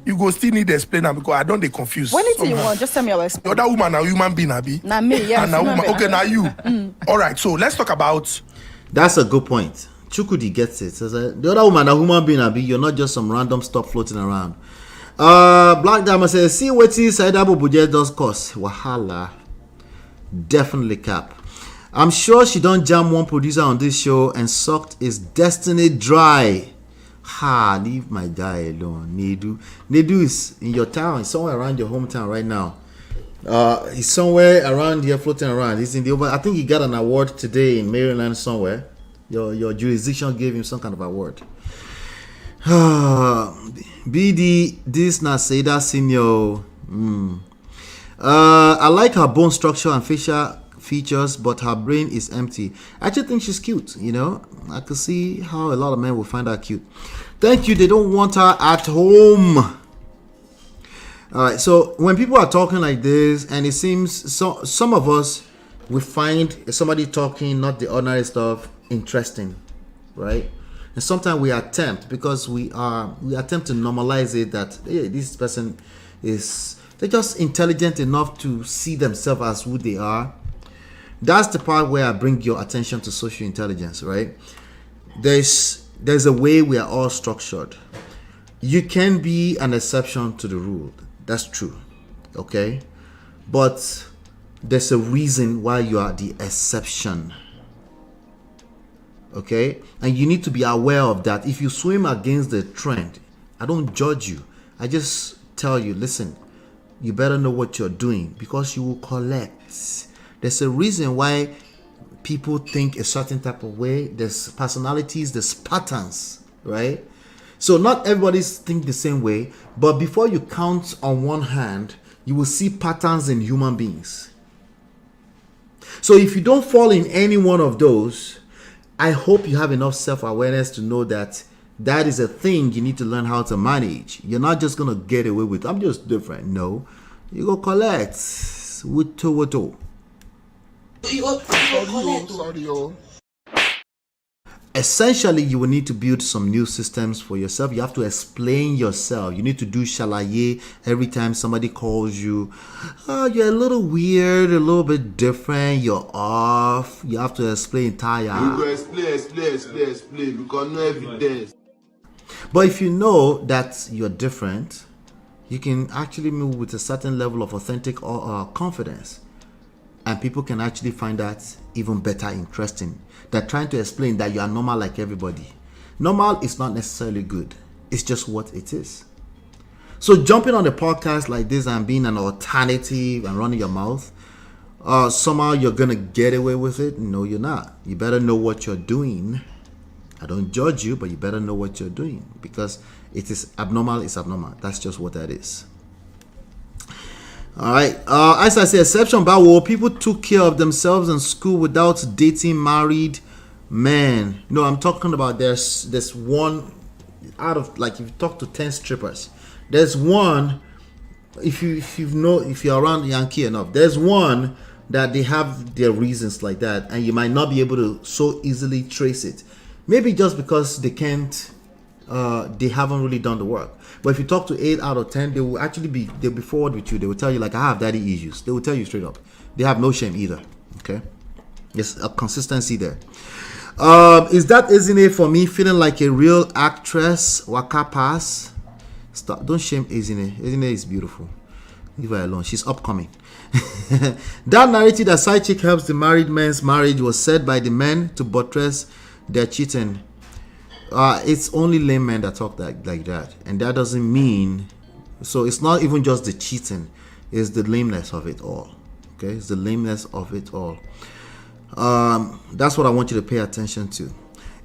you go still need to explain her because I don't get confused. Anything you want, just tell me. I'll explain. The other woman, a human being, Abi. Now me, yes. And a woman. Okay, now you. All right, so let's talk about. That's a good point. Chukudi gets it. So the other woman, a human being, Abi. You're not just some random stuff floating around. Black Diamond says, see what is Saidabo budget does cost. Wahala. Definitely cap. I'm sure she don't jam one producer on this show and sucked his destiny dry. Ha, leave my guy alone. Nedu is in your town, somewhere around your hometown right now. He's somewhere around here floating around. He's in the over. I think he got an award today in Maryland somewhere. Your jurisdiction gave him some kind of award. BD, this na Seda Senior. I like her bone structure and facial features, but her brain is empty. I actually think she's cute, you know. I could see how a lot of men will find her cute. Thank you. They don't want her at home. All right. So when people are talking like this, and it seems some of us, we find somebody talking not the ordinary stuff interesting, right? And sometimes we attempt because we attempt to normalize it that hey, this person is. They're just intelligent enough to see themselves as who they are. That's the part where I bring your attention to social intelligence, right? There's a way we are all structured. You can be an exception to the rule. That's true, okay? But there's a reason why you are the exception. Okay? And you need to be aware of that. If you swim against the trend, I don't judge you. I just tell you, listen, you better know what you're doing because you will collect. There's a reason why people think a certain type of way. There's personalities, there's patterns, right? So not everybody think the same way, but before you count on one hand, you will see patterns in human beings. So if you don't fall in any one of those, I hope you have enough self-awareness to know that that is a thing you need to learn how to manage. You're not just going to get away with, I'm just different. No, you go collect. Sorry. Essentially, you will need to build some new systems for yourself. You have to explain yourself. You need to do shalaye every time somebody calls you. Oh, you're a little weird, a little bit different, you're off. You have to explain tire. You go explain because no evidence. But if you know that you're different, you can actually move with a certain level of authentic confidence. And people can actually find that even better interesting. They're trying to explain that you are normal like everybody. Normal is not necessarily good. It's just what it is. So jumping on a podcast like this and being an alternative and running your mouth, somehow you're going to get away with it. No, you're not. You better know what you're doing. I don't judge you, but you better know what you're doing because it is abnormal. It's abnormal. That's just what that is. All right. As I say, exception Bawo, people took care of themselves in school without dating married men. No, I'm talking about there's one out of, like, if you talk to 10 strippers, there's one. If you're around Yankee enough, there's one that they have their reasons like that, and you might not be able to so easily trace it. Maybe just because they can't. They haven't really done the work. But if you talk to 8 out of 10, they'll be forward with you. They will tell you, like, I have daddy issues. They will tell you straight up. They have no shame either. Okay, there's a consistency there. Is that Ezine for me feeling like a real actress? Waka pass. Stop. Don't shame Ezine. Ezine is beautiful. Leave her alone. She's upcoming. That narrative that CHIC helps the married man's marriage was said by the men to buttress their cheating. It's only lame men that talk like that, and that doesn't mean. So it's not even just the cheating; it's the lameness of it all. Okay, it's the lameness of it all. That's what I want you to pay attention to.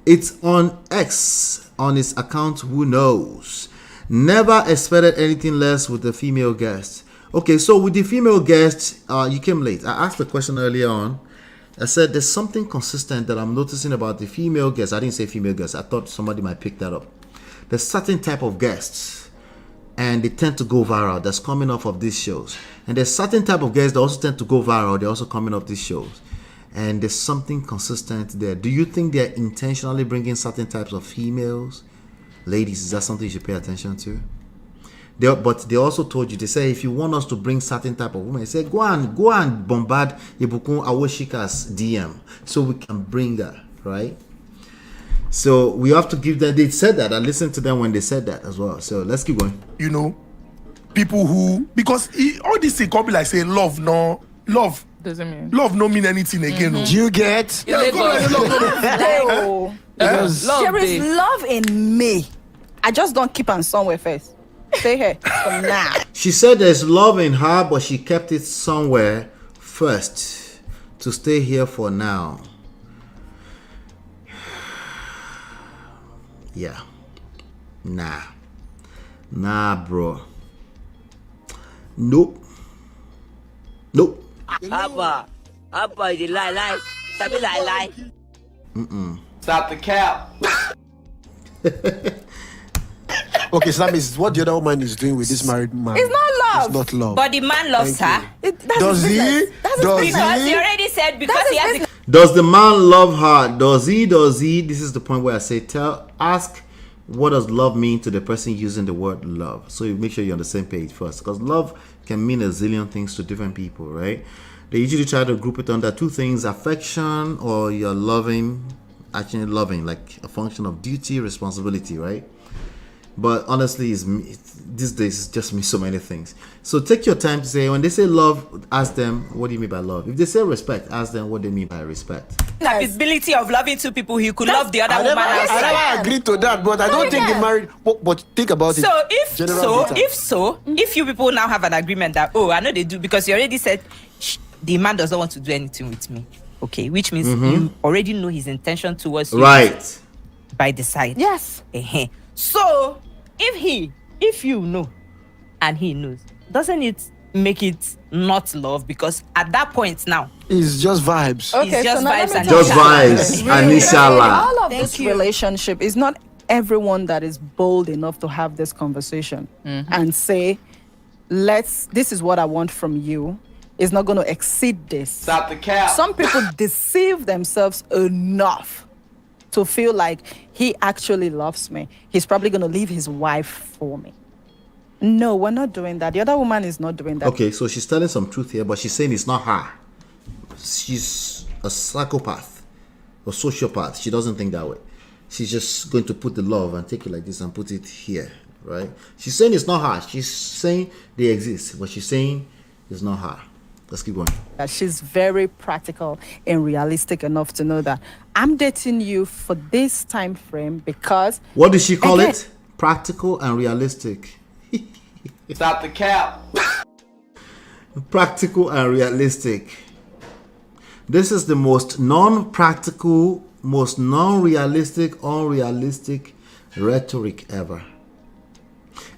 It's on X on his account. Who knows? Never expected anything less with the female guest. Okay, so with the female guest, you came late. I asked the question earlier on. I said there's something consistent that I'm noticing about the female guests. I didn't say female guests. I thought somebody might pick that up. There's certain type of guests, and they tend to go viral. That's coming off of these shows. And there's certain type of guests that also tend to go viral. They're also coming off these shows. And there's something consistent there. Do you think they're intentionally bringing certain types of females? Ladies, is that something you should pay attention to? But they also told you, they say, if you want us to bring certain type of women, they say, go and bombard Ibukun Awoshika's DM so we can bring that, right? So we have to give them, they said that, I listened to them when they said that as well. So let's keep going. You know, people who, because all this thing can be like saying love no mean anything again. Do you get? There is love in me. I just don't keep on somewhere first. Stay here for now. She said there's love in her, but she kept it somewhere first to stay here for now. Yeah. Nah, bro. Nope. Abba, you lie. Sabi lie. Stop the cap. Okay, so that means what the other woman is doing with this married man. It's not love. It's not love. But the man loves her. Does he? Because he already said because he has the. Does the man love her? Does he? This is the point where I say, ask what does love mean to the person using the word love. So you make sure you're on the same page first. Because love can mean a zillion things to different people, right? They usually try to group it under two things: affection, or you're actually loving, like a function of duty, responsibility, right? But honestly, these days it's just means so many things. So take your time to say, when they say love, ask them, what do you mean by love? If they say respect, ask them what they mean by respect. capability of loving two people, he could love the other woman. I never agreed to that, but I don't think the married. But think about it. So if you people now have an agreement that I know they do, because you already said the man doesn't want to do anything with me. Okay, which means you already know his intention towards you. Right. By the side. Yes. So if you know and he knows, doesn't it make it not love? Because at that point now, it's just vibes. Okay, it's just so vibes and just vibes. Anishala. All of this relationship is not everyone that is bold enough to have this conversation and say, this is what I want from you. Is not going to exceed this. Stop the cap. Some people deceive themselves enough to feel like he actually loves me. He's probably going to leave his wife for me. No, we're not doing that. The other woman is not doing that. Okay, so she's telling some truth here, but she's saying it's not her. She's a psychopath or sociopath. She doesn't think that way. She's just going to put the love and take it like this and put it here, right? She's saying it's not her. She's saying they exist, but she's saying it's not her. Let's keep going. She's very practical and realistic enough to know that I'm dating you for this time frame because... What did she call it? Practical and realistic. Stop the cap. Practical and realistic. This is the most non-practical, most non-realistic, unrealistic rhetoric ever.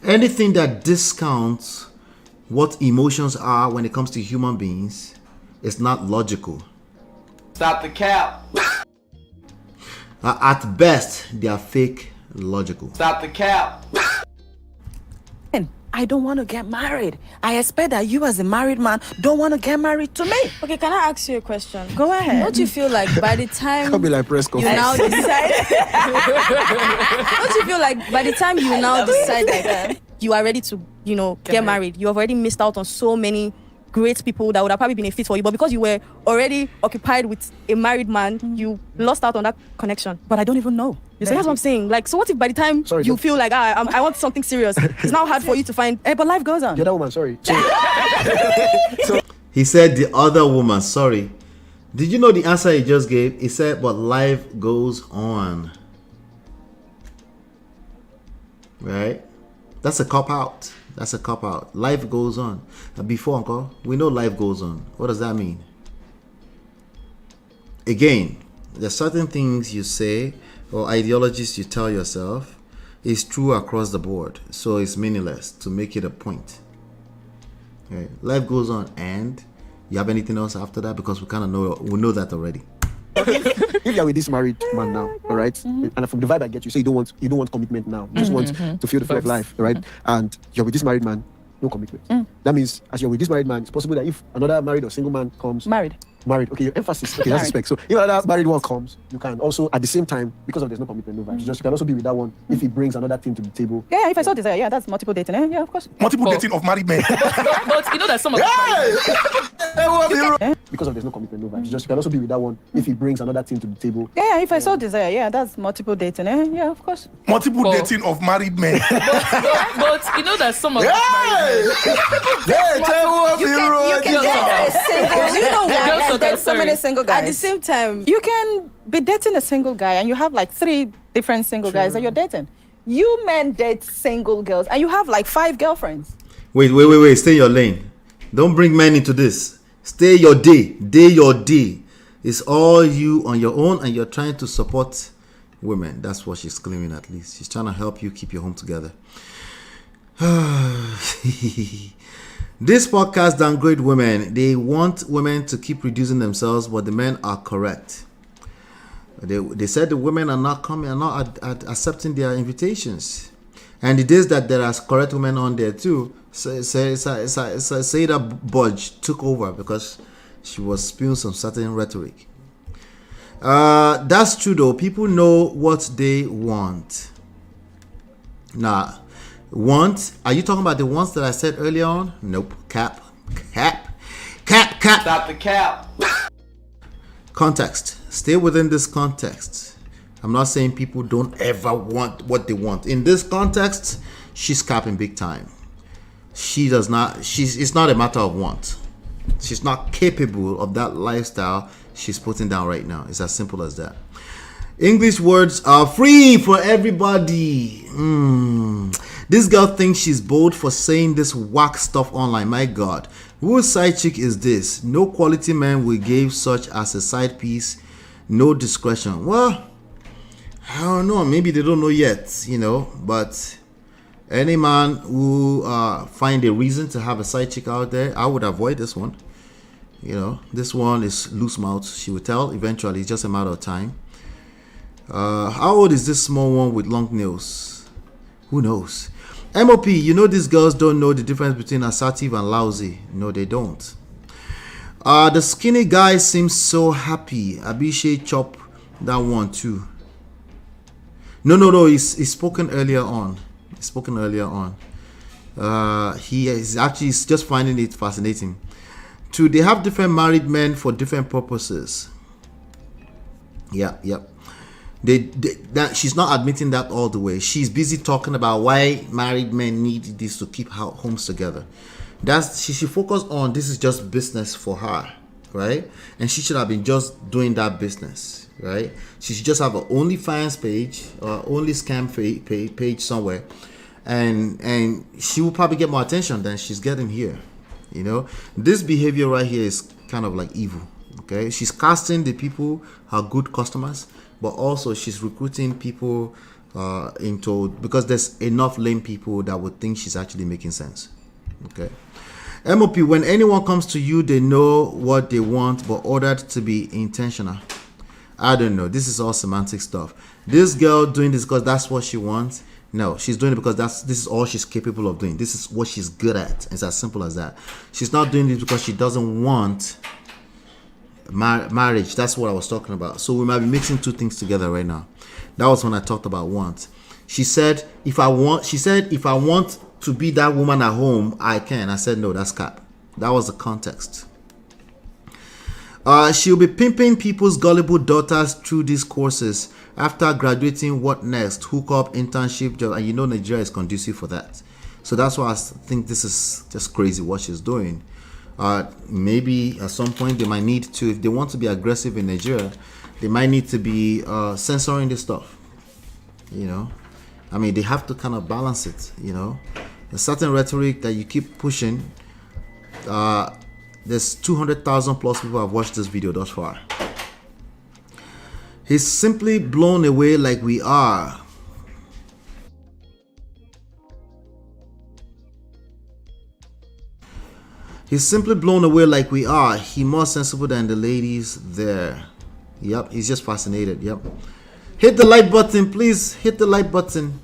Anything that discounts what emotions are when it comes to human beings is not logical. Stop the cap. At best, they are fake logical. Stop the cap. I don't want to get married. I expect that you as a married man don't want to get married to me. Okay, can I ask you a question? Go ahead. Don't you feel like by the time Can't be like press you conference. now decide don't you feel like by the time you now decide that you are ready to, get married, you have already missed out on so many great people that would have probably been a fit for you, but because you were already occupied with a married man, you lost out on that connection. But I don't even know. So that's what I'm saying. Like, so what if by the time you feel like I want something serious, it's now hard for you to find. But life goes on. The other woman, sorry. He said the other woman, sorry. Did you know the answer he just gave? He said, but life goes on. Right? That's a cop out. That's a cop out. Life goes on. Before, Uncle, we know life goes on. What does that mean? Again, there's certain things you say or ideologies you tell yourself is true across the board. So it's meaningless to make it a point. Okay. Life goes on, and you have anything else after that? Because we know that already. If you're with this married man now, all right, and from the vibe I get, you say you don't want commitment now. You just want to feel the flow of life, all right? And you're with this married man, no commitment. That means as you're with this married man, it's possible that if another married or single man comes, married, okay, your emphasis, okay, that's respect. So if another married one comes, you can also at the same time, because of there's no commitment, no vibes, you can also be with that one if he brings another thing to the table. Yeah, if I saw desire, that's multiple dating. Yeah, of course. Multiple dating of married men. But you know that some of because of there's no commitment, no vibes, you can also be with that one if he brings another thing to the table. Yeah, if I saw desire, that's multiple dating. Yeah, of course. Multiple dating of married men. But you know that some of you can date a single. You know what? There's so many single guys. At the same time, you can be dating a single guy and you have like 3 different single guys that you're dating. You men date single girls and you have like 5 girlfriends. Wait. Stay in your lane. Don't bring men into this. Stay your day. Your day. It's all you on your own, and you're trying to support women. That's what she's claiming, at least. She's trying to help you keep your home together. This podcast downgrade women. They want women to keep reducing themselves, but the men are correct. They said the women are not coming, are not accepting their invitations. And it is that there are correct women on there too. Say that Budge took over because she was spewing some certain rhetoric. That's true though. People know what they want. Now, want? Are you talking about the ones that I said earlier on? Nope. Cap. Stop the cap. Context. Stay within this context. I'm not saying people don't ever want what they want. In this context, she's capping big time. She does not. It's not a matter of want. She's not capable of that lifestyle. she's putting down right now. It's as simple as that. English words are free for everybody. This girl thinks she's bold for saying this whack stuff online. My God, whose side chick is this? No quality man will give such as a side piece. No discretion. Well, I don't know. Maybe they don't know yet, But any man who find a reason to have a side chick out there, I would avoid this one. This one is loose mouth. She will tell eventually. It's just a matter of time. How old is this small one with long nails? Who knows? MOP, these girls don't know the difference between assertive and lousy. No, they don't. The skinny guy seems so happy. Abishay chop that one too. No. He's spoken earlier on. He is actually just finding it fascinating. They have different married men for different purposes. Yep. That she's not admitting that all the way. She's busy talking about why married men need this to keep homes together. She should focus on this is just business for her, right? And she should have been just doing that business, right? She should just have an OnlyFans page or only scam page somewhere, and she will probably get more attention than she's getting here. This behavior right here is kind of like evil. Okay, she's casting the people her good customers, but also she's recruiting people because there's enough lame people that would think she's actually making sense. Okay. MOP, when anyone comes to you, they know what they want, but ordered to be intentional. I don't know. This is all semantic stuff. This girl doing this because that's what she wants. No, she's doing it because this is all she's capable of doing. This is what she's good at. It's as simple as that. She's not doing this because she doesn't want marriage. That's what I was talking about. So we might be mixing two things together right now. That was when I talked about want. She said, if I want to be that woman at home, I can. I said, no, that's cap. That was the context. She'll be pimping people's gullible daughters through these courses. After graduating, what next? Hook up, internship, job. And Nigeria is conducive for that. So that's why I think this is just crazy what she's doing. Maybe at some point they might need to, if they want to be aggressive in Nigeria, they might need to be censoring this stuff. They have to kind of balance it. A certain rhetoric that you keep pushing. There's 200,000 plus people have watched this video thus far. He's simply blown away like we are. He's simply blown away like we are. He more sensible than the ladies there. Yep, he's just fascinated. Yep. Hit the like button, please. Hit the like button.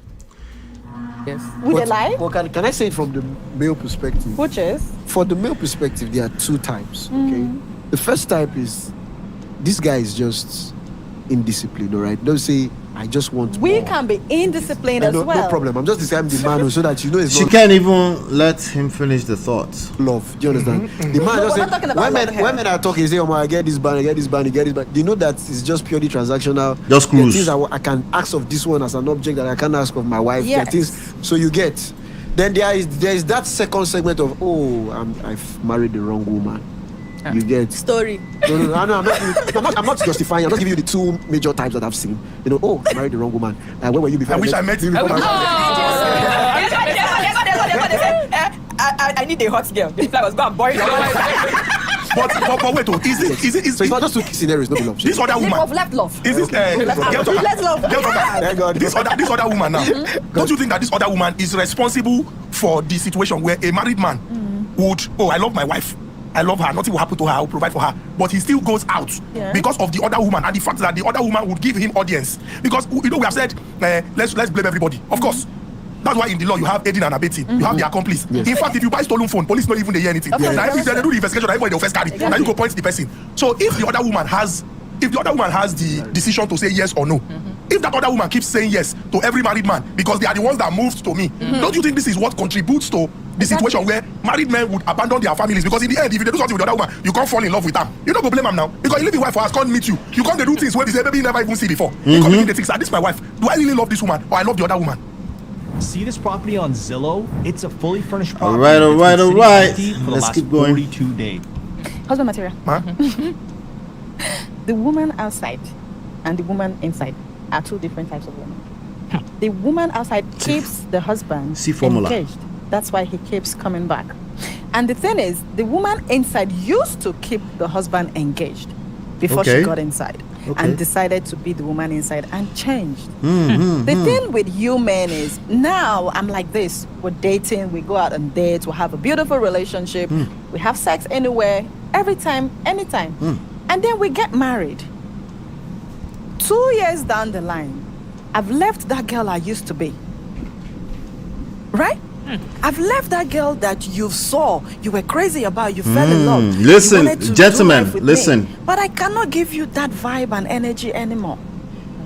Yes. With the like? Well, can I say it from the male perspective? Which is? For the male perspective, there are two types. Okay. The first type is this guy is just indisciplined, all right? Don't say I just want we more. Can be indisciplined as well. No problem. I'm just describing the man so that it's she not. Can't even let him finish the thought. Love. Do you understand? The man just say, when men are talking, they say, oh, I get this band, I get this band, I get this band. They know that it's just purely transactional. Just cruise. Things I can ask of this one as an object that I can't ask of my wife. Yes. Things, so you get. Then there is that second segment of, I've married the wrong woman. You get story. No, I'm not justifying. I'm just giving you the two major types that I've seen. I married the wrong woman. Where were you before? I wish I met you before. I need a hot girl. This guy was going boring. But wait, is it? So it's not just two scenarios, no love. This other woman. Left love. Is this? Let's love. This other woman now. Don't you think that this other woman is responsible for the situation where a married man would? Oh, I love my wife. I love her. Nothing will happen to her. I will provide for her. But he still goes out because of the other woman and the fact that the other woman would give him audience. Because we have said let's blame everybody. Of course, that's why in the law you have aiding and abetting. You have the accomplice. Yes. In fact, if you buy stolen phone, police don't even hear anything. Now if they do the investigation, everybody will first carry. Now you go point the person. So if the other woman has the decision to say yes or no. If that other woman keeps saying yes to every married man because they are the ones that moved to me, don't you think this is what contributes to the situation where married men would abandon their families? Because in the end, if they do something with the other woman, you can't fall in love with them. You don't go blame them now because you leave your wife for us, can't meet you. You can't do things where they say maybe you never even see before. You come in the things like this, my wife. Do I really love this woman or I love the other woman? See this property on Zillow? It's a fully furnished property. All right. Let's keep going. 42 days. Husband material. Huh? the woman outside and the woman inside are two different types of women. The woman outside keeps the husband engaged. That's why he keeps coming back. And the thing is, the woman inside used to keep the husband engaged before she got inside and decided to be the woman inside and changed. The thing with you men is, now I'm like this. We're dating, we go out on dates, we have a beautiful relationship, we have sex anywhere, every time, anytime. And then we get married. 2 years down the line, I've left that girl I used to be. Right? I've left that girl that you saw, you were crazy about, you fell in love. Listen, gentlemen, listen. Me, but I cannot give you that vibe and energy anymore.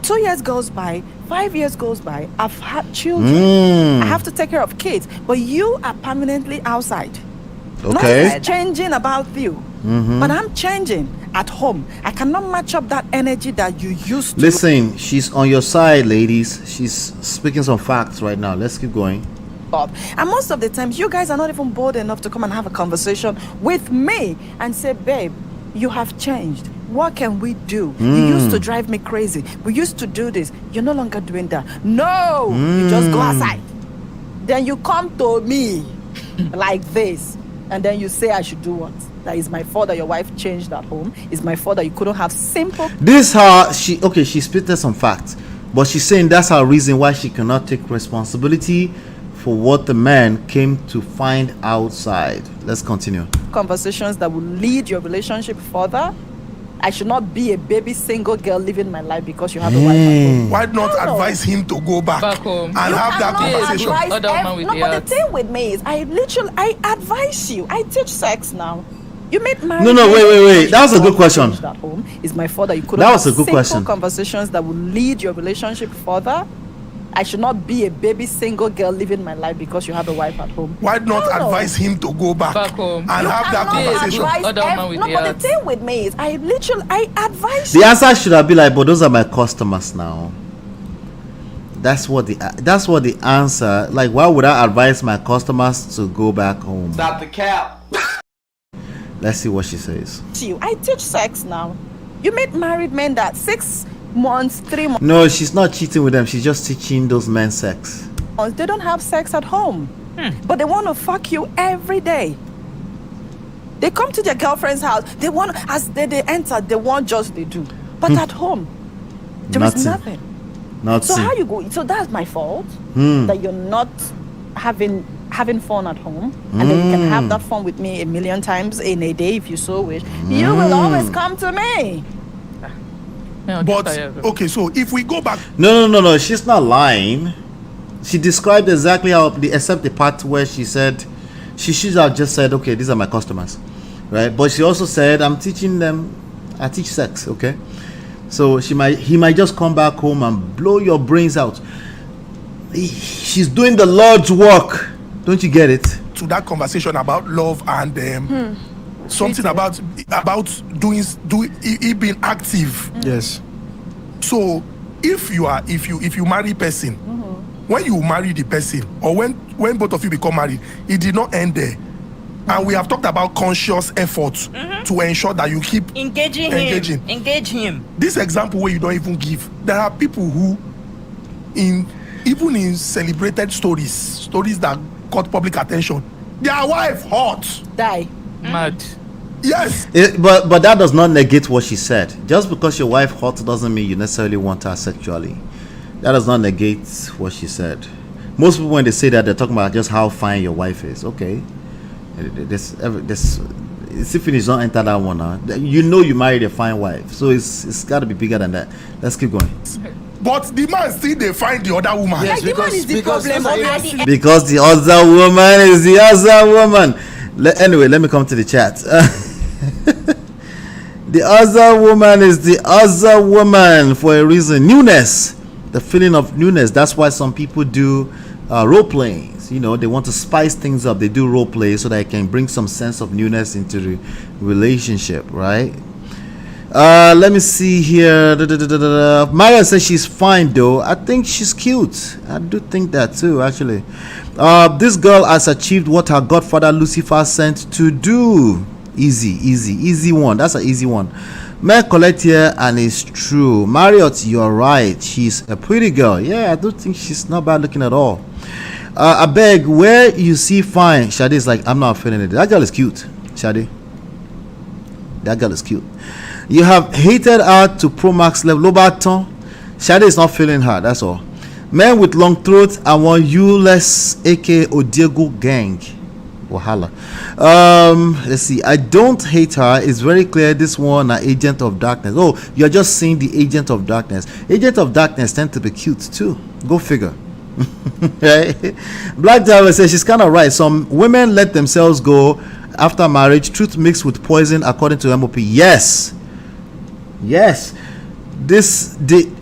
2 years goes by, 5 years goes by, I've had children. I have to take care of kids. But you are permanently outside. Nothing's changing about you. But I'm changing at home. I cannot match up that energy that you used to. Listen, she's on your side, ladies. She's speaking some facts right now. Let's keep going. And most of the times, you guys are not even bold enough to come and have a conversation with me and say, babe, you have changed. What can we do? You used to drive me crazy. We used to do this. You're no longer doing that. No, you just go outside. Then you come to me like this. And then you say I should do what? That is my fault that your wife changed at home. It's my fault that you couldn't have simple. This her she spitted some facts, but she's saying that's her reason why she cannot take responsibility for what the man came to find outside. Let's continue. Conversations that will lead your relationship further. I should not be a baby single girl living my life because you have a wife at home. Why not advise him to go back home and have that conversation? But the thing with me is, I advise you. I teach sex now. You made marriage. No, wait. That was a good question. At home is my fault that you couldn't. That was have a good simple question. Conversations that will lead your relationship further. I should not be a baby single girl living my life because you have a wife at home. Why not advise him to go back home and have that conversation? But the thing with me is, I advise the answer should have been like, but those are my customers now. That's what the answer. Like, why would I advise my customers to go back home? Stop the cap. Let's see what she says. I teach sex now. You meet married men that 6 months, 3 months. No, she's not cheating with them. She's just teaching those men sex. They don't have sex at home, but they want to fuck you every day. They come to their girlfriend's house. They want, as they enter, they want just they do. But at home, there is nothing. So how you go? So that's my fault that you're not having fun at home, and then you can have that fun with me 1,000,000 times in a day if you so wish. You will always come to me. But okay, so if we go back, no, she's not lying. She described exactly how, except the part where she said she should have just said, okay, these are my customers, right? But she also said, I'm teaching them, I teach sex, okay? So he might just come back home and blow your brains out. She's doing the Lord's work. Don't you get it? To that conversation about love and something about being active. Yes. So if you marry person, when you marry the person, or when both of you become married, it did not end there. And we have talked about conscious efforts to ensure that you keep engaging. Engage him. This example where you don't even give, there are people who, even in celebrated stories that caught public attention, their wife hot, die, mad. Yes. But that does not negate what she said. Just because your wife hot doesn't mean you necessarily want her sexually. That does not negate what she said. Most people, when they say that, they're talking about just how fine your wife is. Okay. This Tiffany's not enter that one now. You know you married a fine wife, so it's got to be bigger than that. Let's keep going. But the man still they find the other woman. Yes, because the problem. Because the other woman is the other woman. Anyway, let me come to the chat. The other woman is the other woman for a reason. Newness, the feeling of newness. That's why some people do role playing. You know, they want to spice things up. They do role play so that they can bring some sense of newness into the relationship, right? Let me see here. Maya says she's fine though. I think she's cute. I do think that too, actually. This girl has achieved what her godfather Lucifer sent to do. Easy one. That's an easy one. Men collect here, and it's true. Marriott, you're right. She's a pretty girl. Yeah, I don't think she's not bad looking at all. I beg, where you see fine, Shadi is like, I'm not feeling it. That girl is cute, Shadi. That girl is cute. You have hated her to Pro Max level. Lobaton, Shadi is not feeling her. That's all. Men with long throats, I want you less, aka Odiego gang. Wahala. Let's see. I don't hate her. It's very clear this one an agent of darkness. Oh, you're just seeing the agent of darkness. Agent of darkness tend to be cute too. Go figure. Right? Black Diver says she's kind of right. Some women let themselves go after marriage. Truth mixed with poison, according to MOP. Yes.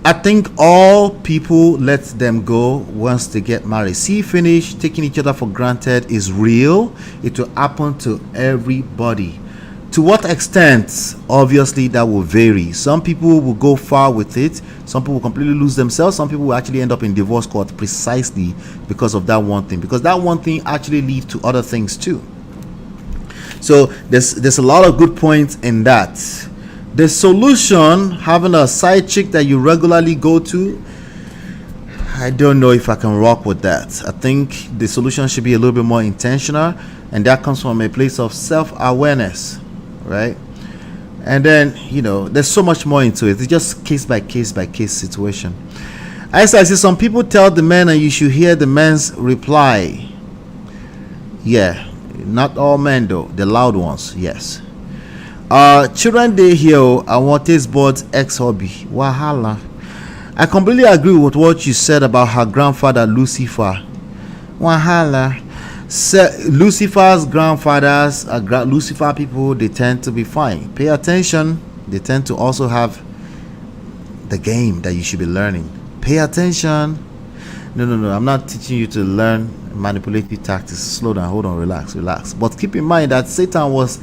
I think all people let them go once they get married. See, finish taking each other for granted is real. It will happen to everybody. To what extent? Obviously, that will vary. Some people will go far with it. Some people will completely lose themselves. Some people will actually end up in divorce court precisely because of that one thing. Because that one thing actually leads to other things too. So there's a lot of good points in that. The solution, having a side chick that you regularly go to, I don't know if I can rock with that. I think the solution should be a little bit more intentional, and that comes from a place of self-awareness, right? And then, there's so much more into it. It's just case by case situation. I see some people tell the men, and you should hear the men's reply. Yeah, not all men though, the loud ones, yes. Children day here, I want this board's ex-hobby. Wahala. I completely agree with what you said about her grandfather Lucifer. Wahala. Lucifer's grandfathers, Lucifer people, they tend to be fine. Pay attention. They tend to also have the game that you should be learning. Pay attention. No. I'm not teaching you to learn manipulative tactics. Slow down. Hold on. Relax. But keep in mind that Satan was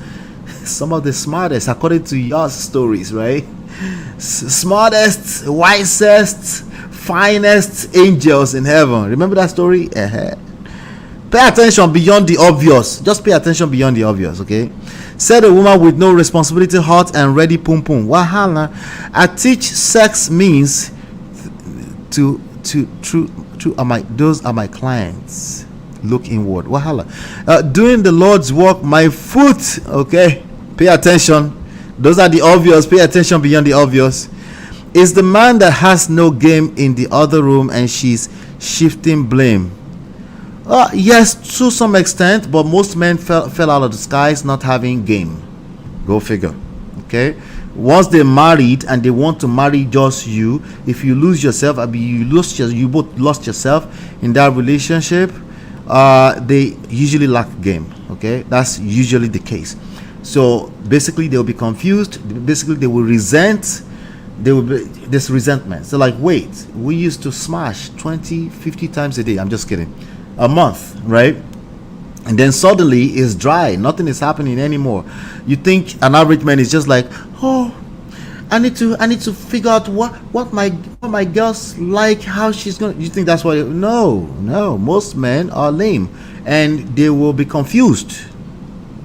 some of the smartest, according to your stories, right? Smartest, wisest, finest angels in heaven. Remember that story? Pay attention beyond the obvious. Just pay attention beyond the obvious, okay? Said a woman with no responsibility, hot and ready, pum pum. Wahala. I teach sex means those are my clients. Look inward. Wahala. Doing the Lord's work, my foot. Okay, pay attention. Those are the obvious. Pay attention beyond the obvious. Is the man that has no game in the other room and she's shifting blame? Yes, to some extent, but most men fell out of the skies not having game. Go figure. Okay. Once they're married and they want to marry just you, if you lose yourself, you both lost yourself in that relationship. They usually lack game. Okay, that's usually the case. So basically they will be confused. Basically they will resent. There will be this resentment. So like, wait, we used to smash 20-50 times a day. I'm just kidding. A month, right? And then suddenly it's dry. Nothing is happening anymore. You think an average man is just like, oh, I need to figure out what my girl's like, how she's gonna. You think that's why? No. Most men are lame, and they will be confused.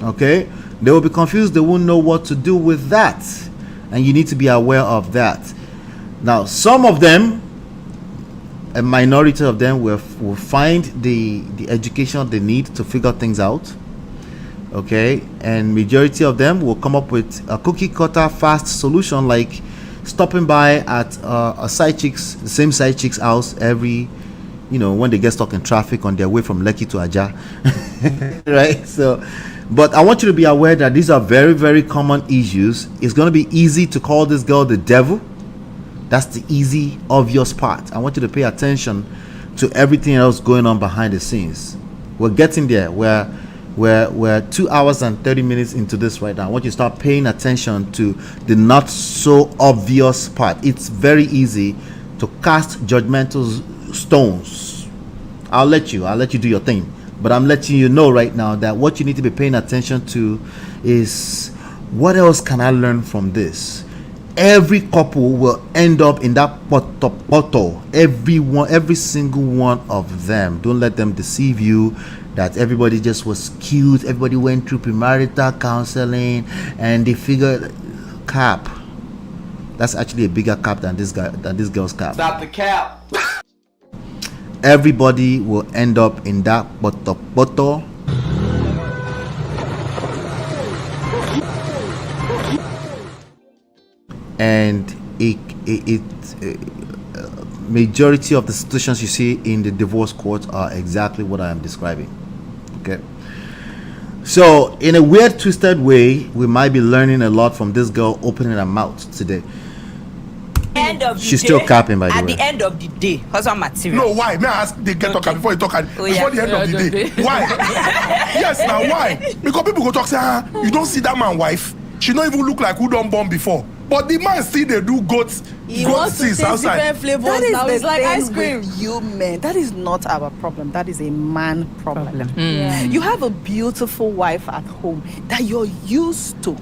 Okay, they will be confused. They won't know what to do with that, and you need to be aware of that. Now, some of them, a minority of them, will find the education they need to figure things out. Okay, and majority of them will come up with a cookie cutter fast solution, like stopping by at the same side chick's house every, when they get stuck in traffic on their way from Lekki to Aja. Right? So, but I want you to be aware that these are very, very common issues. It's going to be easy to call this girl the devil. That's the easy, obvious part. I want you to pay attention to everything else going on behind the scenes. We're getting there. We're 2 hours and 30 minutes into this right now. I want you to start paying attention to the not so obvious part. It's very easy to cast judgmental stones. I'll let you do your thing, but I'm letting you know right now that what you need to be paying attention to is, what else can I learn from this? every couple will end up in that bottle. Every single one of them. Don't let them deceive you that everybody just was cute, everybody went through premarital counseling, and they figured cap. That's actually a bigger cap than this girl's cap. Stop the cap. Everybody will end up in that bottle. And majority of the situations you see in the divorce court are exactly what I am describing. Okay, so in a weird, twisted way, we might be learning a lot from this girl opening her mouth today. She's still capping, by the way. At the end of the day, husband material. No, why? May I ask the get talker before you talk? Before the end of the day, why? Yes, now why? Because people go talk say, you don't see that man wife. She don't even look like who done born before. But the man still they do goats. He wants to taste outside. different flavors. That is now it's like ice cream. You men, that is not our problem. That is a man problem. Yeah. You have a beautiful wife at home that you're used to.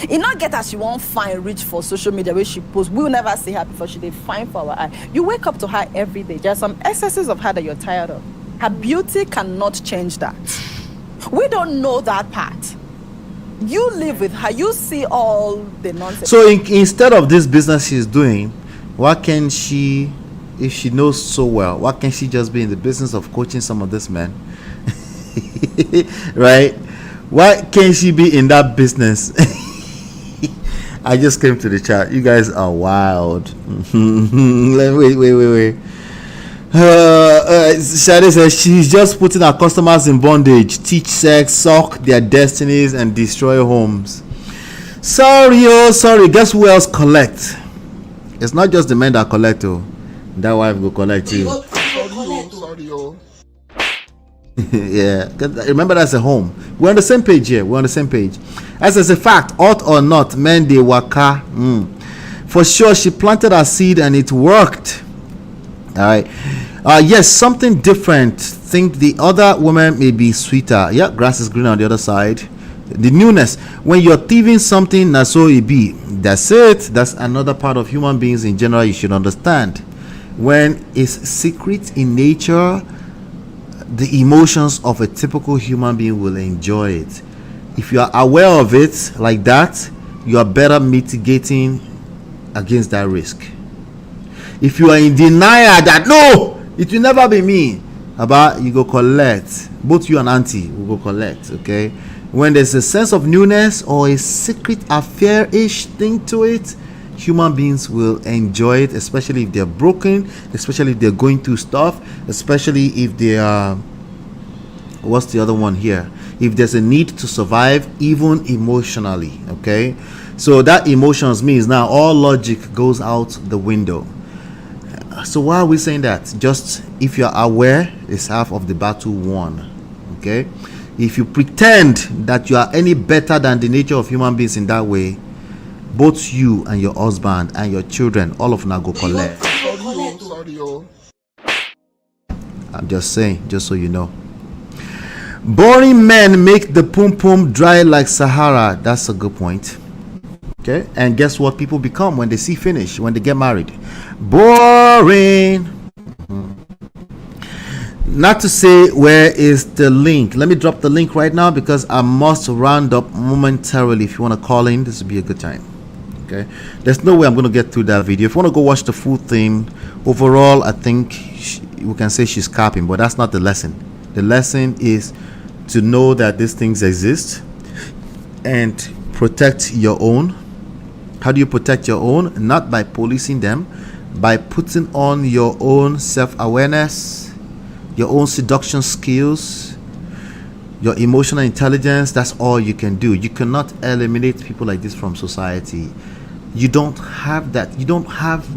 It not get as she won't find rich for social media where she posts. We'll never see her before she did fine for our eye. You wake up to her every day. There's some excesses of her that you're tired of. Her beauty cannot change that. We don't know that part. You live with her, you see all the nonsense. So instead of this business she's doing, why can't she, if she knows so well, why can't she just be in the business of coaching some of these men? Right? Why can't she be in that business? I just came to the chat. You guys are wild. Wait. Shade says she's just putting her customers in bondage, teach sex, suck their destinies, and destroy homes. Sorry. Guess who else collect? It's not just the men that collect. Oh, that wife go collect you. Yeah, remember that's a home. We're on the same page here. As a fact, ought or not, men they waka. For sure, she planted her seed and it worked. All right. Yes, something different. Think the other woman may be sweeter. Yeah, grass is greener on the other side. The newness. When you're thieving something, that's so it be. That's it. That's another part of human beings in general you should understand. When it's secret in nature, the emotions of a typical human being will enjoy it. If you are aware of it like that, you are better mitigating against that risk. If you are in denial that no, it will never be me, about you go collect. Both you and auntie will go collect. Okay, when there's a sense of newness or a secret affair-ish thing to it, human beings will enjoy it, especially if they're broken, especially if they're going through stuff, especially if they are, what's the other one here, if there's a need to survive, even emotionally. Okay, so that emotions means now all logic goes out the window. So why are we saying that? Just if you're aware, it's half of the battle won. Okay, if you pretend that you are any better than the nature of human beings in that way, both you and your husband and your children, all of them go collect. I'm just saying, just so you know. Boring men make the pum pum dry like Sahara. That's a good point. Okay, and guess what people become when they see finish, when they get married? Boring. Not to say where is the link. Let me drop the link right now because I must round up momentarily. If you want to call in, this would be a good time. Okay, there's no way I'm going to get through that video. If you want to go watch the full thing, overall I think we can say she's capping, but that's not the lesson. The lesson is to know that these things exist and protect your own. How do you protect your own? Not by policing them, by putting on your own self-awareness, your own seduction skills, your emotional intelligence. That's all you can do. You cannot eliminate people like this from society. You don't have that. You don't have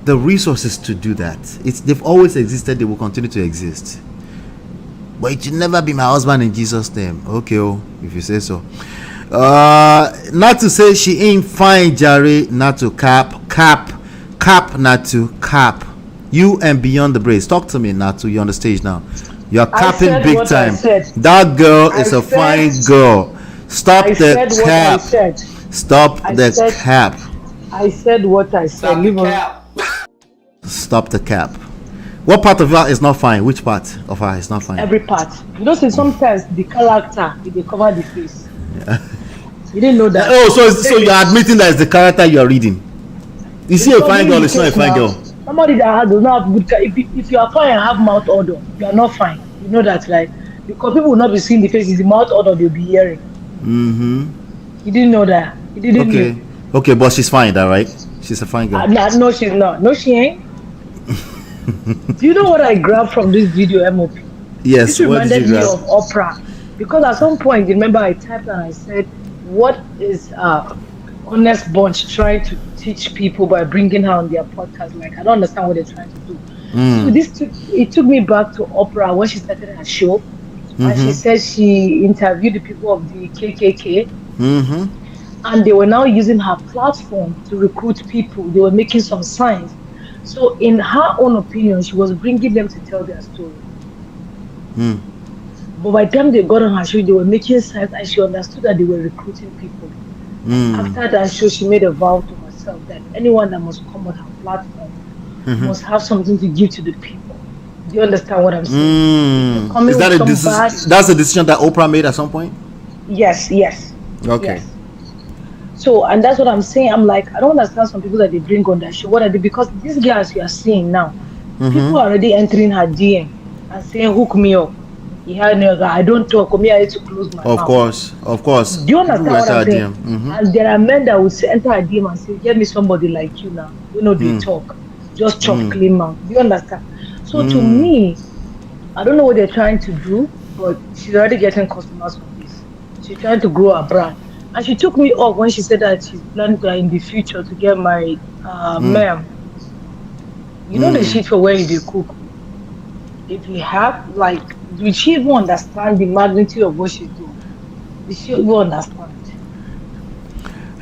the resources to do that. They've always existed. They will continue to exist. But it should never be my husband in Jesus' name. Okay, if you say so. Not to say she ain't fine, Jerry. Not to cap, not to cap. You and Beyond the Braids. Talk to me, Natu. You're on the stage now. You're capping big time. That girl is a fine girl. Stop the cap. Stop the cap. I said what I said. Stop the cap. Stop the cap. What part of her is not fine? Which part of her is not fine? Every part. You know, sometimes the character, they cover the face. You didn't know that. Oh, so you're admitting that it's the character you're reading. You see a fine girl, it's not a fine girl. Somebody that does not have good if you are fine and have mouth odor, you are not fine. You know that, right? Because people will not be seeing the face, it's the mouth odor they'll be hearing. Mm-hmm. You didn't know that. You didn't know. Okay, but she's fine, that right? She's a fine girl. No, she's not. No, she ain't. Do you know what I grabbed from this video, MOP? Yes, this reminded me of Oprah. Because at some point, remember I typed and I said, what is Honest Bunch trying to teach people by bringing her on their podcast? Like, I don't understand what they're trying to do. So it took me back to Oprah when she started her show. And she said she interviewed the people of the KKK. And they were now using her platform to recruit people. They were making some signs. So in her own opinion, she was bringing them to tell their story. But by the time they got on her show, they were making signs and she understood that they were recruiting people. After that show, she made a vow to herself that anyone that must come on her platform must have something to give to the people. Do you understand what I'm saying? Is that a decision? That's a decision that Oprah made at some point? Yes. Okay. Yes. So, and that's what I'm saying. I'm like, I don't understand some people that they bring on that show. What are they? Because these girls you are seeing now, people are already entering her DM and saying, hook me up. I don't talk. Come here, I need to close my mouth. Of course. Do you understand what I'm saying? And there are men that would enter her DM and say, get me somebody like you now. You know, they talk. Just chop clean mouth. Do you understand? So to me, I don't know what they're trying to do, but she's already getting customers from this. She's trying to grow her brand. And she took me off when she said that she's planning to, in the future to get married. Ma'am, you know the shit for where you cook. If you have, like, did she even understand the magnitude of what she's doing? Did she even understand?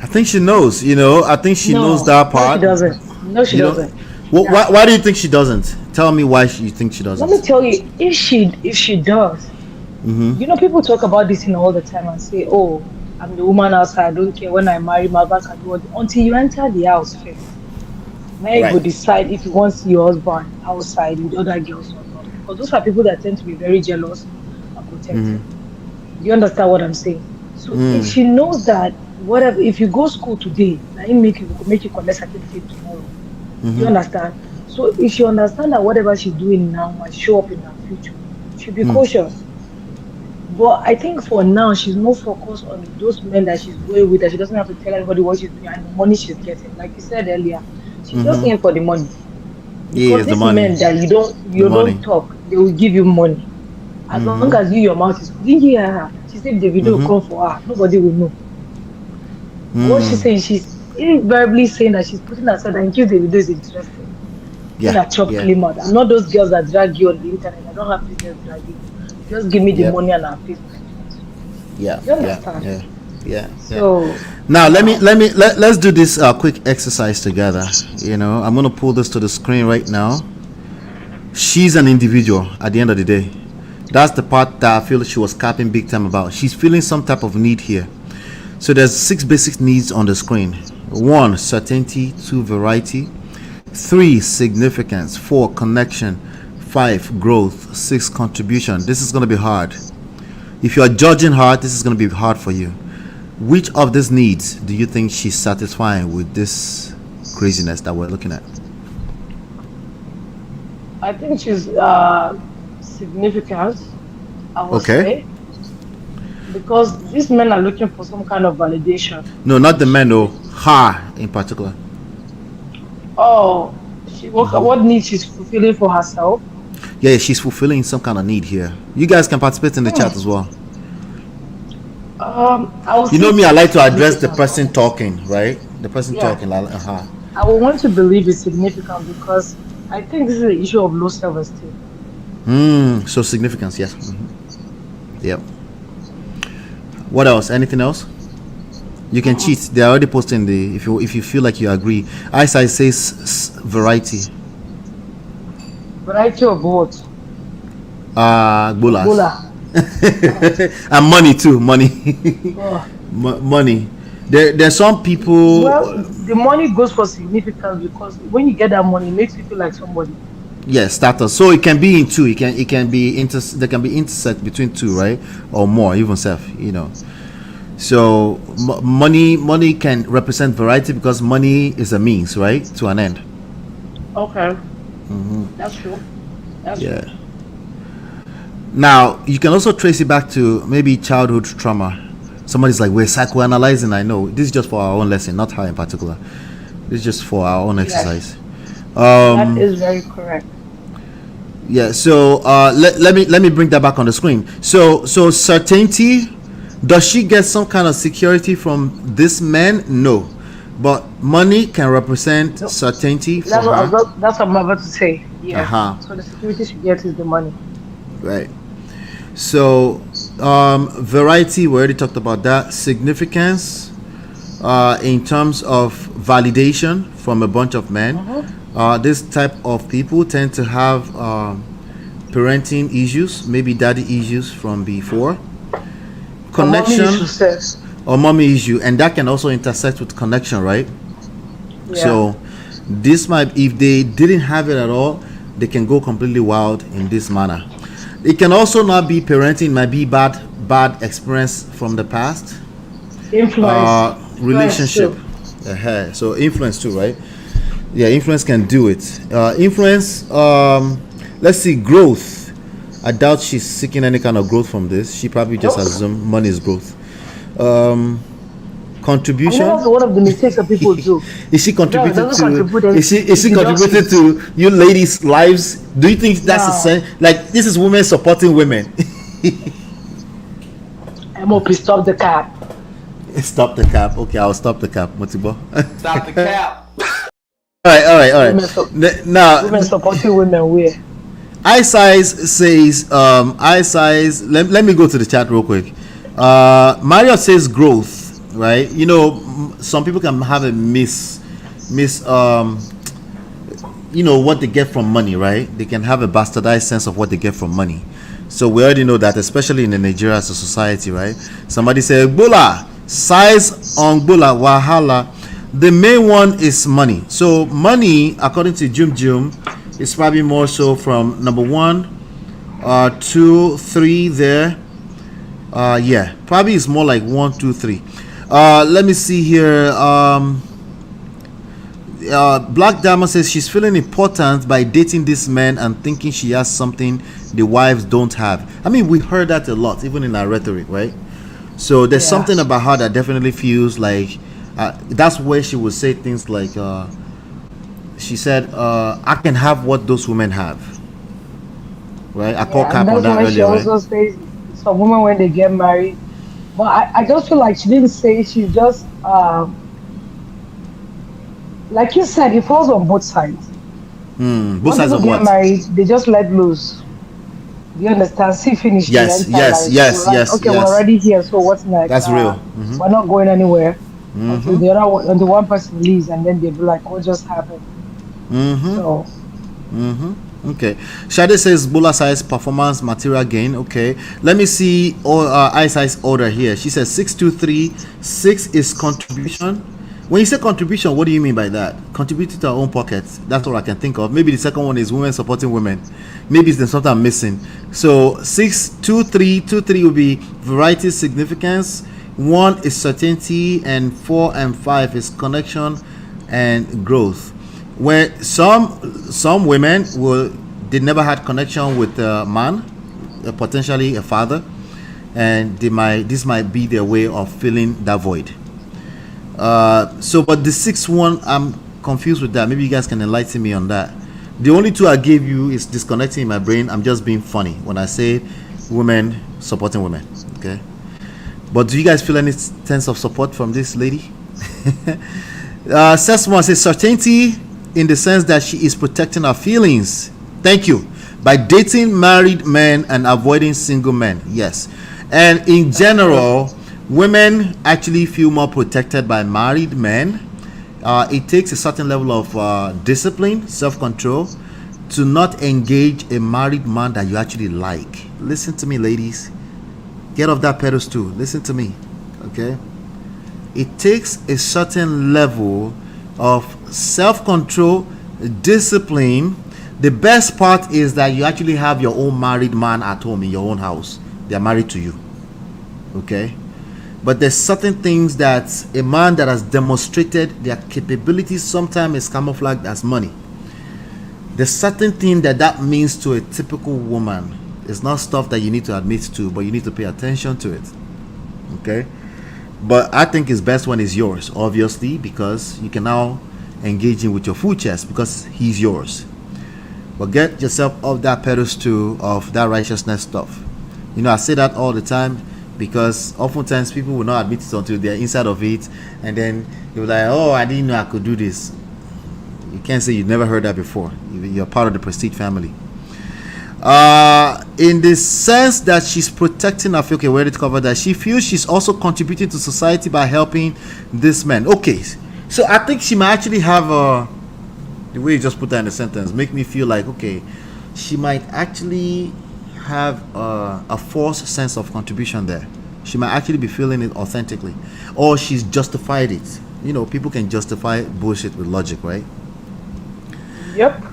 I think she knows, I think she knows that part. No, she doesn't. No, she doesn't. Why do you think she doesn't? Tell me why you think she doesn't. Let me tell you, if she does, people talk about this all the time and say, oh, I'm the woman outside, I don't care when I marry my back and do it. Until you enter the house first. Now you go decide if you want to see your husband outside with other girls or not. Because those are people that tend to be very jealous and protective. Do you understand what I'm saying? So if she knows that whatever, if you go school today, that make you collect certificate tomorrow. Do you understand? So if she understands that whatever she's doing now might show up in her future, she'll be cautious. But I think for now, she's more focused on those men that she's going with, that she doesn't have to tell anybody what she's doing and the money she's getting. Like you said earlier, she's just in for the money. Because these men that you don't talk, they will give you money. As long as your mouth is, didn't you hear her? She said the video will come for her, nobody will know. What she's saying, she's invariably saying that she's putting herself in case the video is interesting. I'm not those girls that drag you on the internet. I don't have business dragging. Just give me the money and I'll pay for it. So now let's do this quick exercise together. I'm gonna pull this to the screen right now. She's an individual at the end of the day. That's the part that I feel she was capping big time about. She's feeling some type of need here. So there's 6 basic needs on the screen. 1, certainty. 2, variety. 3, significance. 4, connection. 5, growth. 6, contribution. This is going to be hard. If you are judging hard, this is going to be hard for you. Which of these needs do you think she's satisfying with this craziness that we're looking at? I think she's significant, I would say. Because these men are looking for some kind of validation. No, not the men, though. Her in particular. Oh, what need she's fulfilling for herself? Yeah, she's fulfilling some kind of need here. You guys can participate in the chat as well. You know me, I like to address the person talking, right? The person talking. I would want to believe it's significant because I think this is an issue of low self-esteem. So significance, yes. Yep. What else? Anything else? You can cheat. They're already posting the. If you feel like you agree, eyesight says variety. Variety of what? Bolas. And money too. Money. Money. There's some people. Well, the money goes for significance because when you get that money, it makes you feel like somebody. Yes, status. So it can be in two. It can be there can be intersect between two, right, or more, even self. You know. So money can represent variety because money is a means, right, to an end. Okay. That's true. That's Yeah. true. Now you can also trace it back to maybe childhood trauma. Somebody's like, we're psychoanalyzing. I know this is just for our own lesson, not her in particular. This is just for our own exercise. That is very correct. Yeah. So let me bring that back on the screen. So certainty. Does she get some kind of security from this man? No, but money can represent certainty for That's her. what I'm about to say. Yeah. Uh-huh. So the security she gets is the money. Right. So variety, we already talked about that. Significance in terms of validation from a bunch of men. This type of people tend to have parenting issues, maybe daddy issues from before. Connection or mommy issue, and that can also intersect with connection, right? Yeah. So this might, if they didn't have it at all, they can go completely wild in this manner. It can also not be parenting, might be bad experience from the past. Influence. Relationship. So influence too, right? Yeah, influence can do it. Influence, let's see, growth. I doubt she's seeking any kind of growth from this. She probably just assumes money is growth. Contribution. And that's one of the mistakes that people do. Is she contributing No, it doesn't contribute to? Is she contributing to you ladies' lives? Do you think that's a sense? Like this is women supporting women? MOP, stop the cap. Stop the cap. Okay, I'll stop the cap. Motibo. Stop the cap. All right. Now, women supporting women where? Eye size says eye size. Let me go to the chat real quick. Mario says growth, right? You know, some people can have a miss you know what they get from money, right? They can have a bastardized sense of what they get from money. So we already know that, especially in the Nigeria as a society, right? Somebody say Bola, size on Bola, wahala. The main one is money. So money, according to Jum, is probably more so from number 1, 2, 3 there. Yeah, probably it's more like 1, 2, 3. Let me see here. Black Diamond says she's feeling important by dating this man and thinking she has something the wives don't have. I mean, we heard that a lot, even in our rhetoric, right? So there's something about her that definitely feels like that's where she would say things like she said, I can have what those women have, right? I call cap on that earlier, she also says some women when they get married, but I just feel like she didn't say, she's just like you said, it falls on both sides. Both sides of what? When what? people get married, they just let loose. Do you understand? See, finish. Yes. Okay, we're already here, so what's next? That's real. We're not going anywhere until the other one, until one person leaves, and then they'll be like, what just happened? So. Okay. Shade says Bola size performance material gain. Okay. Let me see eye size order here. She says 623. 6 is contribution. When you say contribution, what do you mean by that? Contributing to our own pockets. That's all I can think of. Maybe the second one is women supporting women. Maybe it's something I'm missing. So 6, 2, 3, 2, 3 will be variety, significance. 1 is certainty, and 4 and 5 is connection and growth. Where some women they never had connection with a man, potentially a father, and this might be their way of filling that void. But the 6th one, I'm confused with that. Maybe you guys can enlighten me on that. The only 2 I gave you is disconnecting in my brain. I'm just being funny when I say women supporting women. Okay, but do you guys feel any sense of support from this lady? Sesma says certainty in the sense that she is protecting her feelings. Thank you. By dating married men and avoiding single men. Yes, and in general, women actually feel more protected by married men. It takes a certain level of discipline, self-control, to not engage a married man that you actually like. Listen to me, ladies. Get off that pedestal. Listen to me, okay? it takes a certain level of self-control, discipline. The best part is that you actually have your own married man at home in your own house. They're married to you. Okay? But there's certain things that a man that has demonstrated their capabilities sometimes is camouflaged as money. There's certain thing that means to a typical woman. It's not stuff that you need to admit to, but you need to pay attention to it. Okay? But I think it's best when it's yours, obviously, because you can now engage him with your full chest because he's yours. But get yourself off that pedestal of that righteousness stuff. You know, I say that all the time because oftentimes people will not admit it until they're inside of it, and then you're like, oh, I didn't know I could do this. You can't say you've never heard that before. You're part of the Prestige family. In the sense that she's protecting her, okay, we already covered that. She feels she's also contributing to society by helping this man. Okay, so I think she might actually have the way you just put that in a sentence make me feel like, okay, she might actually have a false sense of contribution there. She might actually be feeling it authentically, or she's justified it. You know, people can justify bullshit with logic, right? Yep.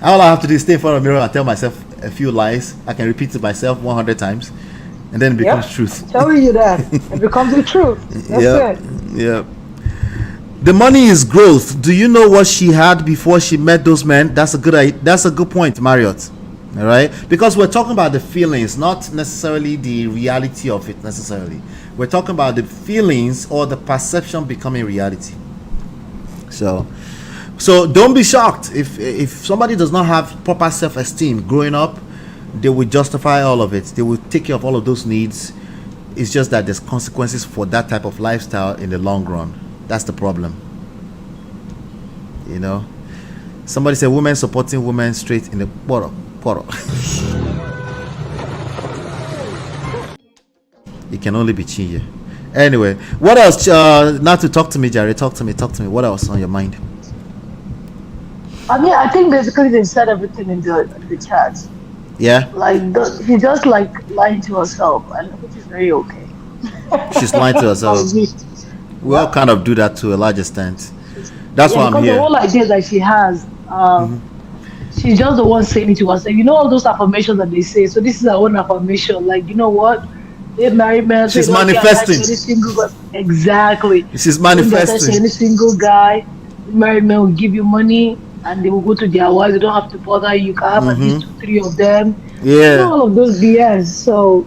All I have to do is stay in front of the mirror and tell myself a few lies. I can repeat it myself 100 times, and then it becomes truth. I'm telling you that it becomes the truth. That's it. Yeah. The money is growth. Do you know what she had before she met those men? That's a good point, Marriott. All right, because we're talking about the feelings, not necessarily the reality of it necessarily. We're talking about the feelings or the perception becoming reality. So don't be shocked if somebody does not have proper self-esteem growing up. They will justify all of it. They will take care of all of those needs. It's just that there's consequences for that type of lifestyle in the long run. That's the problem. You know, somebody said women supporting women straight in the quarter. It can only be Chinye. Anyway, what else? Not to talk to me, Jerry. Talk to me. What else on your mind? I mean, I think basically they said everything in the chat. Yeah. Like she just like lying to herself, and which is very okay. She's lying to herself. We all kind of do that to a large extent. That's why I'm here. The whole idea that she has, she's just the one saying it to herself. You know all those affirmations that they say. So this is her own affirmation. Like, you know what? They married men. She's manifesting. Exactly. She's manifesting. Any single guy, married men will give you money and they will go to their wives. They don't have to bother you. You can have at least 2-3 of them. Yeah. You know, all of those BS. So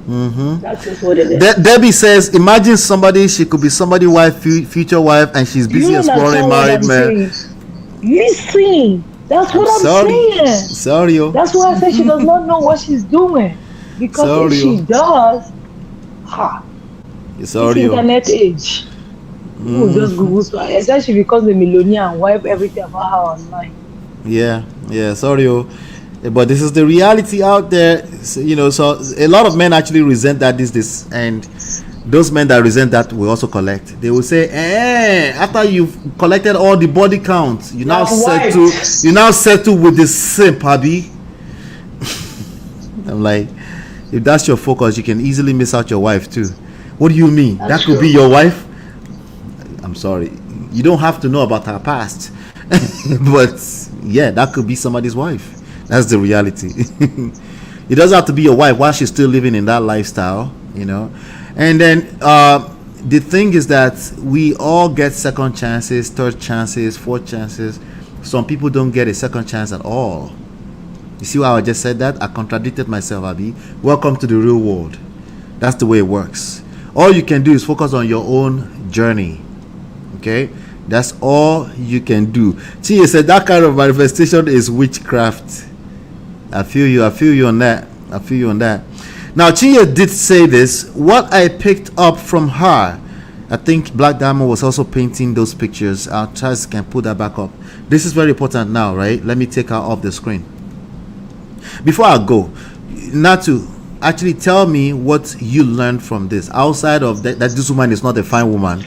that's just what it is. Debbie says, imagine somebody, she could be somebody's wife, future wife, and she's busy exploring married men. Listen, that's what I'm saying. Sorry. That's why I say she does not know what she's doing. Because if she does, it's internet age. You just Google, so she becomes a millionaire and wipe everything about her online. Yeah, sorry. But this is the reality out there. So, you know, so a lot of men actually resent that this, and those men that resent that will also collect. They will say, after you've collected all the body count, you now settle with the simp, Abby. I'm like, if that's your focus, you can easily miss out your wife too. What do you mean? That could be your wife? I'm sorry. You don't have to know about her past. But yeah, that could be somebody's wife. That's the reality. It doesn't have to be your wife while she's still living in that lifestyle, you know. And then the thing is that we all get second chances, third chances, fourth chances. Some people don't get a second chance at all. You see how I just said that? I contradicted myself, Abby. Welcome to the real world. That's the way it works. All you can do is focus on your own journey. Okay? That's all you can do. Chia said that kind of manifestation is witchcraft. I feel you on that. Now, Chia did say this. What I picked up from her, I think Black Diamond was also painting those pictures. Our Charles can put that back up. This is very important now, right? Let me take her off the screen. Before I go, Natu, actually tell me what you learned from this. Outside of that this woman is not a fine woman,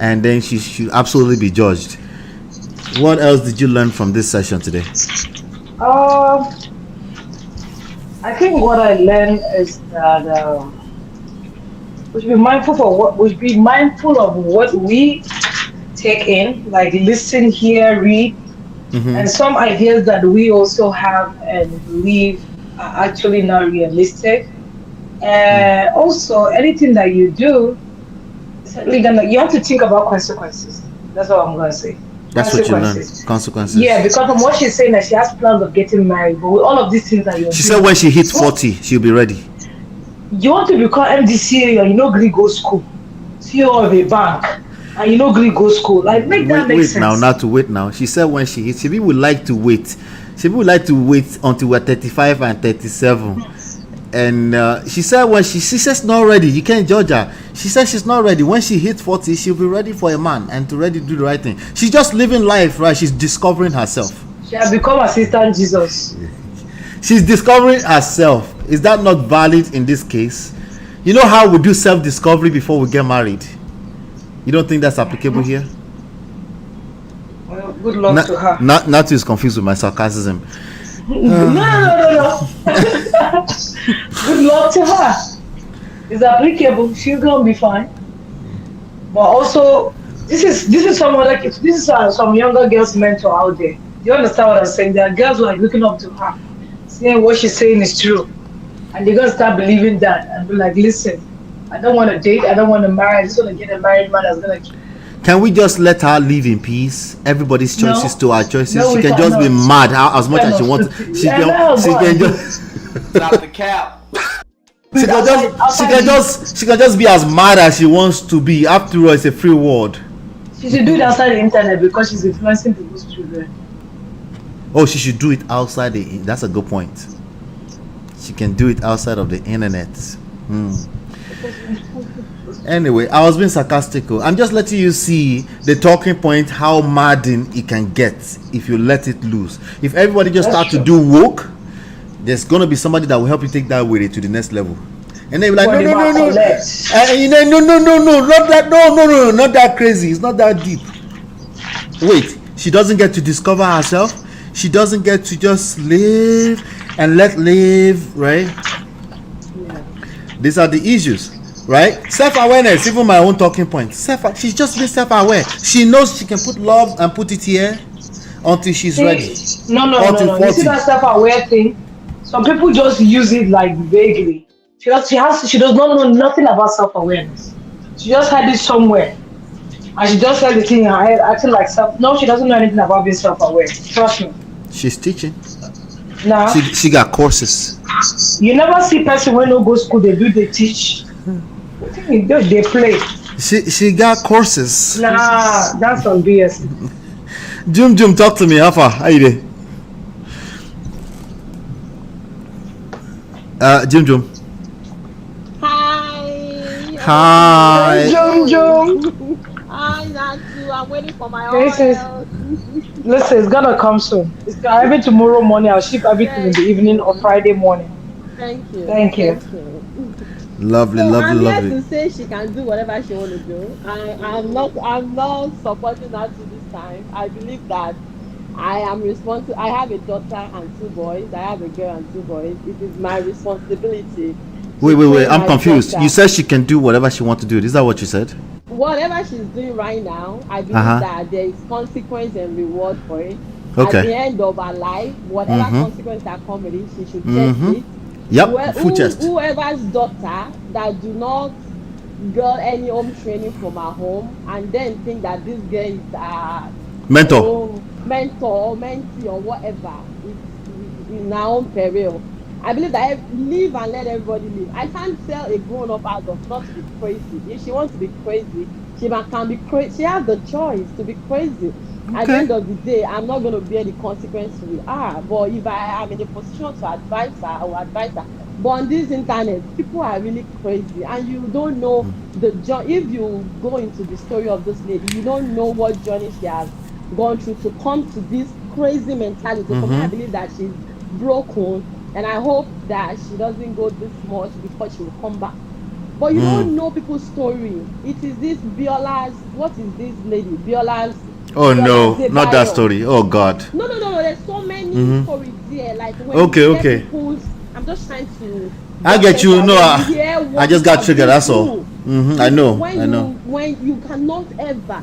and then she should absolutely be judged. What else did you learn from this session today? I think what I learned is that We should be mindful for what we should be mindful of what we take in, like listen, hear, read, and some ideas that we also have and believe are actually not realistic. And also, anything that you do, certainly you have to think about consequences. That's all I'm gonna say. That's what you learn. Consequences. Yeah, because from what she's saying, that she has plans of getting married, but with all of these things that you're She doing, said when she hits 40, she'll be ready. you want to become MDC, or you know, Greek go school, CEO of a bank, and you know, Greek go school. Like, make that make sense. Now, not to wait now. She said when she hits, she would like to wait. She would like to wait until we're 35 and 37. And she said when she says not ready, you can't judge her. She says she's not ready. When she hits 40, she'll be ready for a man and to ready to do the right thing. She's just living life, right? She's discovering herself. She has become Assistant Jesus. She's discovering herself. Is that not valid in this case? You know how we do self-discovery before we get married? You don't think that's applicable here? Well, good luck to her. Not is confused with my sarcasm. No. Good luck to her. It's applicable. She's gonna be fine. But also, this is some younger girls' mentor out there. You understand what I'm saying? There are girls like looking up to her, saying what she's saying is true, and they're gonna start believing that and be like, listen, I don't want to date, I don't want to marry, I just want to get a married man that's gonna keep. Can we just let her live in peace? Everybody's choices to our choices. No, she can just be mad as much as she wants. She can just Stop the cap. She can just be as mad as she wants to be. After all, it's a free world. She should do it outside the internet because she's influencing people's children. Oh, she should do it outside the. That's a good point. She can do it outside of the internet. Anyway, I was being sarcastical. I'm just letting you see the talking point, how maddening it can get if you let it loose. If everybody just start to do woke, there's gonna be somebody that will help you take that with it to the next level. And they're like, no, not that, no, not that crazy. It's not that deep. Wait, she doesn't get to discover herself. She doesn't get to just live and let live, right? Yeah. These are the issues, right? Self-awareness, even my own talking point. She's just being self-aware. She knows she can put love and put it here until she's ready. No. You see that self-aware thing? Some people just use it like vaguely. She does not know nothing about self-awareness. She just had it somewhere, and she just said the thing in her head, acting like self. No, she doesn't know anything about being self-aware. Trust me. She's teaching. Nah. She got courses. You never see person when no go school. They teach. They play. She got courses. Nah, that's on BS. Jum, talk to me. How far? How you doing? Jum. Hi. Hi. Jum. Hi, Natu. I'm waiting for my oil. Listen, it's gonna come soon. It's arriving tomorrow morning. I'll ship everything in the evening or Friday morning. Thank you. Thank you. Lovely. I'm here to say she can do whatever she wants to do. I'm not supporting her to this time. I believe that I am responsible. I have a daughter and 2 boys. I have a girl and 2 boys. It is my responsibility. Wait. I'm confused. You said she can do whatever she wants to do. Is that what you said? Whatever she's doing right now, I believe that there is consequence and reward for it. Okay. At the end of her life, whatever consequence that comes with it, she should take it. Yep, full chest. Whoever's daughter that do not get any home training from her home and then think that this girl is mentor or mentee or whatever, it's in her own peril. I believe that live and let everybody live. I can't tell a grown-up adult not to be crazy. If she wants to be crazy, she can be crazy. She has the choice to be crazy. Okay. At the end of the day, I'm not going to bear the consequences with her. But if I am in a position to advise her, I will advise her. But on this internet, people are really crazy, and you don't know the journey. If you go into the story of this lady, you don't know what journey she has gone through to come to this crazy mentality. For me, I believe that she's broken, and I hope that she doesn't go this much before she will come back. But you don't know people's story. It is this Biola's. What is this lady? Biola's. Oh no, not that story. Oh God. No. There's so many stories there. Like when okay. I'm just trying to. I get you. No, I just got triggered. That's all. I know. When you cannot ever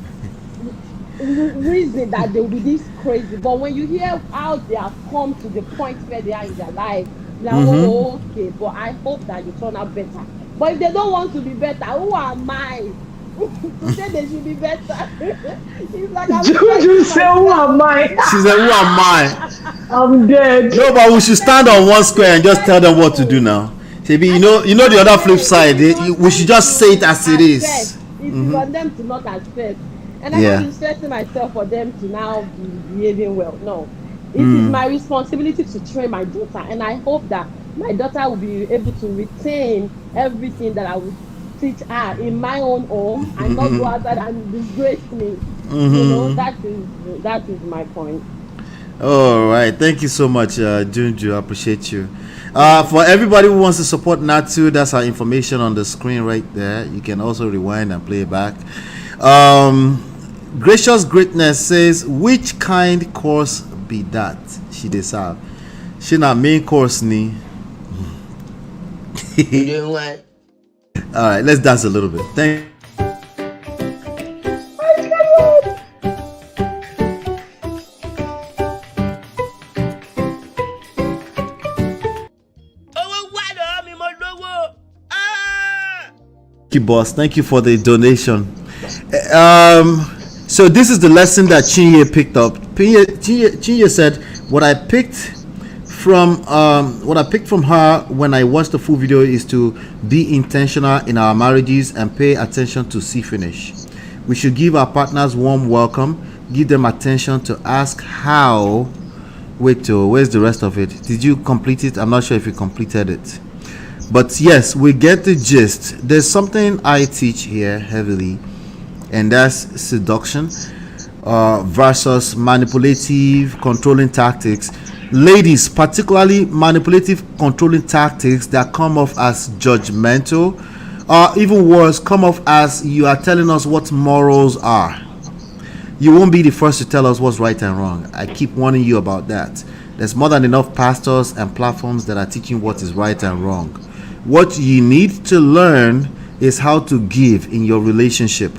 reason that they will be this crazy, but when you hear how they have come to the point where they are in their life, like, oh, okay, but I hope that you turn out better. But if they don't want to be better, who am I to say they should be better? It's like Juju say, who am I? She said, who am I? I'm dead. No, but we should stand on one square and just tell them what to do now. Maybe you know the other flip side. We should just say it as it is. It's for them to not accept. And I'm not stressing myself for them to now be behaving well. No. It is my responsibility to train my daughter, and I hope that my daughter will be able to retain everything that I will teach her in my own home and not go outside and disgrace me. You know, that is my point. All right, thank you so much, Junju. I appreciate you. For everybody who wants to support Natu, that's our information on the screen right there. You can also rewind and play it back. Gracious Greatness says, which kind course be that she deserve? She na main course ni. You doing what? All right, let's dance a little bit. Thank you, boss. Thank you for the donation. So this is the lesson that Chinye picked up. Chinye said, what I picked from her when I watched the full video is to be intentional in our marriages and pay attention to see finish. We should give our partners warm welcome, give them attention to ask how. Wait, where's the rest of it? Did you complete it? I'm not sure if you completed it. But yes, we get the gist. There's something I teach here heavily, and that's seduction versus manipulative controlling tactics. Ladies, particularly manipulative controlling tactics that come off as judgmental, or even worse, come off as you are telling us what morals are. You won't be the first to tell us what's right and wrong. I keep warning you about that. There's more than enough pastors and platforms that are teaching what is right and wrong. What you need to learn is how to give in your relationship.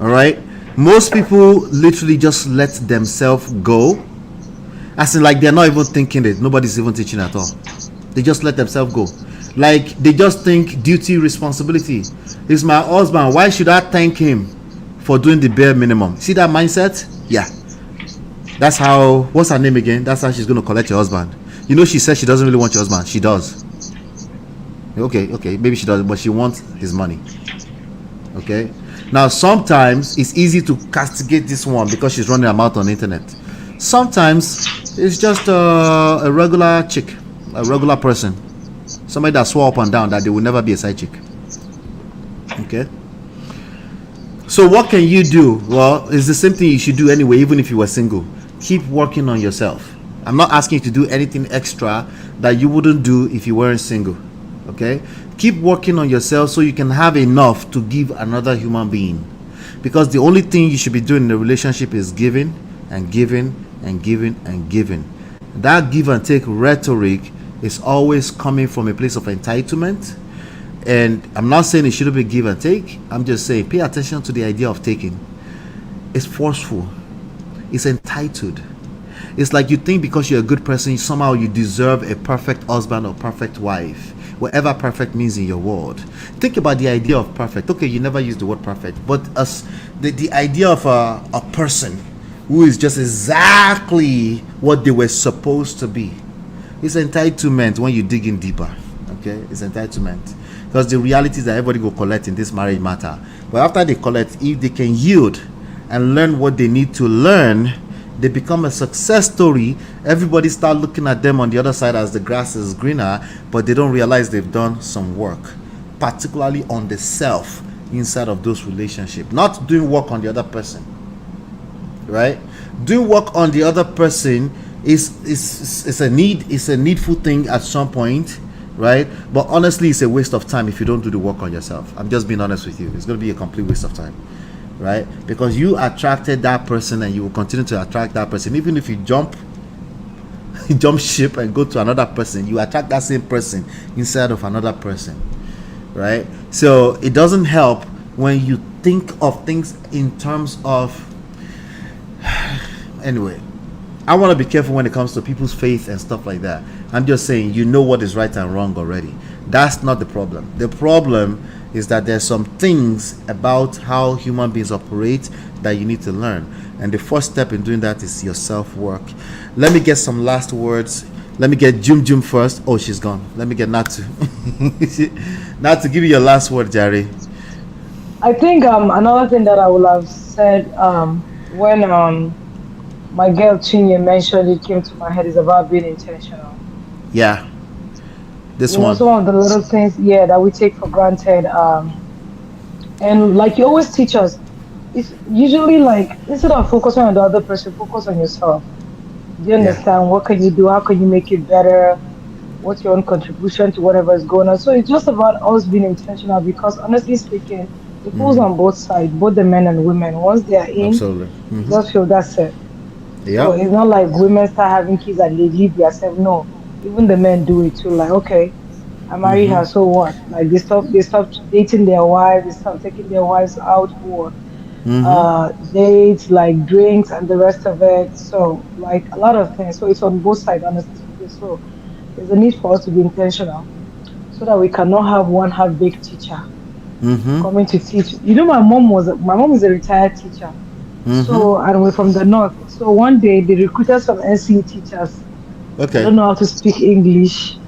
All right? Most people literally just let themselves go. As in, like, they're not even thinking it. Nobody's even teaching at all. They just let themselves go. Like, they just think duty, responsibility. He's my husband. Why should I thank him for doing the bare minimum? See that mindset? Yeah. That's how, what's her name again? That's how she's going to collect your husband. You know, she says she doesn't really want your husband. She does. Okay, maybe she doesn't, but she wants his money. Okay? Now, sometimes it's easy to castigate this one because she's running her mouth on the internet. Sometimes it's just a regular chick, a regular person. Somebody that swore up and down that they will never be a side chick. Okay? So what can you do? Well, it's the same thing you should do anyway, even if you were single. Keep working on yourself. I'm not asking you to do anything extra that you wouldn't do if you weren't single. Okay? Keep working on yourself so you can have enough to give another human being. Because the only thing you should be doing in a relationship is giving and giving and giving and giving. That give and take rhetoric is always coming from a place of entitlement. And I'm not saying it shouldn't be give and take. I'm just saying pay attention to the idea of taking. It's forceful. It's entitled. It's like you think because you're a good person, somehow you deserve a perfect husband or perfect wife. Whatever perfect means in your world. Think about the idea of perfect. Okay, you never use the word perfect, but the idea of a person who is just exactly what they were supposed to be. It's entitlement when you dig in deeper. Okay, it's entitlement. Because the reality is that everybody will collect in this marriage matter. But after they collect, if they can yield and learn what they need to learn, they become a success story. Everybody start looking at them on the other side as the grass is greener, but they don't realize they've done some work, particularly on the self inside of those relationships. Not doing work on the other person, right? Doing work on the other person is a need. It's a needful thing at some point, right? But honestly, it's a waste of time if you don't do the work on yourself. I'm just being honest with you. It's going to be a complete waste of time. Right? Because you attracted that person and you will continue to attract that person. Even if you jump ship and go to another person, you attract that same person inside of another person. right? So it doesn't help when you think of things in terms of. Anyway, I want to be careful when it comes to people's faith and stuff like that. I'm just saying, you know what is right and wrong already. That's not the problem. The problem is that there's some things about how human beings operate that you need to learn. And the first step in doing that is your self-work. Let me get some last words. Let me get Jum first. Oh, she's gone. Let me get Natu. Natu, give me your last word, Jerry. I think another thing that I would have said when my girl Chinye mentioned, it came to my head, is about being intentional. Yeah. This one. Some of the little things, that we take for granted. And like you always teach us, it's usually like, instead of focusing on the other person, focus on yourself. Do you understand? What can you do? How can you make it better? What's your own contribution to whatever is going on? So it's just about us being intentional, because honestly speaking, it goes on both sides, both the men and women. Once they are in, just feel that's it. So it's not like women start having kids and they leave themselves. No, even the men do it too. Like, okay, I married her, so what? Like they stop dating their wives, they stop taking their wives out for dates, like drinks and the rest of it. So like a lot of things. So it's on both sides, honestly speaking. So there's a need for us to be intentional, so that we cannot have one half-baked teacher coming to teach. You know, my mom is a retired teacher. So, and we're from the north. So one day they recruited some NCE teachers. Okay. I don't know how to speak English.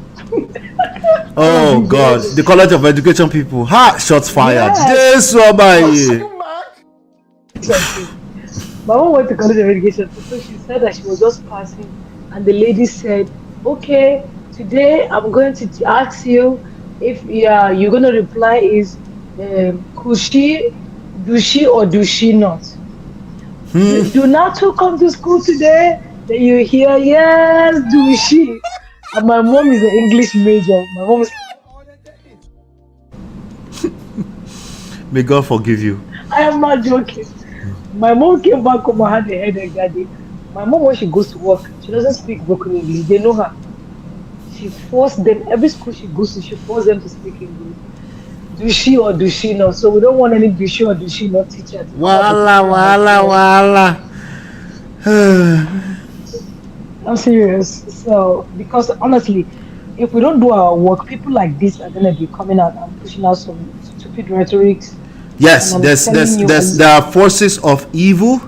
Oh God, the College of Education people. Ha! Shots fired. This My mom went to College of Education, so she said that she was just passing, and the lady said, "Okay, today I'm going to ask you if you're going to reply is could she, do she, or do she not? Do not to come to school today?" Then you hear, "Yes, do she?" And my mom is an English major. My mom is. May God forgive you. I am not joking. My mom came back home and had a headache that day. My mom, when she goes to work, she doesn't speak broken English. They know her. She forced them, every school she goes to, she forced them to speak English. Do she or do she not? So we don't want any do she or do she not teacher. Wala. I'm serious. So, because honestly, if we don't do our work, people like this are gonna be coming out and pushing out some stupid rhetorics. Yes, there are forces of evil.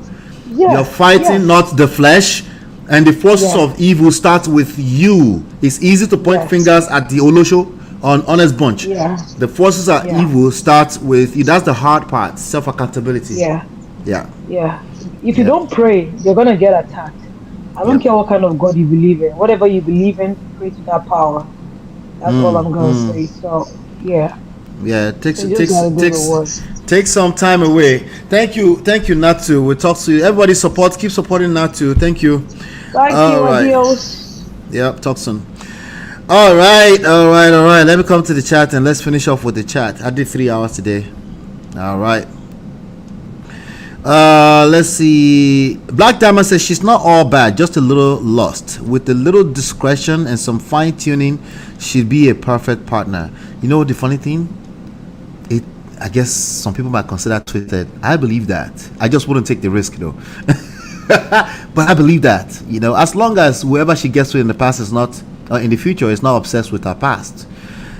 You're fighting not the flesh, and the forces of evil start with you. It's easy to point fingers at the Olosho on Honest Bunch. The forces of evil start with you. That's the hard part, self-accountability. Yeah. If you don't pray, you're gonna get attacked. I don't care what kind of God you believe in. Whatever you believe in, pray to that power. That's all I'm gonna say. So take some time away. Thank you, Natu. We'll talk to you. Everybody keep supporting Natu. Thank you. Thank you, adios. Talk soon. All right. Let me come to the chat and let's finish off with the chat. I did 3 hours today. All right. Let's see. Black Diamond says she's not all bad, just a little lost. With a little discretion and some fine tuning, she'd be a perfect partner. You know the funny thing? I guess some people might consider twisted. I believe that. I just wouldn't take the risk though. But I believe that, as long as whoever she gets with in the past is not, in the future, is not obsessed with her past,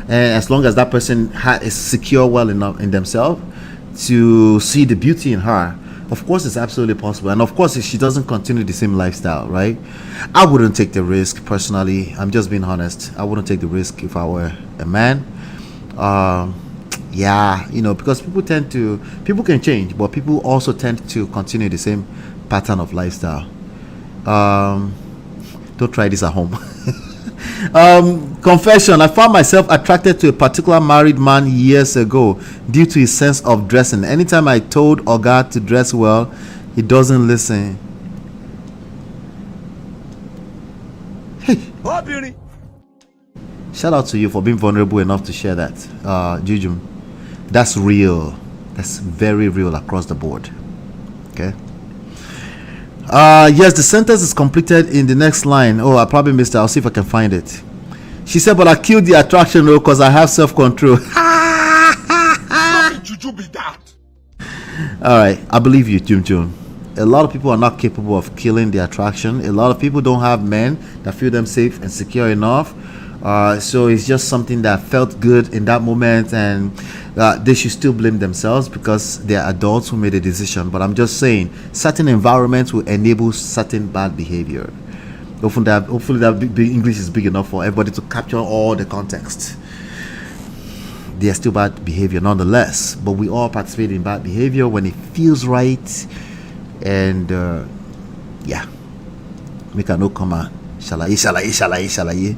and as long as that person is secure well enough in themselves to see the beauty in her, of course it's absolutely possible. And of course, if she doesn't continue the same lifestyle, right? I wouldn't take the risk personally. I'm just being honest. I wouldn't take the risk if I were a man. Because people can change, but people also tend to continue the same pattern of lifestyle. Don't try this at home. Confession: I found myself attracted to a particular married man years ago due to his sense of dressing. Anytime I told Oga to dress well, he doesn't listen. Hey, shout out to you for being vulnerable enough to share that, Jujum. That's real. That's very real across the board. Okay. Yes, the sentence is completed in the next line. Oh, I probably missed it. I'll see if I can find it. She said, but I killed the attraction though because I have self-control. you be that? All right, I believe you, Jum. A lot of people are not capable of killing the attraction. A lot of people don't have men that feel them safe and secure enough. So it's just something that felt good in that moment, and they should still blame themselves because they're adults who made a decision. But I'm just saying, certain environments will enable certain bad behavior. Hopefully that English is big enough for everybody to capture all the context. They are still bad behavior nonetheless, but we all participate in bad behavior when it feels right. And yeah, make a no comment. Shalaye.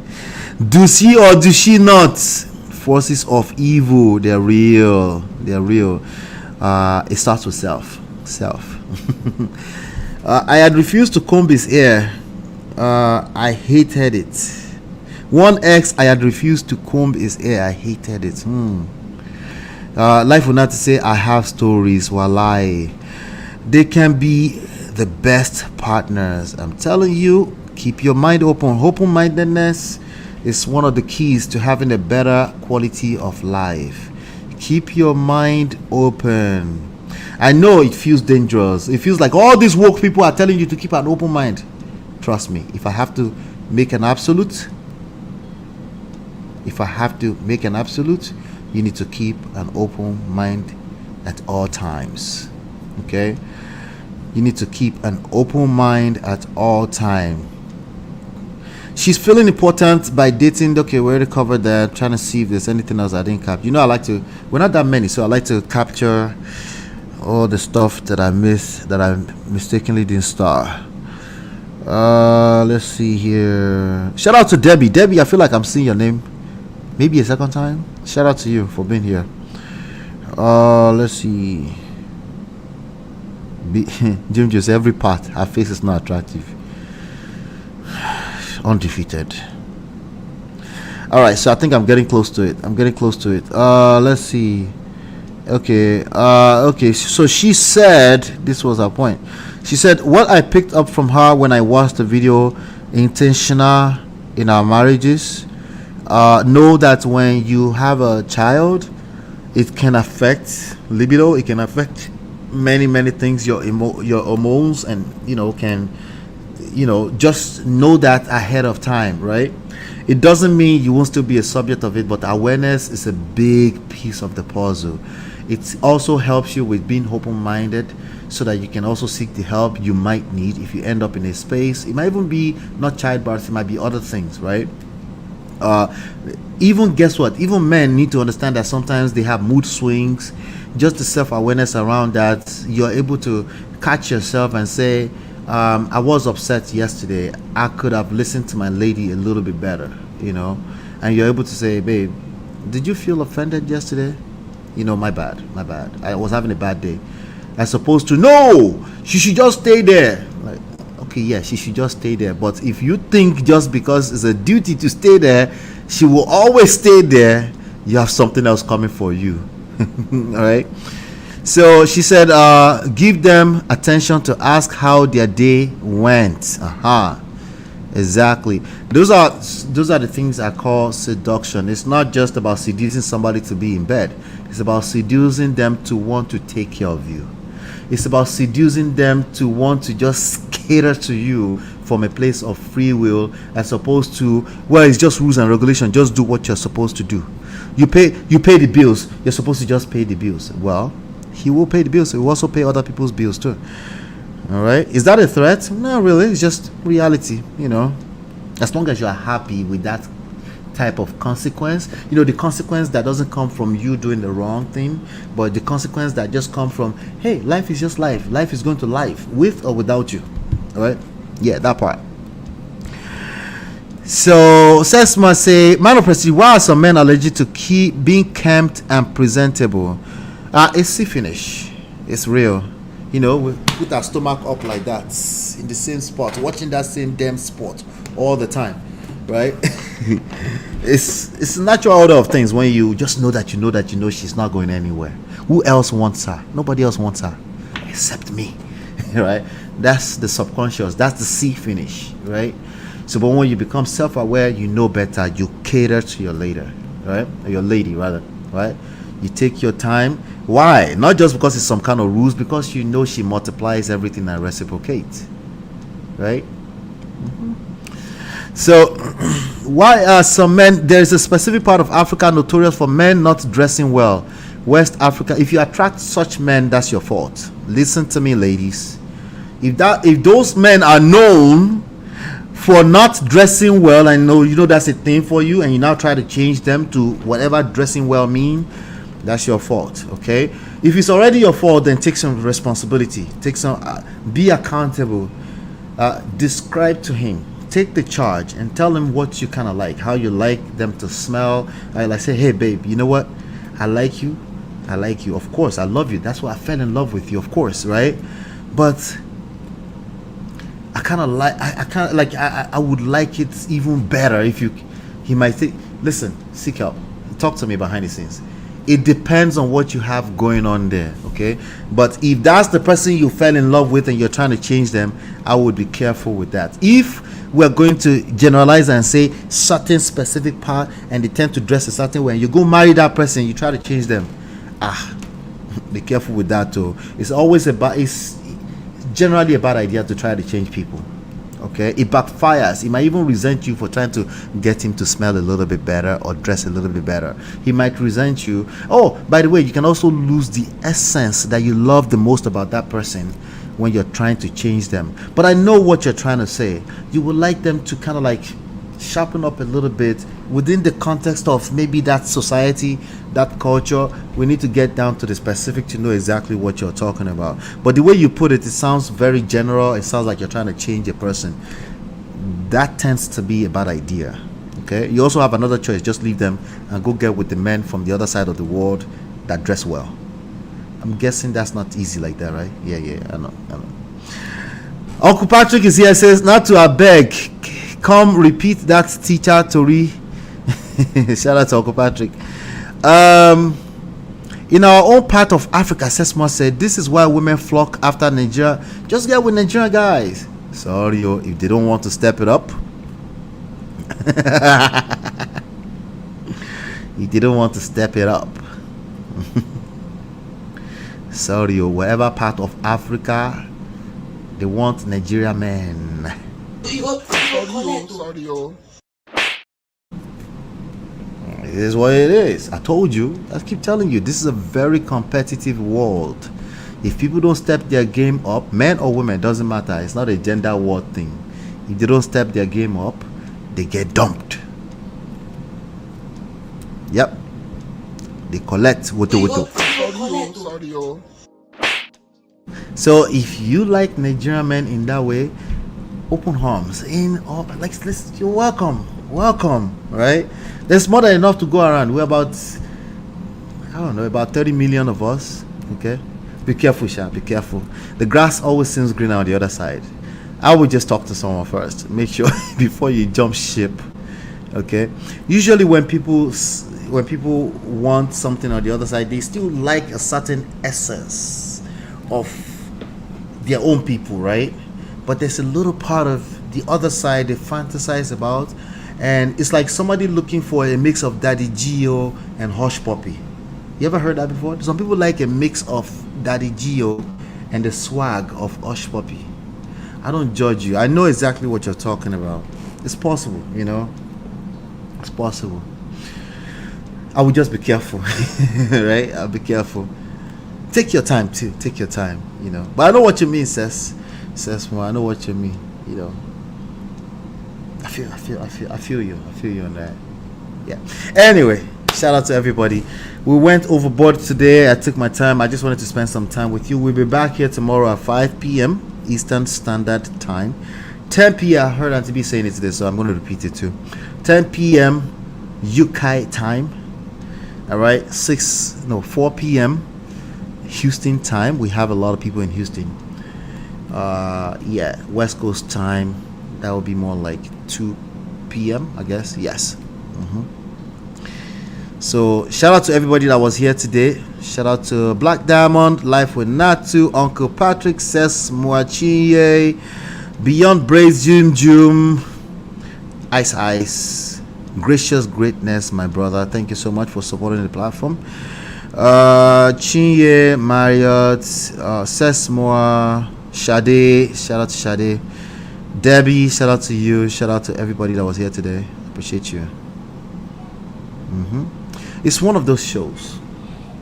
Do she or do she not? Forces of evil, they're real. It starts with self. I had refused to comb his hair. I hated it. One ex, I had refused to comb his hair. I hated it. Life will not say I have stories. Walai. They can be the best partners. I'm telling you, keep your mind open. Open-mindedness is one of the keys to having a better quality of life. Keep your mind open. I know it feels dangerous. It feels like all these woke people are telling you to keep an open mind. Trust me, if I have to make an absolute, you need to keep an open mind at all times. Okay? You need to keep an open mind at all time. She's feeling important by dating. Okay, we already covered that. Trying to see if there's anything else I didn't capture. I like to, we're not that many, so I like to capture all the stuff that I missed, that I mistakenly didn't star. Let's see here. Shout out to Debbie. Debbie, I feel like I'm seeing your name maybe a second time. Shout out to you for being here. Let's see. Jim just every part. Her face is not attractive. Undefeated. All right, so I think I'm getting close to it. Let's see. Okay. So she said, this was her point. She said, what I picked up from her when I watched the video, intentional in our marriages, know that when you have a child, it can affect libido. It can affect many things, your hormones, and just know that ahead of time, right? It doesn't mean you won't still be a subject of it, but awareness is a big piece of the puzzle. It also helps you with being open-minded, so that you can also seek the help you might need if you end up in a space. It might even be not childbirth, it might be other things, right? Even guess what? Even men need to understand that sometimes they have mood swings. Just the self-awareness around that, you're able to catch yourself and say, I was upset yesterday. I could have listened to my lady a little bit better, and you're able to say, babe, did you feel offended yesterday? My bad. I was having a bad day. As opposed to, no, she should just stay there. Like, okay, yeah, she should just stay there. But if you think just because it's a duty to stay there, she will always stay there, you have something else coming for you. All right. So she said, give them attention to ask how their day went. Exactly. Those are the things I call seduction. It's not just about seducing somebody to be in bed. It's about seducing them to want to take care of you. It's about seducing them to want to just cater to you from a place of free will, as opposed to, well, it's just rules and regulation. Just do what you're supposed to do. You pay the bills. You're supposed to just pay the bills. Well, he will pay the bills. He will also pay other people's bills too. All right. Is that a threat? No, really. It's just reality. As long as you are happy with that type of consequence, the consequence that doesn't come from you doing the wrong thing, but the consequence that just come from, hey, life is just life. Life is going to life, with or without you. All right. Yeah, that part. So Sesma say, man of prestige, why are some men allergic to keep being kempt and presentable? It's see finish. It's real. We put our stomach up like that in the same spot, watching that same damn spot all the time, right? It's a natural order of things when you just know that she's not going anywhere. Who else wants her? Nobody else wants her except me, right? That's the subconscious. That's the C finish, right? So, but when you become self-aware, you know better. You cater to your lady, right? Your lady, rather, right? You take your time. Why? Not just because it's some kind of rules, because you know she multiplies everything and reciprocates. Right? So, why are some men? There's a specific part of Africa notorious for men not dressing well. West Africa. If you attract such men, that's your fault. Listen to me, ladies. If those men are known for not dressing well, and you know that's a thing for you, and you now try to change them to whatever dressing well mean, that's your fault. Okay? If it's already your fault, then take some responsibility. Be accountable. Describe to him. Take the charge and tell him what you kind of like, how you like them to smell. I say, hey babe, you know what? I like you. Of course, I love you. That's why I fell in love with you. Of course, right? But I would like it even better if he might say, listen, seek help. Talk to me behind the scenes. It depends on what you have going on there, okay? But if that's the person you fell in love with and you're trying to change them, I would be careful with that. If we're going to generalize and say certain specific part and they tend to dress a certain way, and you go marry that person, you try to change them, be careful with that too. It's generally a bad idea to try to change people. Okay, it backfires. He might even resent you for trying to get him to smell a little bit better or dress a little bit better. He might resent you. Oh, by the way, you can also lose the essence that you love the most about that person when you're trying to change them. But I know what you're trying to say. You would like them to kind of like sharpen up a little bit within the context of maybe that society, that culture. We need to get down to the specific to know exactly what you're talking about. But the way you put it sounds very general. It sounds like you're trying to change a person. That tends to be a bad idea. Okay, you also have another choice. Just leave them and go get with the men from the other side of the world that dress well. I'm guessing that's not easy like that, right? Yeah, I know. Uncle Patrick is here. Says, not to beg, come repeat that teacher Tori. Shout out to Uncle Patrick. In our own part of Africa, Sesma said, this is why women flock after Nigeria. Just get with Nigerian guys. Sorry, if they don't want to step it up. If they don't want to step it up. Sorry, wherever part of Africa, they want Nigeria men. Sorry. It is what it is. I told you. I keep telling you, this is a very competitive world. If people don't step their game up, men or women, doesn't matter. It's not a gender war thing. If they don't step their game up, they get dumped. Yep. They collect woto. Sorry. So if you like Nigerian men in that way, open arms. You're welcome, right? There's more than enough to go around. We're about 30 million of us. Okay, be careful, Sha. Be careful. The grass always seems greener on the other side. I would just talk to someone first. Make sure before you jump ship. Okay. Usually when people want something on the other side, they still like a certain essence of their own people, right? But there's a little part of the other side they fantasize about, and it's like somebody looking for a mix of Daddy Gio and Hush Puppy. You ever heard that before? Some people like a mix of Daddy Gio and the swag of Hush Puppy. I don't judge you. I know exactly what you're talking about. It's possible, It's possible. I would just be careful, right? I'll be careful. Take your time too. Take your time, But I know what you mean, Says more. I know what you mean, I feel you on that. Yeah. Anyway, shout out to everybody. We went overboard today. I took my time. I just wanted to spend some time with you. We'll be back here tomorrow at 5 p.m. Eastern Standard Time. 10 p.m. I heard Auntie B saying it today, so I'm going to repeat it too. 10 p.m. UK time. All right. 4 p.m. Houston time. We have a lot of people in Houston. West Coast time. That will be more like 2 p.m. I guess. Yes. So shout out to everybody that was here today. Shout out to Black Diamond, Life with Natu, Uncle Patrick, Ses Muachinye, Beyond Braids, Jum, Ice, Gracious Greatness, my brother. Thank you so much for supporting the platform. Chinye, Marriott, Sesmoa, Sade, shout out to Sade. Debbie, shout out to you. Shout out to everybody that was here today. Appreciate you. It's one of those shows.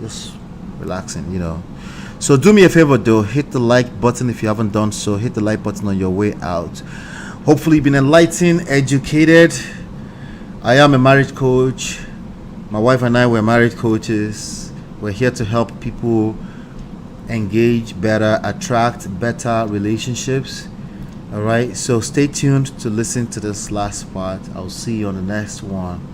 Just relaxing, you know. So do me a favor though, hit the like button if you haven't done so. Hit the like button on your way out. Hopefully you've been enlightened, educated. I am a marriage coach. My wife and I were marriage coaches. We're here to help people engage better, attract better relationships. All right, so stay tuned to listen to this last part. I'll see you on the next one.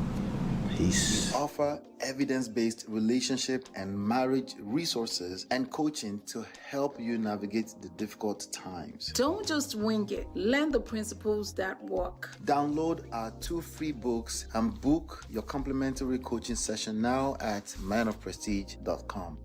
Peace. Offer evidence-based relationship and marriage resources and coaching to help you navigate the difficult times. Don't just wing it. Learn the principles that work. Download our 2 free books and book your complimentary coaching session now at manofprestige.com.